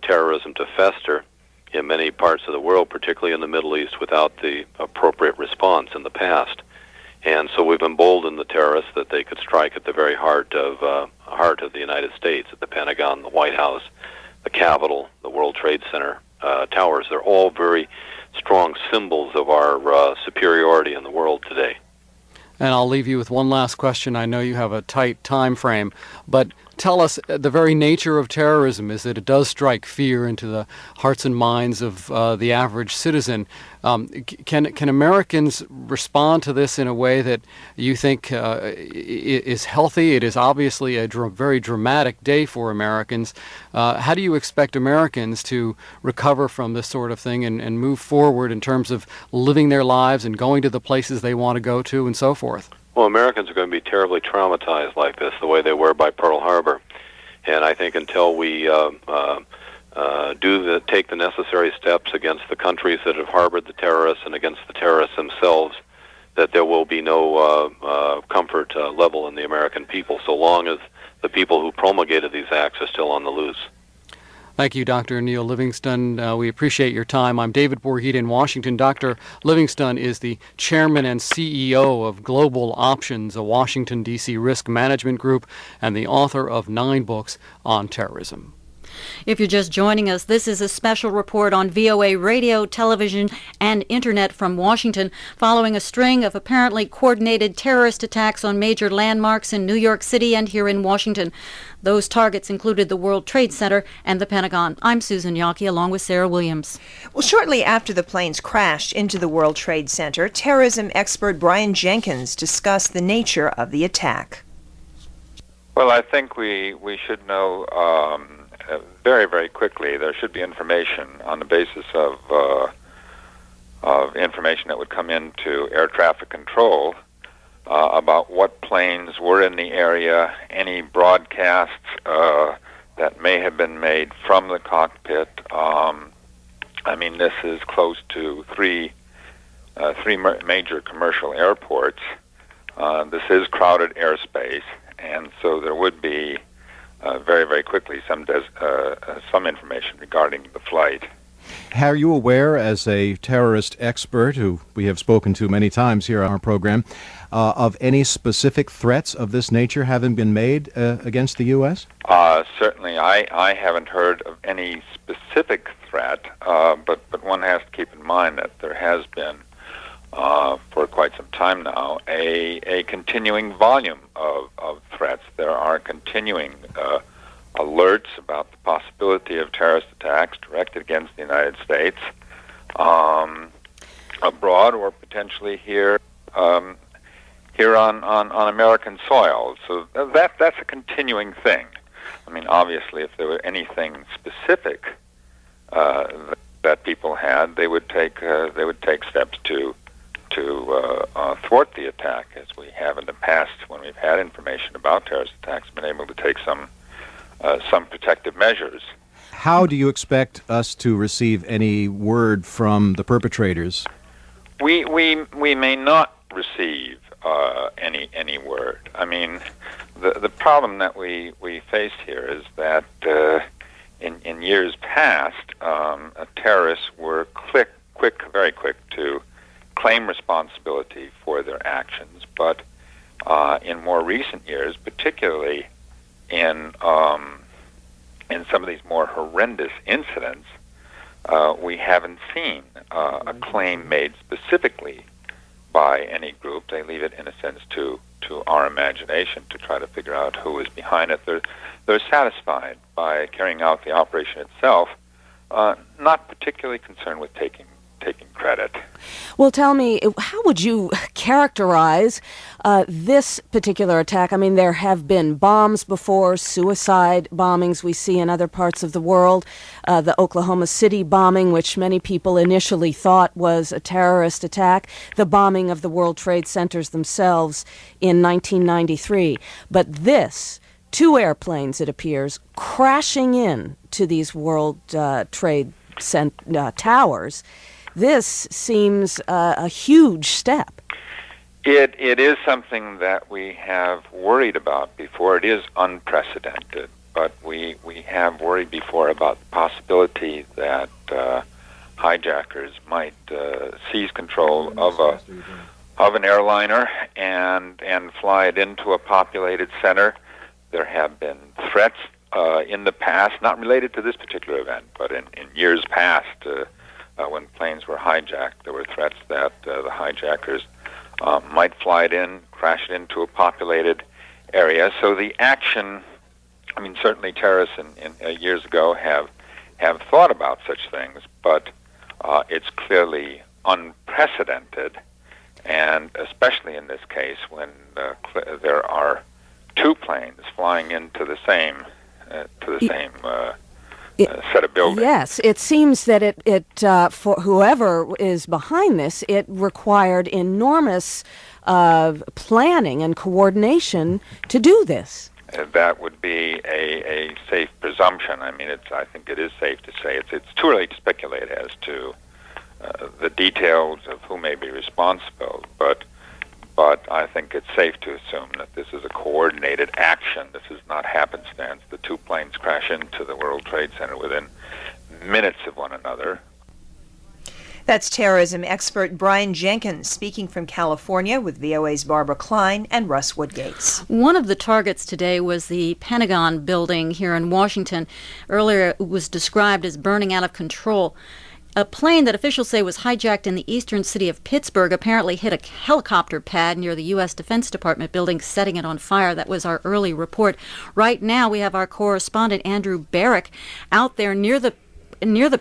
terrorism to fester in many parts of the world, particularly in the Middle East, without the appropriate response in the past. And so we've emboldened the terrorists that they could strike at the very heart of the United States, at the Pentagon, the White House, the Capitol, the World Trade Center towers. They're all very strong symbols of our superiority in the world today. And I'll leave you with one last question. I know you have a tight time frame, but tell us, the very nature of terrorism is that it does strike fear into the hearts and minds of the average citizen. Can Americans respond to this in a way that you think is healthy? It is obviously a very dramatic day for Americans. How do you expect Americans to recover from this sort of thing and move forward in terms of living their lives and going to the places they want to go to and so forth? Well, Americans are going to be terribly traumatized like this, the way they were by Pearl Harbor. And I think until we take the necessary steps against the countries that have harbored the terrorists and against the terrorists themselves, that there will be no comfort level in the American people, so long as the people who promulgated these acts are still on the loose. Thank you, Dr. Neil Livingston. We appreciate your time. I'm David Borgita in Washington. Dr. Livingston is the chairman and CEO of Global Options, a Washington, D.C. risk management group, and the author of 9 books on terrorism. If you're just joining us, this is a special report on VOA radio, television, and internet from Washington following a string of apparently coordinated terrorist attacks on major landmarks in New York City and here in Washington. Those targets included the World Trade Center and the Pentagon. I'm Susan Yockey, along with Sarah Williams. Well, shortly after the planes crashed into the World Trade Center, terrorism expert Brian Jenkins discussed the nature of the attack. Well, I think we should know very, very quickly. There should be information on the basis of information that would come into air traffic control about what planes were in the area, any broadcasts that may have been made from the cockpit. I mean, this is close to three major commercial airports. This is crowded airspace, and so there would be very, very quickly some information regarding the flight. Are you aware, as a terrorist expert who we have spoken to many times here on our program, of any specific threats of this nature having been made against the U.S.? Certainly, I haven't heard of any specific threat, but one has to keep in mind that there has been, for quite some time now, a continuing volume of threats. There are continuing alerts about the possibility of terrorist attacks directed against the United States, abroad or potentially here on American soil. So that's a continuing thing. I mean, obviously, if there were anything specific that people had, they would take steps to thwart the attack, as we have in the past when we've had information about terrorist attacks, been able to take some protective measures. How do you expect us to receive any word from the perpetrators? We may not receive any word. I mean, the problem that we face here is that in years past, terrorists were very quick to claim responsibility for their actions, but in more recent years, particularly in some of these more horrendous incidents, we haven't seen a claim made specifically by any group. They leave it, in a sense, to our imagination to try to figure out who is behind it. They're satisfied by carrying out the operation itself, not particularly concerned with taking credit. Well, tell me, how would you characterize this particular attack? I mean, there have been bombs before, suicide bombings we see in other parts of the world, the Oklahoma City bombing, which many people initially thought was a terrorist attack, the bombing of the World Trade Centers themselves in 1993. But this, 2 airplanes, it appears, crashing in to these World Trade towers. This seems a huge step. It is something that we have worried about before. It is unprecedented, but we have worried before about the possibility that hijackers might seize control of an airliner and fly it into a populated center. There have been threats in the past, not related to this particular event, but in years past, when planes were hijacked, there were threats that the hijackers might fly it in, crash it into a populated area. So the action, I mean, certainly terrorists in years ago have thought about such things, but it's clearly unprecedented, and especially in this case when there are two planes flying into the same set of buildings. Yes, it seems that it for whoever is behind this, it required enormous planning and coordination to do this. That would be a safe presumption. I mean, I think it is safe to say it's too early to speculate as to the details of who may be responsible, but I think it's safe to assume that this is a coordinated action. This is not happenstance. The two planes crash into the World Trade Center within minutes of one another. That's terrorism expert Brian Jenkins speaking from California with VOA's Barbara Klein and Russ Woodgates. One of the targets today was the Pentagon building here in Washington. Earlier it was described as burning out of control. A plane that officials say was hijacked in the eastern city of Pittsburgh apparently hit a helicopter pad near the U.S. Defense Department building, setting it on fire. That was our early report. Right now we have our correspondent Andrew Barrick out there near the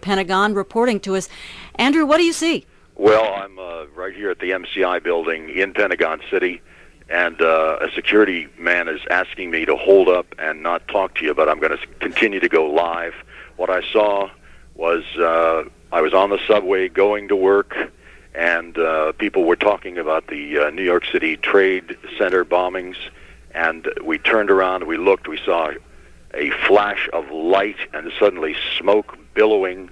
Pentagon reporting to us. Andrew, what do you see? Well, I'm right here at the MCI building in Pentagon City, and a security man is asking me to hold up and not talk to you, but I'm going to continue to go live. What I saw was I was on the subway going to work, and people were talking about the New York City Trade Center bombings, and we turned around, we looked, we saw a flash of light and suddenly smoke billowing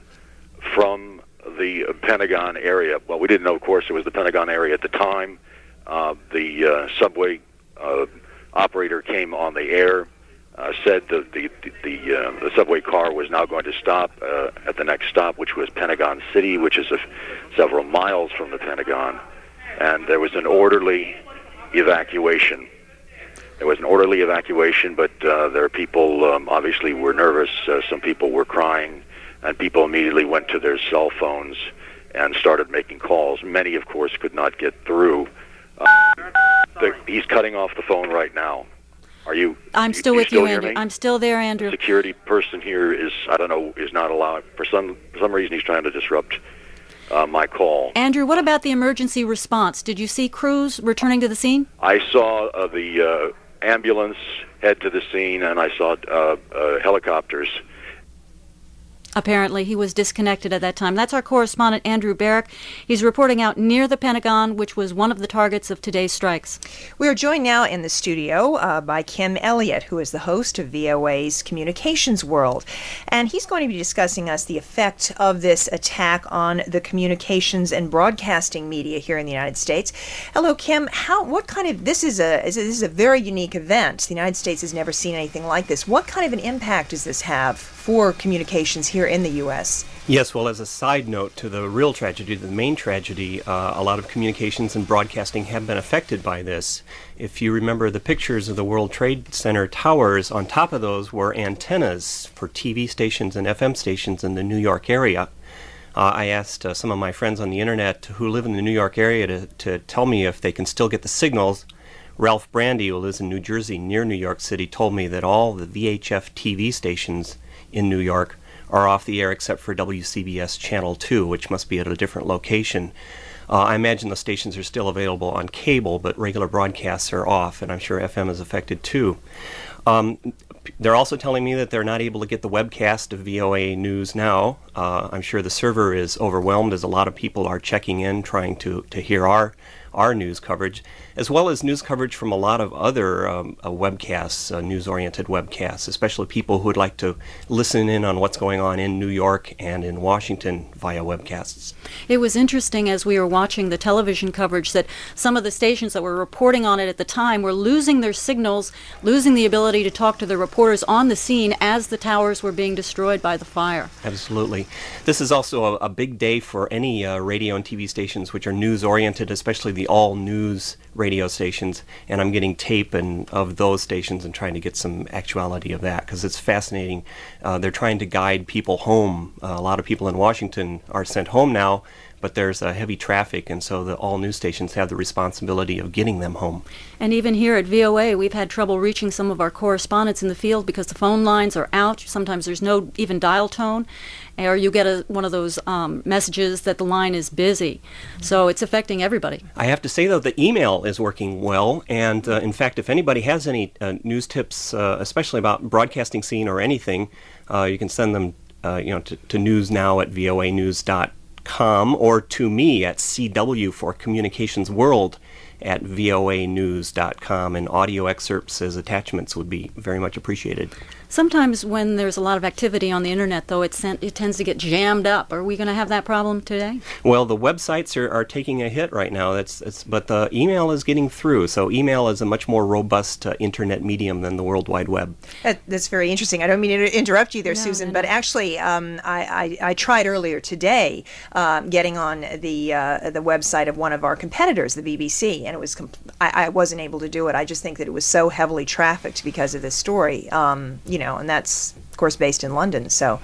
from the Pentagon area. Well, we didn't know, of course, it was the Pentagon area at the time. The subway operator came on the air, said that the subway car was now going to stop at the next stop, which was Pentagon City, which is several miles from the Pentagon, and there was an orderly evacuation. But there are people obviously were nervous. Some people were crying, and people immediately went to their cell phones and started making calls. Many, of course, could not get through. He's cutting off the phone right now. Are you? I'm still with you, Andrew. I'm still there, Andrew. The security person here is not allowed. For some reason, he's trying to disrupt my call. Andrew, what about the emergency response? Did you see crews returning to the scene? I saw the ambulance head to the scene, and I saw helicopters. Apparently, he was disconnected at that time. That's our correspondent, Andrew Barrick. He's reporting out near the Pentagon, which was one of the targets of today's strikes. We are joined now in the studio by Kim Elliott, who is the host of VOA's Communications World. And he's going to be discussing us the effect of this attack on the communications and broadcasting media here in the United States. Hello, Kim. This is a very unique event. The United States has never seen anything like this. What kind of an impact does this have for communications here in the U.S.? Yes, well, as a side note to the real tragedy, the main tragedy, a lot of communications and broadcasting have been affected by this. If you remember the pictures of the World Trade Center towers, on top of those were antennas for TV stations and FM stations in the New York area. I asked some of my friends on the internet who live in the New York area to tell me if they can still get the signals. Ralph Brandy, who lives in New Jersey near New York City, told me that all the VHF TV stations in New York are off the air except for WCBS Channel 2, which must be at a different location. I imagine the stations are still available on cable, but regular broadcasts are off, and I'm sure FM is affected too. They're also telling me that they're not able to get the webcast of VOA News now. I'm sure the server is overwhelmed as a lot of people are checking in, trying to hear our our news coverage, as well as news coverage from a lot of other webcasts, news-oriented webcasts, especially people who would like to listen in on what's going on in New York and in Washington via webcasts. It was interesting as we were watching the television coverage that some of the stations that were reporting on it at the time were losing their signals, losing the ability to talk to the reporters on the scene as the towers were being destroyed by the fire. Absolutely. This is also a big day for any radio and TV stations which are news-oriented, especially the all-news radio stations, and I'm getting tape of those stations and trying to get some actuality of that because it's fascinating. They're trying to guide people home. A lot of people in Washington are sent home now, but there's heavy traffic, and so the all news stations have the responsibility of getting them home. And even here at VOA, we've had trouble reaching some of our correspondents in the field because the phone lines are out. Sometimes there's no even dial tone, or you get one of those messages that the line is busy. So it's affecting everybody. I have to say, though, the email is working well, and in fact, if anybody has any news tips, especially about broadcasting scene or anything, you can send them to newsnow@voanews.com or to me at CW for Communications World at voanews.com, and audio excerpts as attachments would be very much appreciated. Sometimes when there's a lot of activity on the internet, though, it tends to get jammed up. Are we going to have that problem today? Well, the websites are taking a hit right now. But the email is getting through. So email is a much more robust internet medium than the World Wide Web. That's very interesting. I don't mean to interrupt you there, Susan, but actually, I tried earlier today getting on the website of one of our competitors, the BBC, and it was I wasn't able to do it. I just think that it was so heavily trafficked because of this story. And that's, of course, based in London. So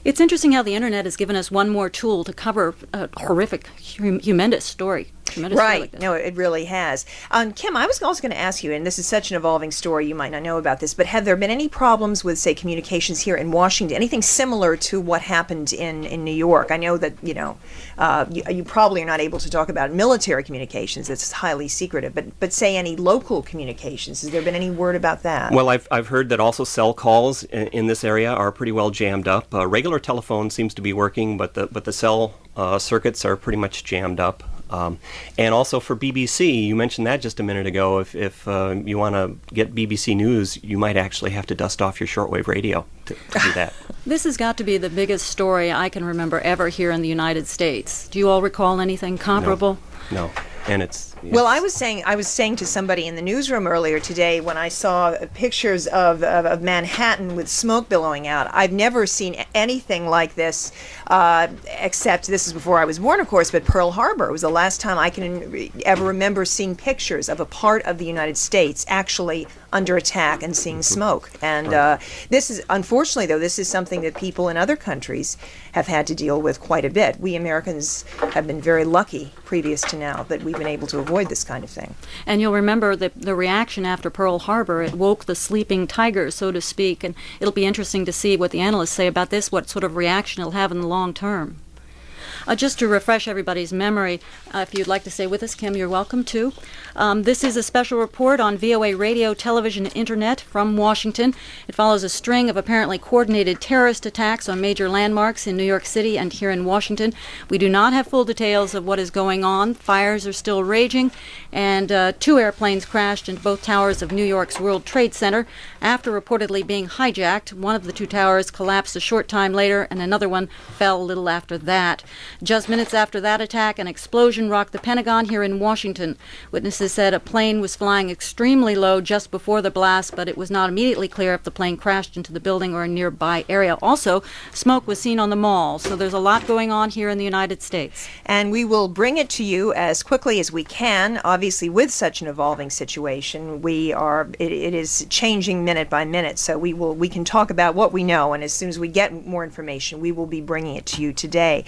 it's interesting how the internet has given us one more tool to cover a horrific, humongous story. Right. Like No, it really has. Kim, I was also going to ask you, and this is such an evolving story, you might not know about this, but have there been any problems with, say, communications here in Washington, anything similar to what happened in New York? I know that, you probably are not able to talk about military communications. It's highly secretive. But say any local communications, has there been any word about that? Well, I've heard that also cell calls in this area are pretty well jammed up. Regular telephone seems to be working, but the cell circuits are pretty much jammed up. And also for BBC, you mentioned that just a minute ago. If you want to get BBC News, you might actually have to dust off your shortwave radio to do that. This has got to be the biggest story I can remember ever here in the United States. Do you all recall anything comparable? No. And it's well, I was saying to somebody in the newsroom earlier today when I saw pictures of Manhattan with smoke billowing out. I've never seen anything like this, except this is before I was born, of course. But Pearl Harbor was the last time I can ever remember seeing pictures of a part of the United States actually under attack and seeing smoke. And this is, unfortunately, though, this is something that people in other countries have had to deal with quite a bit. We Americans have been very lucky previous to now that we've been able to avoid this kind of thing. And you'll remember the reaction after Pearl Harbor. It woke the sleeping tiger, so to speak, and it'll be interesting to see what the analysts say about this, what sort of reaction it'll have in the long term. Just to refresh everybody's memory, if you'd like to stay with us, Kim, you're welcome to. This is a special report on VOA radio, television, and internet from Washington. It follows a string of apparently coordinated terrorist attacks on major landmarks in New York City and here in Washington. We do not have full details of what is going on. Fires are still raging, and 2 airplanes crashed into both towers of New York's World Trade Center after reportedly being hijacked. One of the 2 towers collapsed a short time later, and another one fell a little after that. Just minutes after that attack, an explosion rocked the Pentagon here in Washington. Witnesses said a plane was flying extremely low just before the blast, but it was not immediately clear if the plane crashed into the building or a nearby area. Also, smoke was seen on the mall, so there's a lot going on here in the United States. And we will bring it to you as quickly as we can. Obviously, with such an evolving situation, it is changing minute by minute, so we can talk about what we know, and as soon as we get more information, we will be bringing it to you today.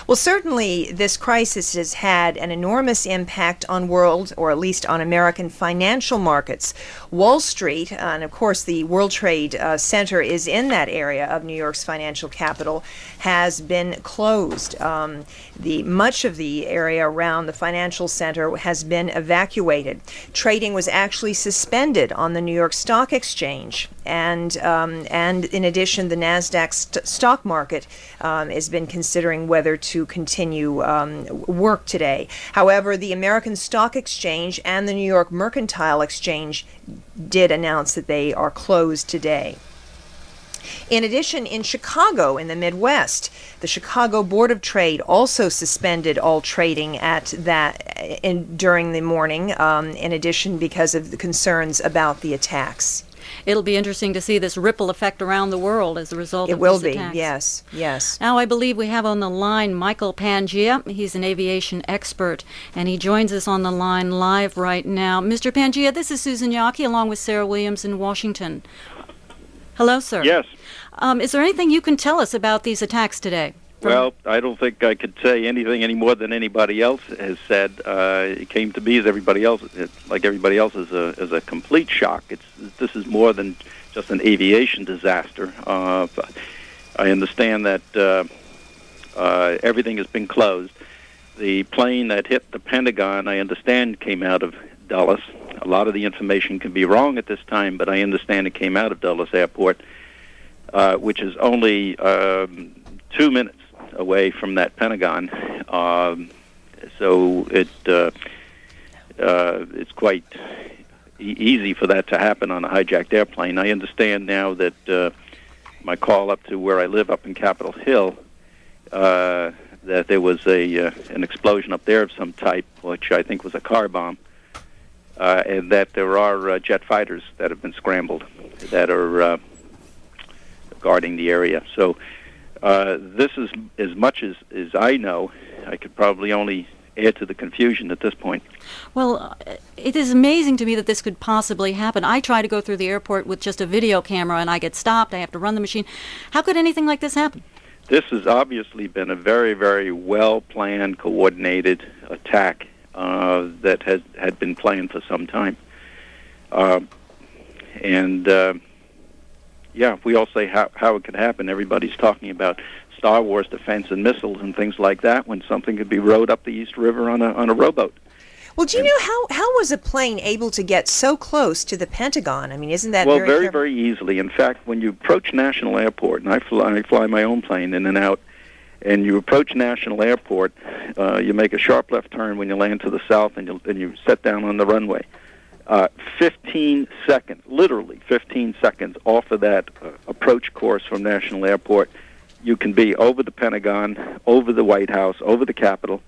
Well, certainly this crisis has had an enormous impact on world, or at least on American financial markets. Wall Street, and of course the World Trade Center is in that area of New York's financial capital, has been closed. Much of the area around the financial center has been evacuated. Trading was actually suspended on the New York Stock Exchange, and in addition, the Nasdaq stock market has been considering whether to continue work today. However, the American Stock Exchange and the New York Mercantile Exchange did announce that they are closed today. In addition, in Chicago, in the Midwest, the Chicago Board of Trade also suspended all trading during the morning, in addition because of the concerns about the attacks. It'll be interesting to see this ripple effect around the world as a result of these attacks. It will be, yes. Now I believe we have on the line Michael Pangia. He's an aviation expert, and he joins us on the line live right now. Mr. Pangia, this is Susan Yaki along with Sarah Williams in Washington. Hello, sir. Yes. Is there anything you can tell us about these attacks today? Well, I don't think I could say anything any more than anybody else has said. It came to me as everybody else, like everybody else, as a complete shock. This is more than just an aviation disaster. I understand that everything has been closed. The plane that hit the Pentagon, I understand, came out of Dulles. A lot of the information can be wrong at this time, but I understand it came out of Dulles Airport, which is only 2 minutes away from that Pentagon. So it's quite easy for that to happen on a hijacked airplane. I understand now that my call up to where I live up in Capitol Hill, that there was an explosion up there of some type, which I think was a car bomb. And that there are jet fighters that have been scrambled that are guarding the area. So this is, as much as I know, I could probably only add to the confusion at this point. Well, it is amazing to me that this could possibly happen. I try to go through the airport with just a video camera, and I get stopped. I have to run the machine. How could anything like this happen? This has obviously been a very, very well-planned, coordinated attack that had been planned for some time. We all say how it could happen. Everybody's talking about Star Wars defense and missiles and things like that when something could be rowed up the East River on a rowboat. Well, do you know how was a plane able to get so close to the Pentagon? I mean, isn't that very easily. In fact, when you approach National Airport, and I fly my own plane in and out, and you approach National Airport, you make a sharp left turn when you land to the south, and you set down on the runway. 15 seconds, literally 15 seconds off of that approach course from National Airport, you can be over the Pentagon, over the White House, over the Capitol,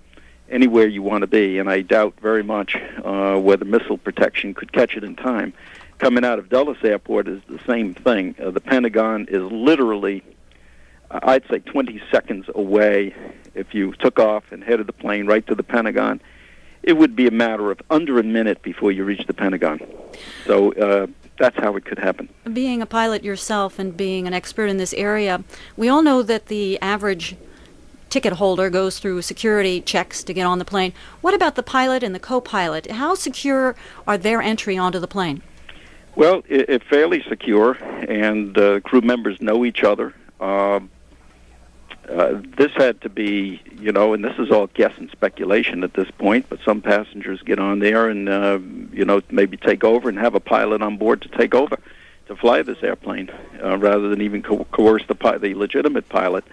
anywhere you want to be. And I doubt very much whether missile protection could catch it in time. Coming out of Dulles Airport is the same thing. The Pentagon is literally, I'd say, 20 seconds away. If you took off and headed the plane right to the Pentagon, it would be a matter of under a minute before you reach the Pentagon. So that's how it could happen. Being a pilot yourself and being an expert in this area, we all know that the average ticket holder goes through security checks to get on the plane. What about the pilot and the co-pilot? How secure are their entry onto the plane? Well, it's fairly secure, and crew members know each other. This had to be, and this is all guess and speculation at this point, but some passengers get on there and, maybe take over and have a pilot on board to take over, to fly this airplane, rather than even coerce the legitimate pilot.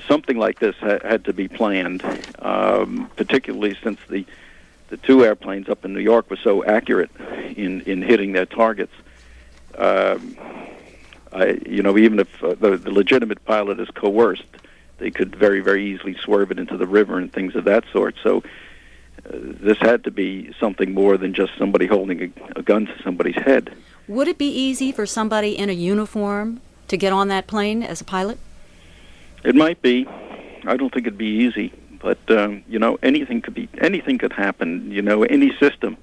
Something like this had to be planned, particularly since the two airplanes up in New York were so accurate in hitting their targets. Even if the legitimate pilot is coerced, they could very, very easily swerve it into the river and things of that sort. So this had to be something more than just somebody holding a gun to somebody's head. Would it be easy for somebody in a uniform to get on that plane as a pilot? It might be. I don't think it'd be easy, but anything could happen. Any system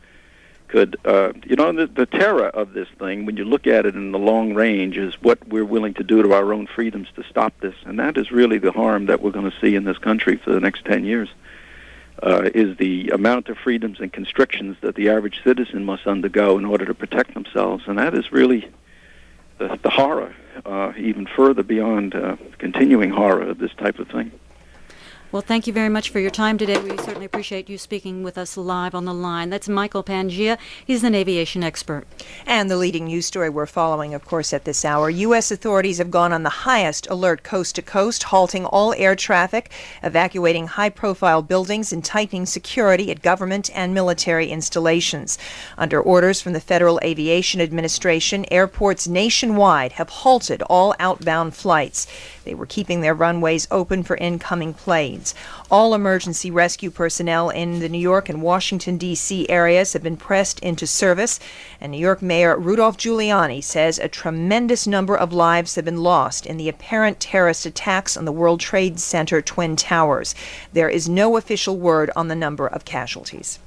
could, the terror of this thing, when you look at it in the long range, is what we're willing to do to our own freedoms to stop this. And that is really the harm that we're going to see in this country for the next 10 years, is the amount of freedoms and constrictions that the average citizen must undergo in order to protect themselves. And that is really the horror, even further beyond continuing horror of this type of thing. Well, thank you very much for your time today. We certainly appreciate you speaking with us live on the line. That's Michael Pangia. He's an aviation expert. And the leading news story we're following, of course, at this hour. U.S. authorities have gone on the highest alert coast to coast, halting all air traffic, evacuating high-profile buildings, and tightening security at government and military installations. Under orders from the Federal Aviation Administration, airports nationwide have halted all outbound flights. They were keeping their runways open for incoming planes. All emergency rescue personnel in the New York and Washington, D.C. areas have been pressed into service, and New York Mayor Rudolph Giuliani says a tremendous number of lives have been lost in the apparent terrorist attacks on the World Trade Center Twin Towers. There is no official word on the number of casualties.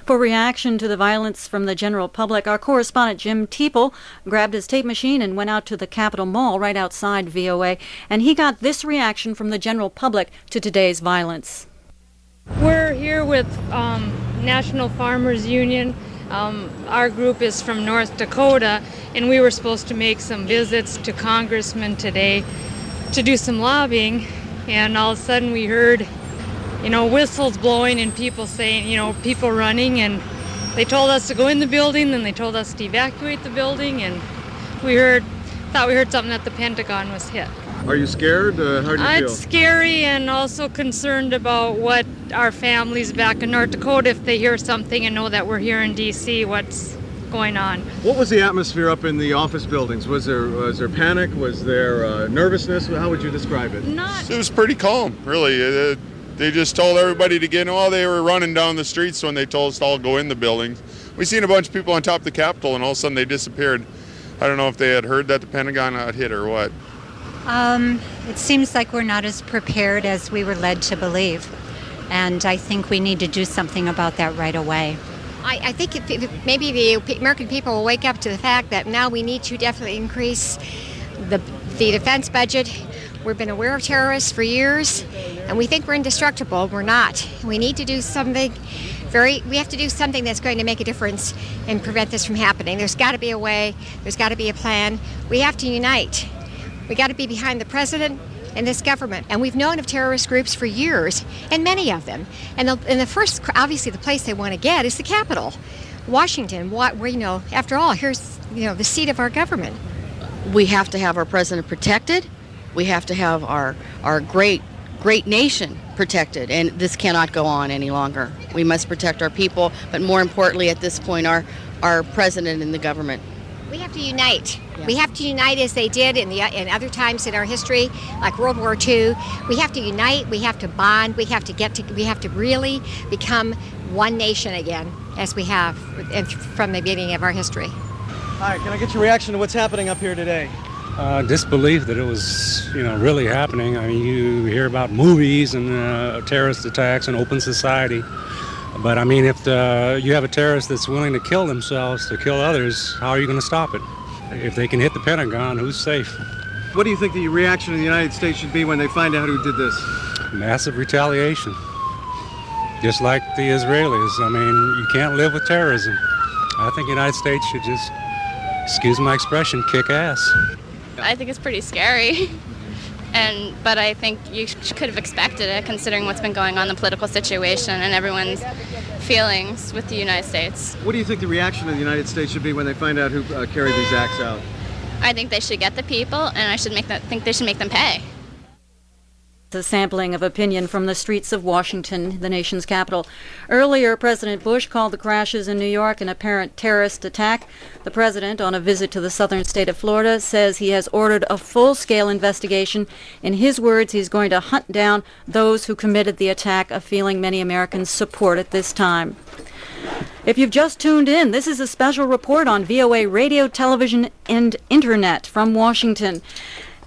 For reaction to the violence from the general public, our correspondent Jim Teeple grabbed his tape machine and went out to the Capitol Mall right outside VOA, and he got this reaction from the general public to today's violence. We're here with National Farmers Union. Our group is from North Dakota, and we were supposed to make some visits to congressmen today to do some lobbying, and all of a sudden we heard whistles blowing and people saying, people running, and they told us to go in the building, then they told us to evacuate the building, and thought we heard something that the Pentagon was hit. Are you scared? How do you feel? It's scary and also concerned about what our families back in North Dakota, if they hear something and know that we're here in D.C., what's going on. What was the atmosphere up in the office buildings? Was there panic? Was there nervousness? How would you describe it? It was pretty calm, really. They just told everybody to get in. Well, they were running down the streets when they told us to all go in the buildings. We seen a bunch of people on top of the Capitol, and all of a sudden they disappeared. I don't know if they had heard that the Pentagon got hit or what. It seems like we're not as prepared as we were led to believe, and I think we need to do something about that right away. I think maybe the American people will wake up to the fact that now we need to definitely increase the defense budget. We've been aware of terrorists for years, and we think we're indestructible. We're not. We need to do something we have to do something that's going to make a difference and prevent this from happening. There's got to be a way. There's got to be a plan. We have to unite. We got to be behind the president and this government. And we've known of terrorist groups for years, and many of them. And the first, obviously, the place they want to get is the Capitol, Washington. Where after all, here's the seat of our government. We have to have our president protected. We have to have our great nation protected, and this cannot go on any longer. We must protect our people, but more importantly at this point, our president and the government. We have to unite. Yes. We have to unite as they did in other times in our history, like World War II. We have to unite. We have to bond. We have to really become one nation again, as we have from the beginning of our history. Hi, can I get your reaction to what's happening up here today? Disbelief that it was, really happening. I mean, you hear about movies and terrorist attacks and open society. But I mean, if you have a terrorist that's willing to kill themselves to kill others, how are you going to stop it? If they can hit the Pentagon, who's safe? What do you think the reaction of the United States should be when they find out who did this? Massive retaliation. Just like the Israelis. I mean, you can't live with terrorism. I think the United States should just, excuse my expression, kick ass. I think it's pretty scary, but I think you could have expected it considering what's been going on in the political situation and everyone's feelings with the United States. What do you think the reaction of the United States should be when they find out who carried these acts out? I think they should get the people, and I think they should make them pay. A sampling of opinion from the streets of Washington, the nation's capital. Earlier, President Bush called the crashes in New York an apparent terrorist attack. The president, on a visit to the southern state of Florida, says he has ordered a full-scale investigation. In his words, he's going to hunt down those who committed the attack, a feeling many Americans support at this time. If you've just tuned in, this is a special report on VOA radio, television, and internet from Washington.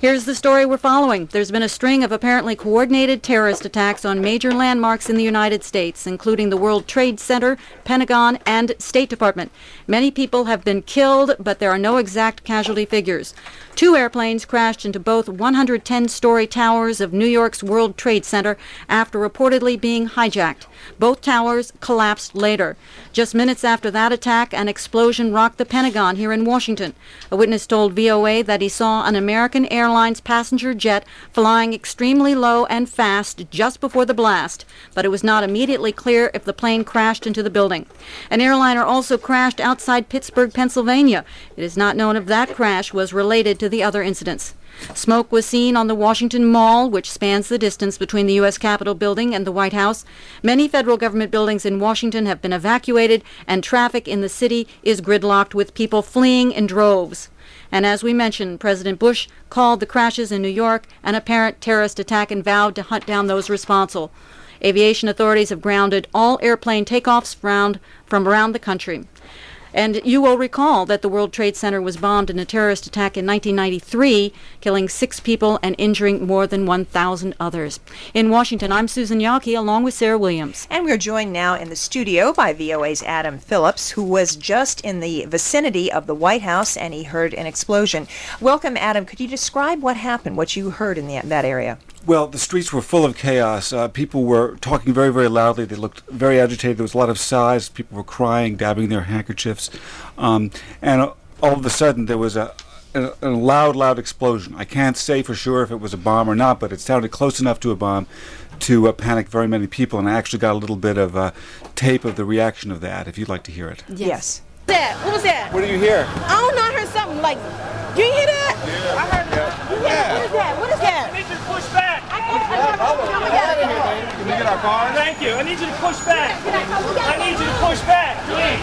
Here's the story we're following. There's been a string of apparently coordinated terrorist attacks on major landmarks in the United States, including the World Trade Center, Pentagon, and State Department. Many people have been killed, but there are no exact casualty figures. 2 airplanes crashed into both 110-story towers of New York's World Trade Center after reportedly being hijacked. Both towers collapsed later. Just minutes after that attack, an explosion rocked the Pentagon here in Washington. A witness told VOA that he saw an American airline Airlines passenger jet flying extremely low and fast just before the blast, but it was not immediately clear if the plane crashed into the building. An airliner also crashed outside Pittsburgh, Pennsylvania. It is not known if that crash was related to the other incidents. Smoke was seen on the Washington Mall, which spans the distance between the U.S. Capitol building and the White House. Many federal government buildings in Washington have been evacuated, and traffic in the city is gridlocked with people fleeing in droves. And as we mentioned, President Bush called the crashes in New York an apparent terrorist attack and vowed to hunt down those responsible. Aviation authorities have grounded all airplane takeoffs from around the country. And you will recall that the World Trade Center was bombed in a terrorist attack in 1993, killing 6 people and injuring more than 1,000 others. In Washington, I'm Susan Yawkey, along with Sarah Williams. And we're joined now in the studio by VOA's Adam Phillips, who was just in the vicinity of the White House, and he heard an explosion. Welcome, Adam. Could you describe what happened, what you heard in that area? Well, the streets were full of chaos. People were talking very, very loudly. They looked very agitated. There was a lot of sighs. People were crying, dabbing their handkerchiefs. And all of a sudden, there was a loud explosion. I can't say for sure if it was a bomb or not, but it sounded close enough to a bomb to panic very many people. And I actually got a little bit of tape of the reaction of that, if you'd like to hear it. Yes. What was that? What do you hear? I don't know. I heard something like, you hear that? Yeah. I heard that. What is that? What is that? I need you to push back. Can we get our car? Thank you. I need you to push back. I need you to push back, please.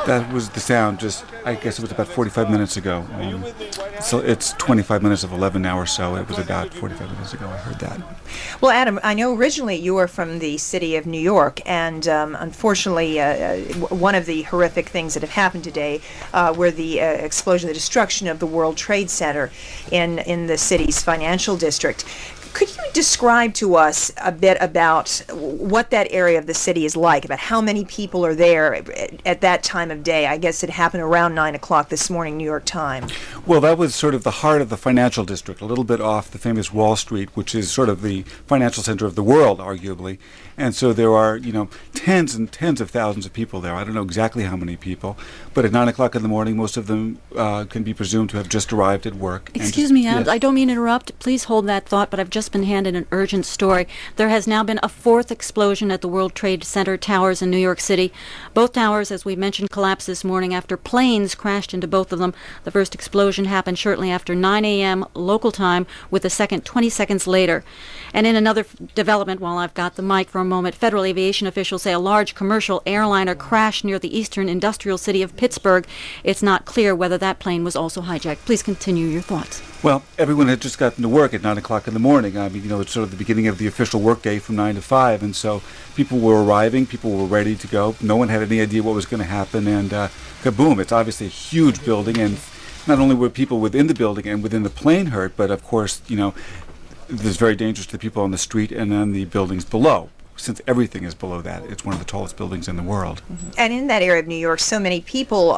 That was the sound just, I guess it was about 45 minutes ago. So it's 25 minutes of 11 now or so. It was about 45 minutes ago I heard that. Well, Adam, I know originally you were from the city of New York, and unfortunately one of the horrific things that have happened today were the explosion, the destruction of the World Trade Center in the city's financial district. Could you describe to us a bit about what that area of the city is like, about how many people are there at that time of day? I guess it happened around 9 o'clock this morning, New York time. Well, that was sort of the heart of the financial district, a little bit off the famous Wall Street, which is sort of the financial center of the world, arguably. And so there are, tens and tens of thousands of people there. I don't know exactly how many people, but at 9 o'clock in the morning, most of them can be presumed to have just arrived at work. Excuse me, Adam, yes. I don't mean to interrupt. Please hold that thought, but I've just been handed an urgent story. There has now been a 4th explosion at the World Trade Center towers in New York City. Both towers, as we mentioned, collapsed this morning after planes crashed into both of them. The first explosion happened shortly after 9 a.m. local time, with the second 20 seconds later. And in another development, while I've got the mic for a moment, federal aviation officials say a large commercial airliner crashed near the eastern industrial city of Pittsburgh. It's not clear whether that plane was also hijacked. Please continue your thoughts. Well, everyone had just gotten to work at 9 o'clock in the morning. I mean, it's sort of the beginning of the official workday from 9 to 5, and so people were arriving, people were ready to go. No one had any idea what was going to happen, and kaboom, it's obviously a huge building, and not only were people within the building and within the plane hurt, but of course, this is very dangerous to the people on the street and on the buildings below. Since everything is below that, it's one of the tallest buildings in the world. Mm-hmm. And in that area of New York, so many people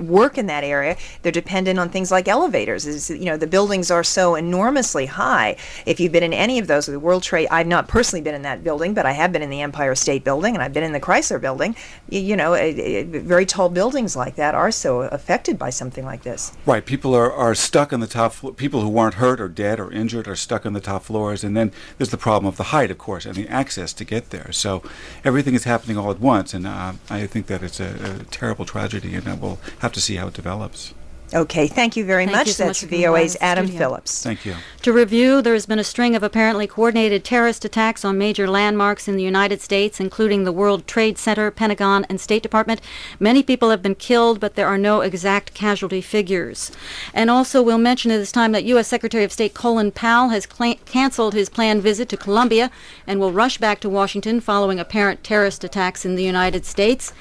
work in that area. They're dependent on things like elevators. The buildings are so enormously high. If you've been in any of those, the World Trade, I've not personally been in that building, but I have been in the Empire State Building, and I've been in the Chrysler Building. Very tall buildings like that are so affected by something like this. Right. People are stuck on the top floor. People who aren't hurt or dead or injured are stuck on the top floors. And then there's the problem of the height, of course, and the access to get there. So everything is happening all at once, and I think that it's a terrible tragedy, and we'll have to see how it develops. Okay, thank you very much. That's VOA's Adam Phillips. Thank you. To review, there has been a string of apparently coordinated terrorist attacks on major landmarks in the United States, including the World Trade Center, Pentagon, and State Department. Many people have been killed, but there are no exact casualty figures. And also, we'll mention at this time that U.S. Secretary of State Colin Powell has canceled his planned visit to Colombia and will rush back to Washington following apparent terrorist attacks in the United States.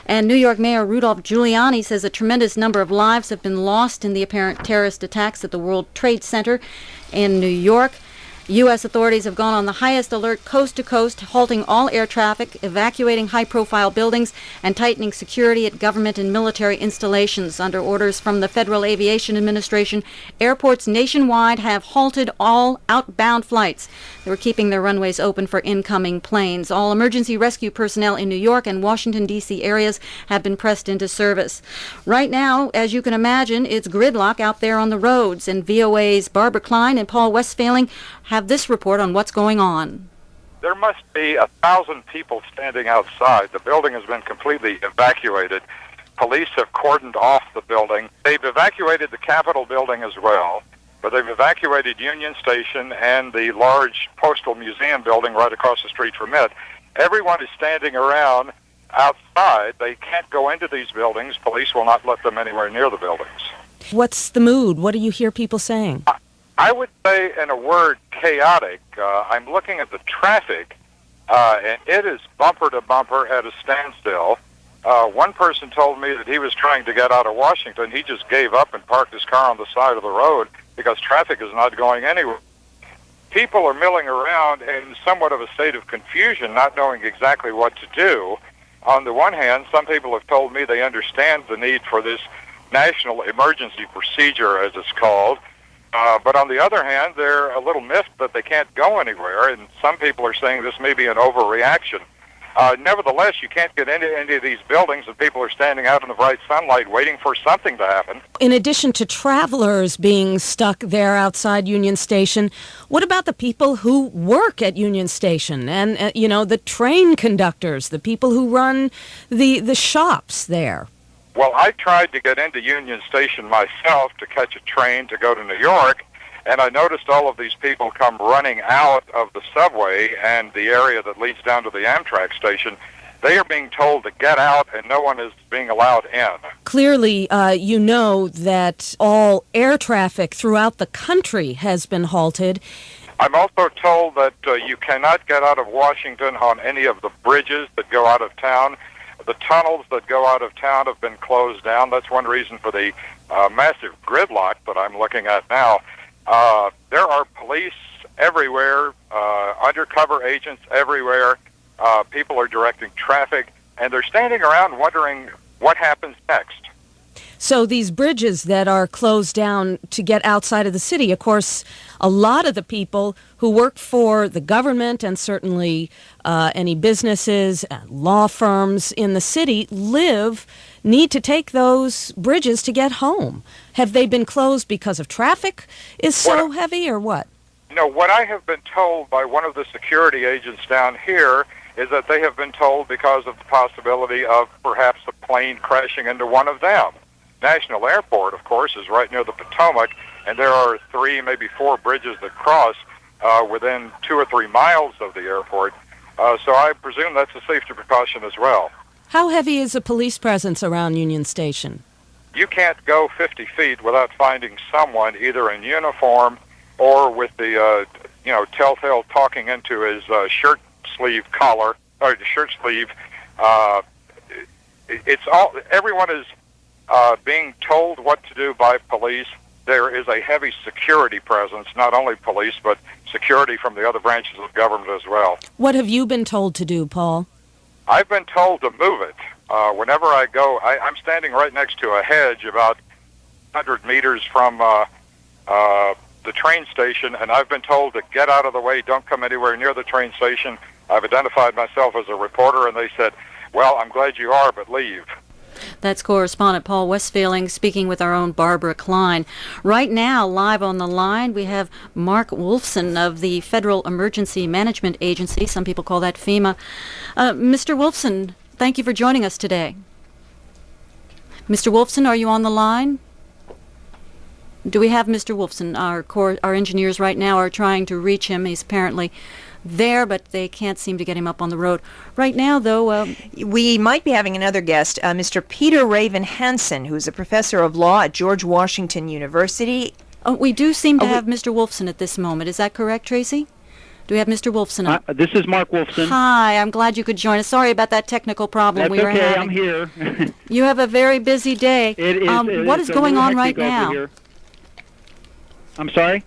And New York Mayor Rudolph Giuliani says a tremendous number of lives have been lost in the apparent terrorist attacks at the World Trade Center in New York. U.S. authorities have gone on the highest alert coast to coast, halting all air traffic, evacuating high-profile buildings, and tightening security at government and military installations. Under orders from the Federal Aviation Administration, airports nationwide have halted all outbound flights. They were keeping their runways open for incoming planes. All emergency rescue personnel in New York and Washington, D.C. areas have been pressed into service. Right now, as you can imagine, it's gridlock out there on the roads, and VOA's Barbara Klein and Paul Westphaling have this report on what's going on. There must be 1,000 people standing outside. The building has been completely evacuated. Police have cordoned off the building. They've evacuated the Capitol building as well, but they've evacuated Union Station and the large Postal Museum building right across the street from it. Everyone is standing around outside. They can't go into these buildings. Police will not let them anywhere near the buildings. What's the mood? What do you hear people saying? I would say, in a word, chaotic. I'm looking at the traffic, and it is bumper to bumper at a standstill. One person told me that he was trying to get out of Washington. He just gave up and parked his car on the side of the road because traffic is not going anywhere. People are milling around in somewhat of a state of confusion, not knowing exactly what to do. On the one hand, some people have told me they understand the need for this national emergency procedure, as it's called. But on the other hand, they're a little miffed that they can't go anywhere, and some people are saying this may be an overreaction. Nevertheless, you can't get into any of these buildings, and people are standing out in the bright sunlight waiting for something to happen. In addition to travelers being stuck there outside Union Station, what about the people who work at Union Station and, the train conductors, the people who run the shops there? Well, I tried to get into Union Station myself to catch a train to go to New York, and I noticed all of these people come running out of the subway and the area that leads down to the Amtrak station. They are being told to get out, and no one is being allowed in. Clearly, you know that all air traffic throughout the country has been halted. I'm also told that you cannot get out of Washington on any of the bridges that go out of town. The tunnels that go out of town have been closed down. That's one reason for the massive gridlock that I'm looking at now. There are police everywhere, undercover agents everywhere. People are directing traffic, and they're standing around wondering what happens next. So these bridges that are closed down to get outside of the city, of course, a lot of the people who work for the government and certainly any businesses, law firms in the city need to take those bridges to get home. Have they been closed because of traffic is so heavy or what? No, what I have been told by one of the security agents down here is that they have been told because of the possibility of perhaps a plane crashing into one of them. National Airport, of course, is right near the Potomac, and there are 3, maybe 4 bridges that cross within 2 or 3 miles of the airport. So I presume that's a safety precaution as well. How heavy is the police presence around Union Station? You can't go 50 feet without finding someone either in uniform or with the, telltale talking into his shirt sleeve collar, or the shirt sleeve. Everyone is being told what to do by police. There is a heavy security presence, not only police, but security from the other branches of government as well. What have you been told to do, Paul? I've been told to move it. Whenever I go, I'm standing right next to a hedge about 100 meters from the train station, and I've been told to get out of the way, don't come anywhere near the train station. I've identified myself as a reporter, and they said, well, I'm glad you are, but leave. That's correspondent Paul Westphaling speaking with our own Barbara Klein. Right now, live on the line, we have Mark Wolfson of the Federal Emergency Management Agency. Some people call that FEMA. Mr. Wolfson, thank you for joining us today. Mr. Wolfson, are you on the line? Do we have Mr. Wolfson? Our engineers right now are trying to reach him. He's apparently there, but they can't seem to get him up on the road. Right now, though... we might be having another guest, Mr. Peter Raven Hansen, who's a professor of law at George Washington University. We do seem to have Mr. Wolfson at this moment. Is that correct, Tracy? Do we have Mr. Wolfson up? This is Mark Wolfson. Hi, I'm glad you could join us. Sorry about that technical problem we were having. That's okay, I'm here. You have a very busy day. It is. What is going on right now? I'm sorry?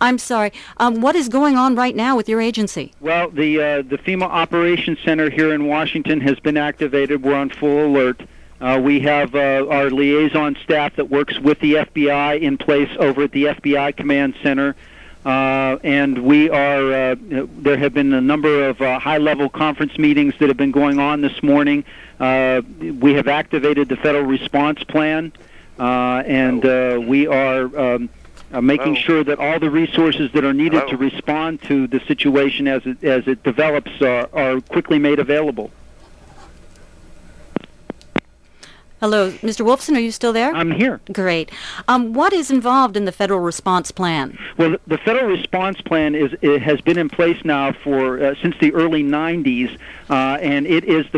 I'm sorry. What is going on right now with your agency? Well, the FEMA Operations Center here in Washington has been activated. We're on full alert. We have our liaison staff that works with the FBI in place over at the FBI Command Center. And we are, there have been a number of high-level conference meetings that have been going on this morning. We have activated the Federal Response Plan, and we are making sure that all the resources that are needed to respond to the situation as it develops are quickly made available. Hello, Mr. Wolfson, are you still there? I'm here. Great. What is involved in the Federal Response Plan? Well, the Federal Response Plan has been in place now for since the early 90s, and it's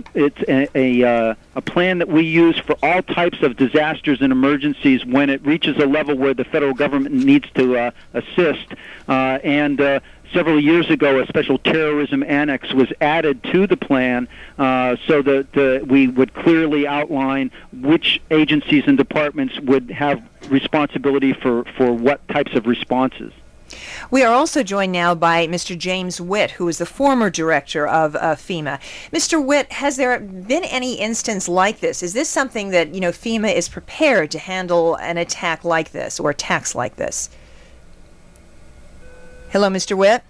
a plan that we use for all types of disasters and emergencies when it reaches a level where the federal government needs to assist. Several years ago, a special terrorism annex was added to the plan so that we would clearly outline which agencies and departments would have responsibility for what types of responses. We are also joined now by Mr. James Witt, who is the former director of FEMA. Mr. Witt, has there been any instance like this? Is this something that, FEMA is prepared to handle an attack like this or attacks like this? Hello, Mr. Witt?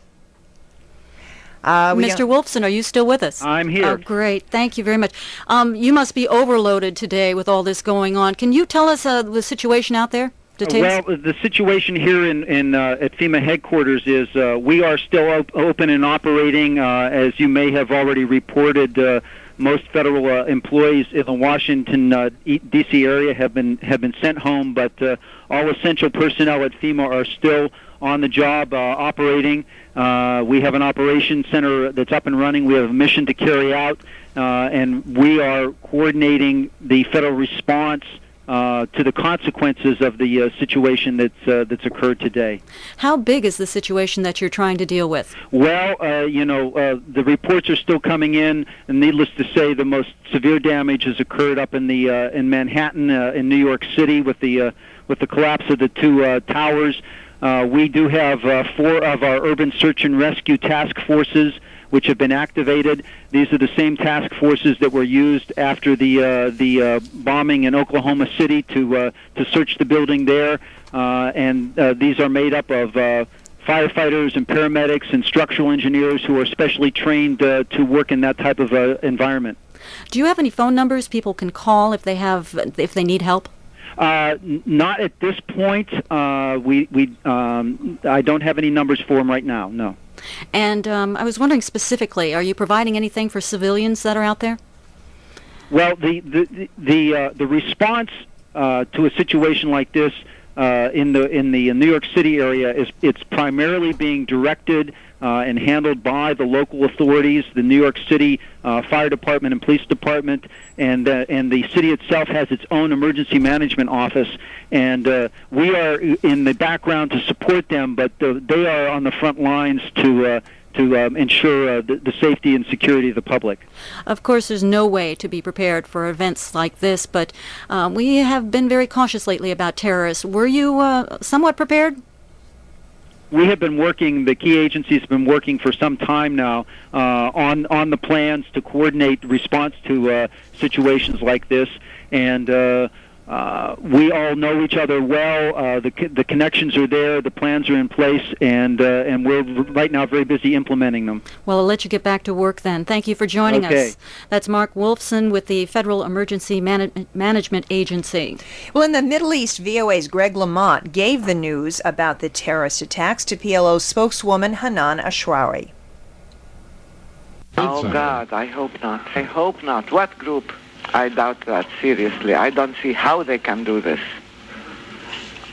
Mr. Wolfson, are you still with us? I'm here. Oh, great. Thank you very much. You must be overloaded today with all this going on. Can you tell us the situation out there? Details? Well, the situation here at FEMA headquarters is we are still open and operating. As you may have already reported, most federal employees in the Washington, D.C. area have been sent home, but all essential personnel at FEMA are still on the job operating. We have an operation center that's up and running. We have a mission to carry out, and we are coordinating the federal response to the consequences of the situation that's occurred today. How big is the situation that you're trying to deal with? Well, the reports are still coming in, and needless to say, the most severe damage has occurred up in Manhattan, in New York City, with the collapse of the two towers. We do have 4 of our urban search and rescue task forces which have been activated. These are the same task forces that were used after the bombing in Oklahoma City to search the building there, and these are made up of firefighters and paramedics and structural engineers who are specially trained to work in that type of environment. Do you have any phone numbers people can call if they need help? Not at this point. I don't have any numbers for them right now. No. And I was wondering specifically, are you providing anything for civilians that are out there? Well, the response to a situation like this in the New York City area it's primarily being directed and handled by the local authorities, the New York City Fire Department and Police Department, and the city itself has its own emergency management office, and we are in the background to support them, but they are on the front lines to ensure the safety and security of the public. Of course, there's no way to be prepared for events like this, but we have been very cautious lately about terrorists. Were you somewhat prepared? We have been working, the key agencies have been working for some time now on the plans to coordinate response to situations like this, and we all know each other well. The connections are there, the plans are in place, and we're right now very busy implementing them. Well, I'll let you get back to work then. Thank you for joining us. That's Mark Wolfson with the Federal Emergency Management Agency. Well, in the Middle East, VOA's Greg Lamont gave the news about the terrorist attacks to PLO's spokeswoman Hanan Ashrawi. Oh, God, I hope not. I hope not. What group? I doubt that, seriously. I don't see how they can do this.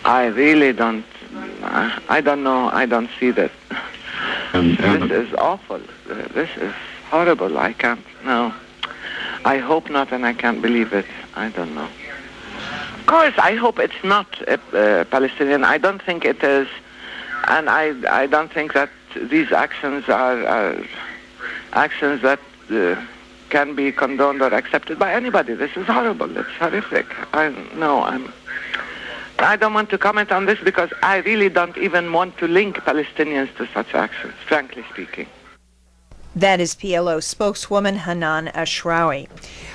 I really don't. I don't know. I don't see that. This is awful. This is horrible. I can't. No. I hope not, and I can't believe it. I don't know. Of course, I hope it's not Palestinian. I don't think it is. And I don't think that these actions are actions that can be condoned or accepted by anybody. This is horrible. It's horrific. I don't want to comment on this because I really don't even want to link Palestinians to such actions, frankly speaking. That is PLO spokeswoman Hanan Ashrawi.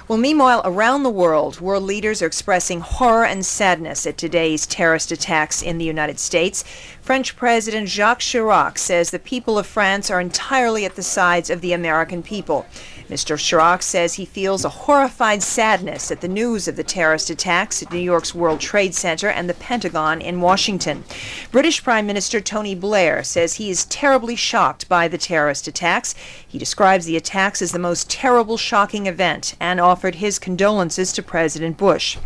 Well, meanwhile, around the world leaders are expressing horror and sadness at today's terrorist attacks in the United States. French President Jacques Chirac says the people of France are entirely at the sides of the American people. Mr. Chirac says he feels a horrified sadness at the news of the terrorist attacks at New York's World Trade Center and the Pentagon in Washington. British Prime Minister Tony Blair says he is terribly shocked by the terrorist attacks. He describes the attacks as the most terrible, shocking event and offered his condolences to President Bush.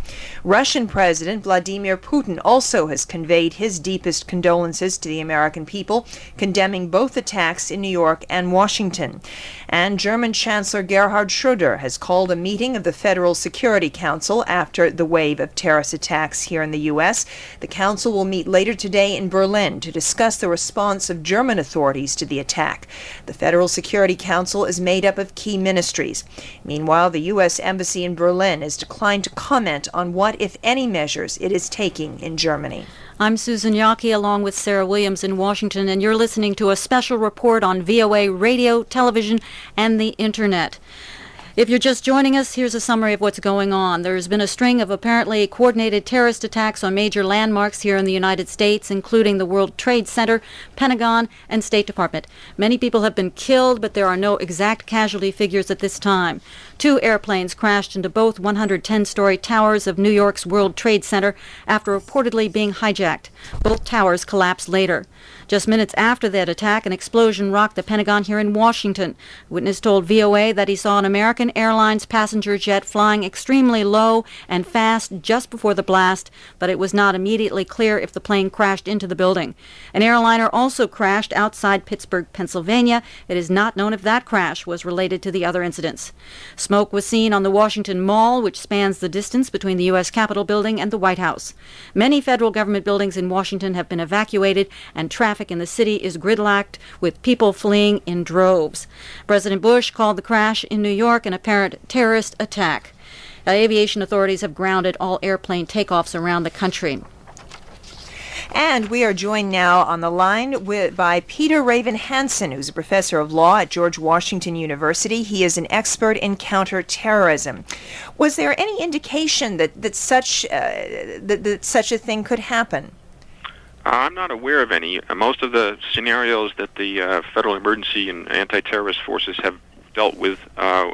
Russian President Vladimir Putin also has conveyed his deepest condolences to the American people, condemning both attacks in New York and Washington. And German Chancellor Gerhard Schröder has called a meeting of the Federal Security Council after the wave of terrorist attacks here in the U.S. The council will meet later today in Berlin to discuss the response of German authorities to the attack. The Federal Security Council is made up of key ministries. Meanwhile, the U.S. Embassy in Berlin has declined to comment on what, if any, measures it is taking in Germany. I'm Susan Yockey along with Sarah Williams in Washington, and you're listening to a special report on VOA radio, television, and the Internet. If you're just joining us, here's a summary of what's going on. There's been a string of apparently coordinated terrorist attacks on major landmarks here in the United States, including the World Trade Center, Pentagon, and State Department. Many people have been killed, but there are no exact casualty figures at this time. 2 airplanes crashed into both 110-story towers of New York's World Trade Center after reportedly being hijacked. Both towers collapsed later. Just minutes after that attack, an explosion rocked the Pentagon here in Washington. A witness told VOA that he saw an American Airlines passenger jet flying extremely low and fast just before the blast, but it was not immediately clear if the plane crashed into the building. An airliner also crashed outside Pittsburgh, Pennsylvania. It is not known if that crash was related to the other incidents. Smoke was seen on the Washington Mall, which spans the distance between the U.S. Capitol building and the White House. Many federal government buildings in Washington have been evacuated, and traffic in the city is gridlocked, with people fleeing in droves. President Bush called the crash in New York an apparent terrorist attack. Aviation authorities have grounded all airplane takeoffs around the country. And we are joined now on the line by Peter Raven Hansen, who's a professor of law at George Washington University. He is an expert in counterterrorism. Was there any indication that such a thing could happen? I'm not aware of any. Most of the scenarios that the Federal Emergency and Anti-Terrorist Forces have dealt with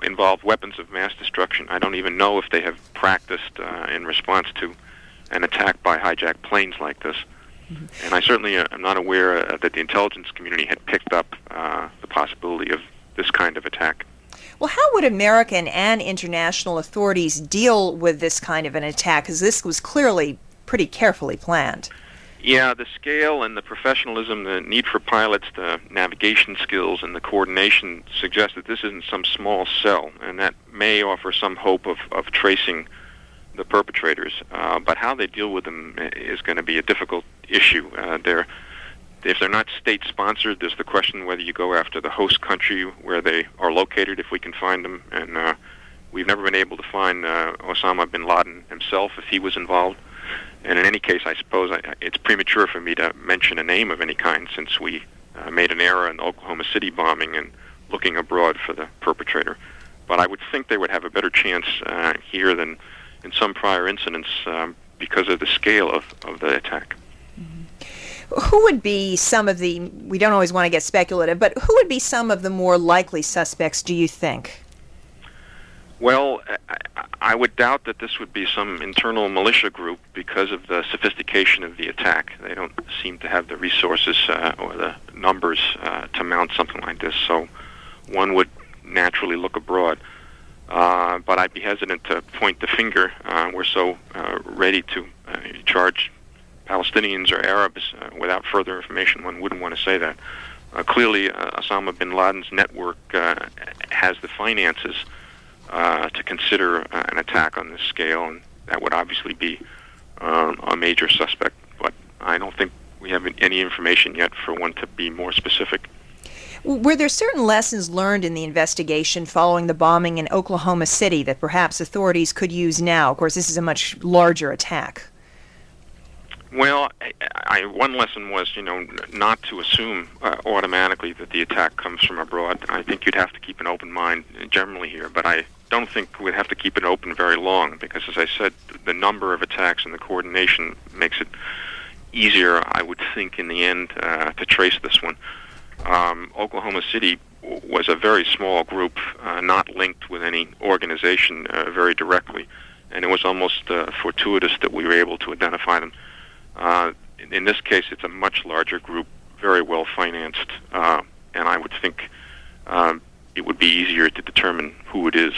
involve weapons of mass destruction. I don't even know if they have practiced in response to an attack by hijacked planes like this. Mm-hmm. And I certainly am not aware that the intelligence community had picked up the possibility of this kind of attack. Well, how would American and international authorities deal with this kind of an attack? Because this was clearly pretty carefully planned. Yeah, the scale and the professionalism, the need for pilots, the navigation skills, and the coordination suggest that this isn't some small cell, and that may offer some hope of tracing the perpetrators. But how they deal with them is going to be a difficult issue. If they're not state-sponsored, there's the question whether you go after the host country where they are located, if we can find them. And we've never been able to find Osama bin Laden himself, if he was involved. And in any case, I suppose it's premature for me to mention a name of any kind, since we made an error in the Oklahoma City bombing and looking abroad for the perpetrator. But I would think they would have a better chance here than in some prior incidents because of the scale of the attack. Mm-hmm. Who would be some of the, we don't always want to get speculative, but who would be some of the more likely suspects, do you think? Well, I would doubt that this would be some internal militia group because of the sophistication of the attack. They don't seem to have the resources or the numbers to mount something like this, so one would naturally look abroad. But I'd be hesitant to point the finger. We're so ready to charge Palestinians or Arabs without further information. One wouldn't want to say that. Clearly, Osama bin Laden's network has the finances to consider an attack on this scale, and that would obviously be a major suspect. But I don't think we have any information yet for one to be more specific. Were there certain lessons learned in the investigation following the bombing in Oklahoma City that perhaps authorities could use now? Of course, this is a much larger attack. Well, one lesson was, not to assume automatically that the attack comes from abroad. I think you'd have to keep an open mind generally here, but I don't think we'd have to keep it open very long because, as I said, the number of attacks and the coordination makes it easier, I would think, in the end, to trace this one. Oklahoma City was a very small group, not linked with any organization very directly, and it was almost fortuitous that we were able to identify them. In this case, it's a much larger group, very well financed, and I would think it would be easier to determine who it is.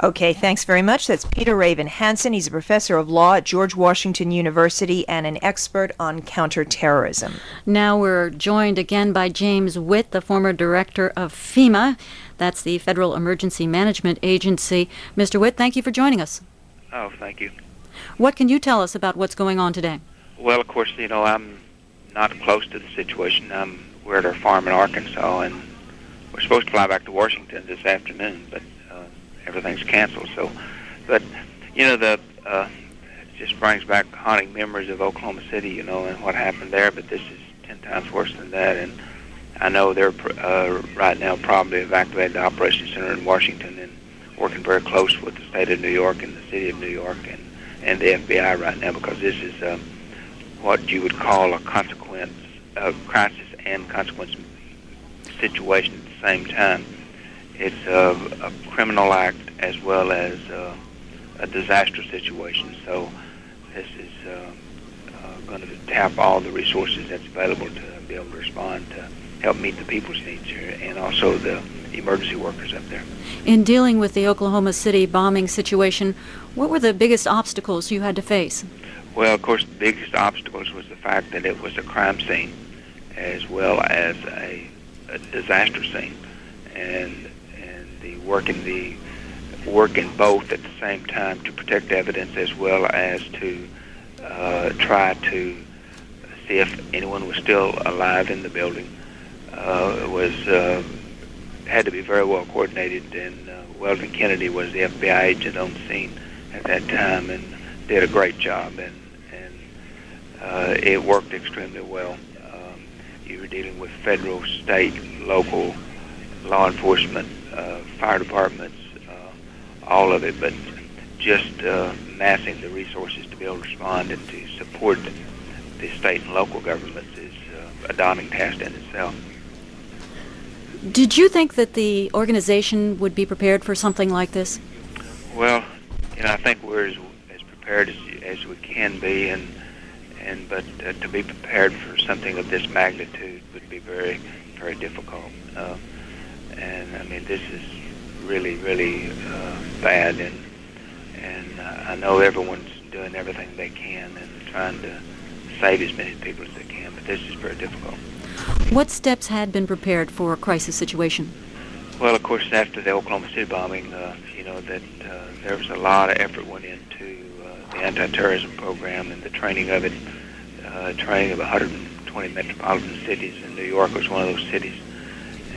Okay, thanks very much. That's Peter Raven Hansen. He's a professor of law at George Washington University and an expert on counterterrorism. Now we're joined again by James Witt, the former director of FEMA. That's the Federal Emergency Management Agency. Mr. Witt, thank you for joining us. Oh, thank you. What can you tell us about what's going on today? Well, of course, I'm not close to the situation. We're at our farm in Arkansas, and we're supposed to fly back to Washington this afternoon, but everything's canceled. So, but it just brings back haunting memories of Oklahoma City, and what happened there. But this is 10 times worse than that, and I know they're right now probably evacuated the operations center in Washington and working very close with the state of New York and the city of New York and the FBI right now, because this is what you would call a crisis and consequence situation at the same time. It's a criminal act as well as a disaster situation. So this is going to tap all the resources that's available to be able to respond to help meet the people's needs here, and also the emergency workers up there. In dealing with the Oklahoma City bombing situation, what were the biggest obstacles you had to face? Well, of course, the biggest obstacles was the fact that it was a crime scene as well as a disaster scene, and the working both at the same time to protect evidence as well as to try to see if anyone was still alive in the building. Had to be very well coordinated, and Weldon Kennedy was the FBI agent on the scene at that time and did a great job, and it worked extremely well. You were dealing with federal, state, local law enforcement, fire departments, all of it, but just massing the resources to be able to respond and to support the state and local governments is a daunting task in itself. Did you think that the organization would be prepared for something like this? Well, I think we're as prepared as we can be, but to be prepared for something of this magnitude would be very, very difficult. And I mean, this is really, really bad, and I know everyone's doing everything they can and trying to save as many people as they can, but this is very difficult. What steps had been prepared for a crisis situation? Well, of course, after the Oklahoma City bombing, there was a lot of effort went into the anti-terrorism program and the training of it. Training of 120 metropolitan cities, and New York was one of those cities,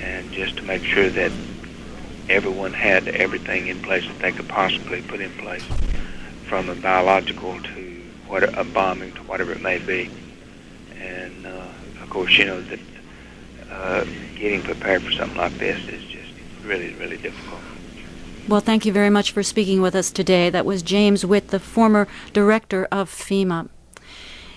and just to make sure that everyone had everything in place that they could possibly put in place, from a biological to a bombing to whatever it may be. And of course, that getting prepared for something like this is just really, really difficult. Well, thank you very much for speaking with us today. That was James Witt, the former director of FEMA.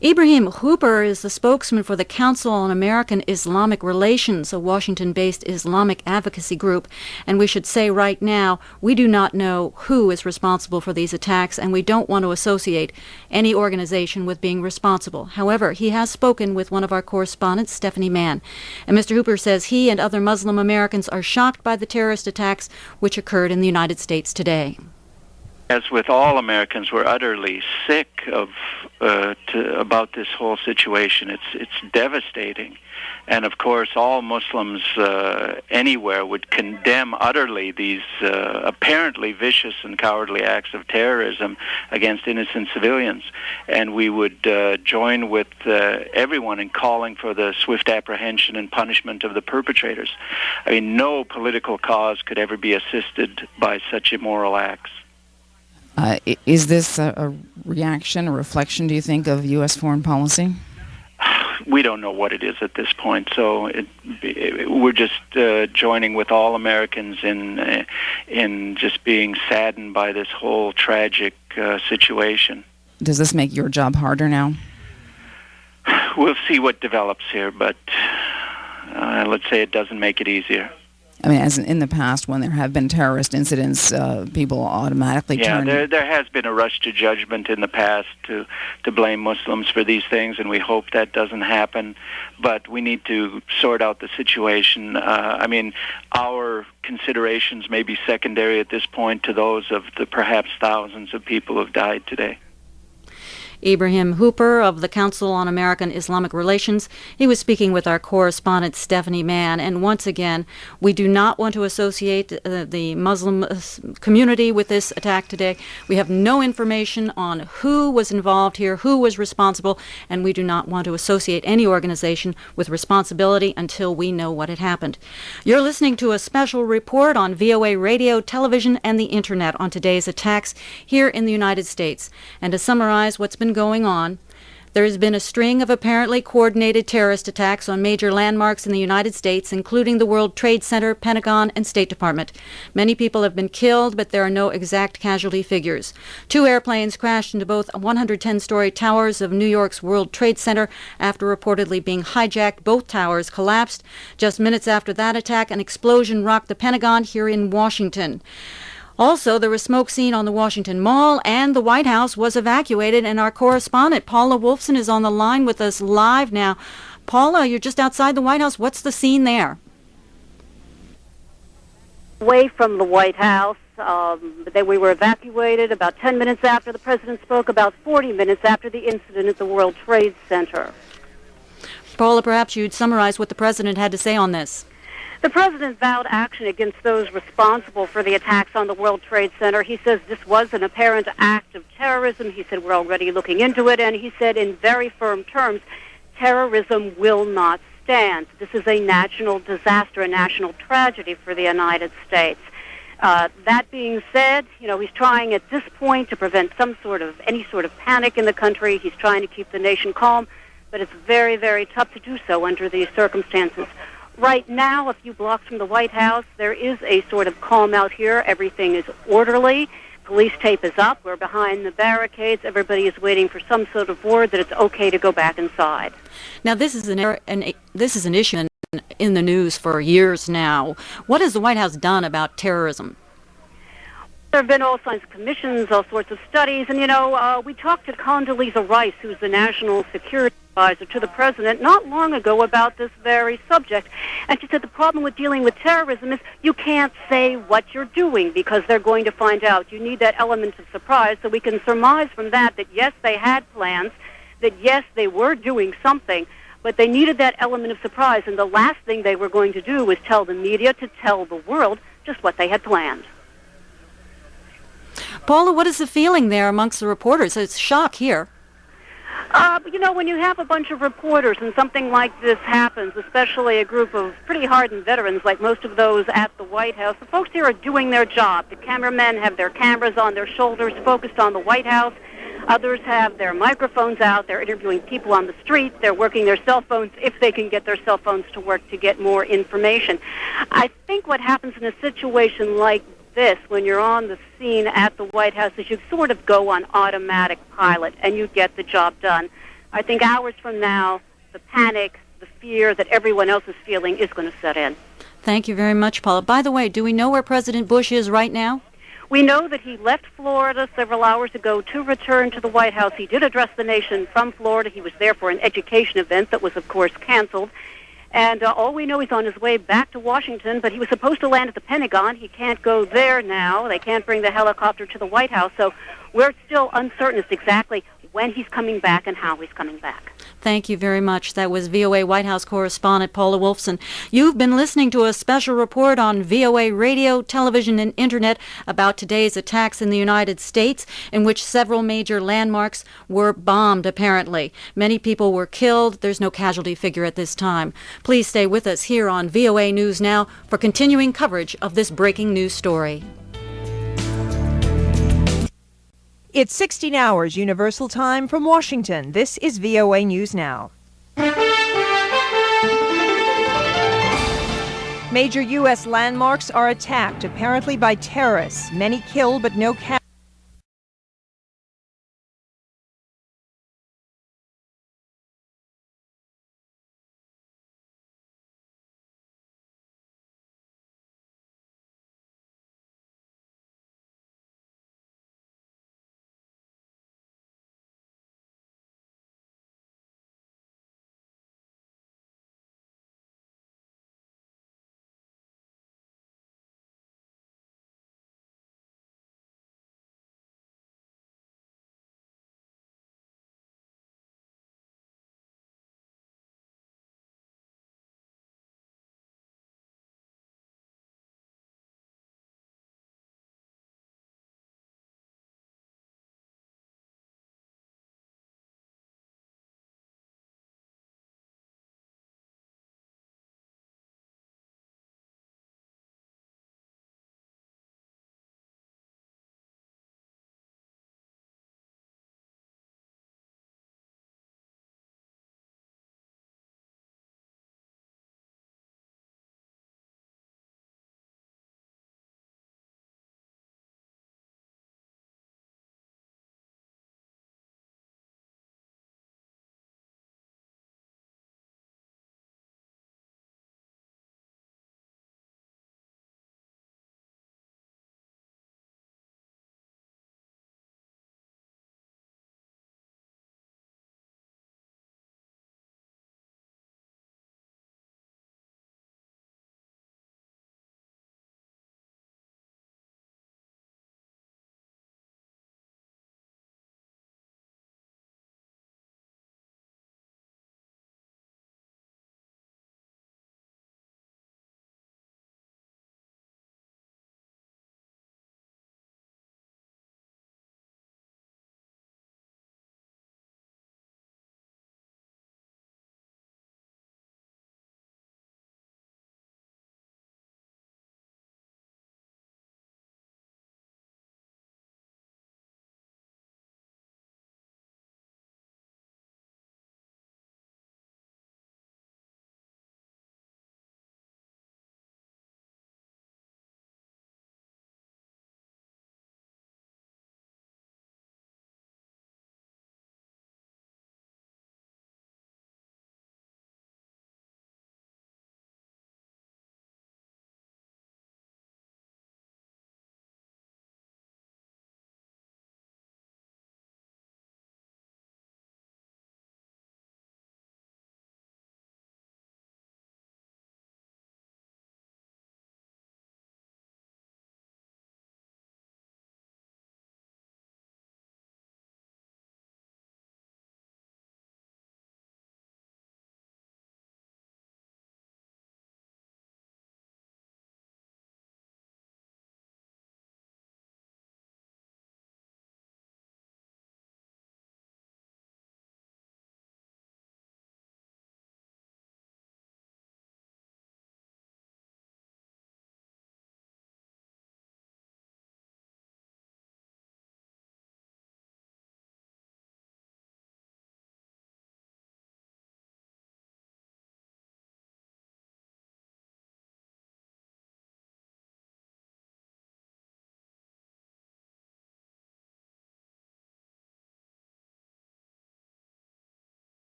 Ibrahim Hooper is the spokesman for the Council on American Islamic Relations, a Washington-based Islamic advocacy group. And we should say right now, we do not know who is responsible for these attacks, and we don't want to associate any organization with being responsible. However, he has spoken with one of our correspondents, Stephanie Mann. And Mr. Hooper says he and other Muslim Americans are shocked by the terrorist attacks which occurred in the United States today. As with all Americans, we're utterly sick about this whole situation. It's devastating, and of course, all Muslims anywhere would condemn utterly these apparently vicious and cowardly acts of terrorism against innocent civilians. And we would join with everyone in calling for the swift apprehension and punishment of the perpetrators. I mean, no political cause could ever be assisted by such immoral acts. Is this a reaction, a reflection, do you think, of U.S. foreign policy? We don't know what it is at this point, so we're just joining with all Americans in just being saddened by this whole tragic situation. Does this make your job harder now? We'll see what develops here, but let's say it doesn't make it easier. I mean, as in the past, when there have been terrorist incidents, people automatically turn... Yeah, there has been a rush to judgment in the past to blame Muslims for these things, and we hope that doesn't happen. But we need to sort out the situation. I mean, our considerations may be secondary at this point to those of the perhaps thousands of people who have died today. Ibrahim Hooper of the Council on American Islamic Relations. He was speaking with our correspondent Stephanie Mann. And once again, we do not want to associate the Muslim community with this attack today. We have no information on who was involved here, who was responsible, and we do not want to associate any organization with responsibility until we know what had happened. You're listening to a special report on VOA radio, television, and the Internet on today's attacks here in the United States. And to summarize what's been going on, there has been a string of apparently coordinated terrorist attacks on major landmarks in the United States, including the World Trade Center, Pentagon, and State Department. Many people have been killed, but there are no exact casualty figures. 2 airplanes crashed into both 110-story towers of New York's World Trade Center after reportedly being hijacked. Both towers collapsed. Just minutes after that attack, an explosion rocked the Pentagon here in Washington. Also, there was smoke seen on the Washington Mall, and the White House was evacuated, and our correspondent, Paula Wolfson, is on the line with us live now. Paula, you're just outside the White House. What's the scene there? Away from the White House. We were evacuated about 10 minutes after the president spoke, about 40 minutes after the incident at the World Trade Center. Paula, perhaps you'd summarize what the president had to say on this. The president vowed action against those responsible for the attacks on the World Trade Center. He says this was an apparent act of terrorism. He said we're already looking into it, and he said in very firm terms, terrorism will not stand. This is a national disaster, a national tragedy for the United States. That being said, he's trying at this point to prevent any sort of panic in the country. He's trying to keep the nation calm, but it's very, very tough to do so under these circumstances. Right now, a few blocks from the White House, there is a sort of calm out here. Everything is orderly. Police tape is up. We're behind the barricades. Everybody is waiting for some sort of word that it's okay to go back inside. Now, this is an issue in the news for years now. What has the White House done about terrorism? There have been all kinds of commissions, all sorts of studies, and we talked to Condoleezza Rice, who's the National Security Advisor to the President, not long ago about this very subject, and she said the problem with dealing with terrorism is you can't say what you're doing because they're going to find out. You need that element of surprise, so we can surmise from that yes, they had plans, that yes, they were doing something, but they needed that element of surprise, and the last thing they were going to do was tell the media, to tell the world just what they had planned. Paula, what is the feeling there amongst the reporters? It's shock here. When you have a bunch of reporters and something like this happens, especially a group of pretty hardened veterans like most of those at the White House, the folks here are doing their job. The cameramen have their cameras on their shoulders focused on the White House. Others have their microphones out. They're interviewing people on the street. They're working their cell phones if they can get their cell phones to work to get more information. I think what happens in a situation like this, when you're on the scene at the White House, is you sort of go on automatic pilot and you get the job done. I think hours from now, the panic, the fear that everyone else is feeling is going to set in. Thank you very much, Paula. By the way, do we know where President Bush is right now? We know that he left Florida several hours ago to return to the White House. He did address the nation from Florida. He was there for an education event that was, of course, canceled. And all we know, he's on his way back to Washington, but he was supposed to land at the Pentagon. He can't go there now. They can't bring the helicopter to the White House. So we're still uncertain as to exactly when he's coming back and how he's coming back. Thank you very much. That was VOA White House correspondent Paula Wolfson. You've been listening to a special report on VOA radio, television, and Internet about today's attacks in the United States, in which several major landmarks were bombed, apparently. Many people were killed. There's no casualty figure at this time. Please stay with us here on VOA News Now for continuing coverage of this breaking news story. It's 16 hours Universal Time from Washington. This is VOA News Now. Major U.S. landmarks are attacked, apparently by terrorists. Many killed, but no casualties.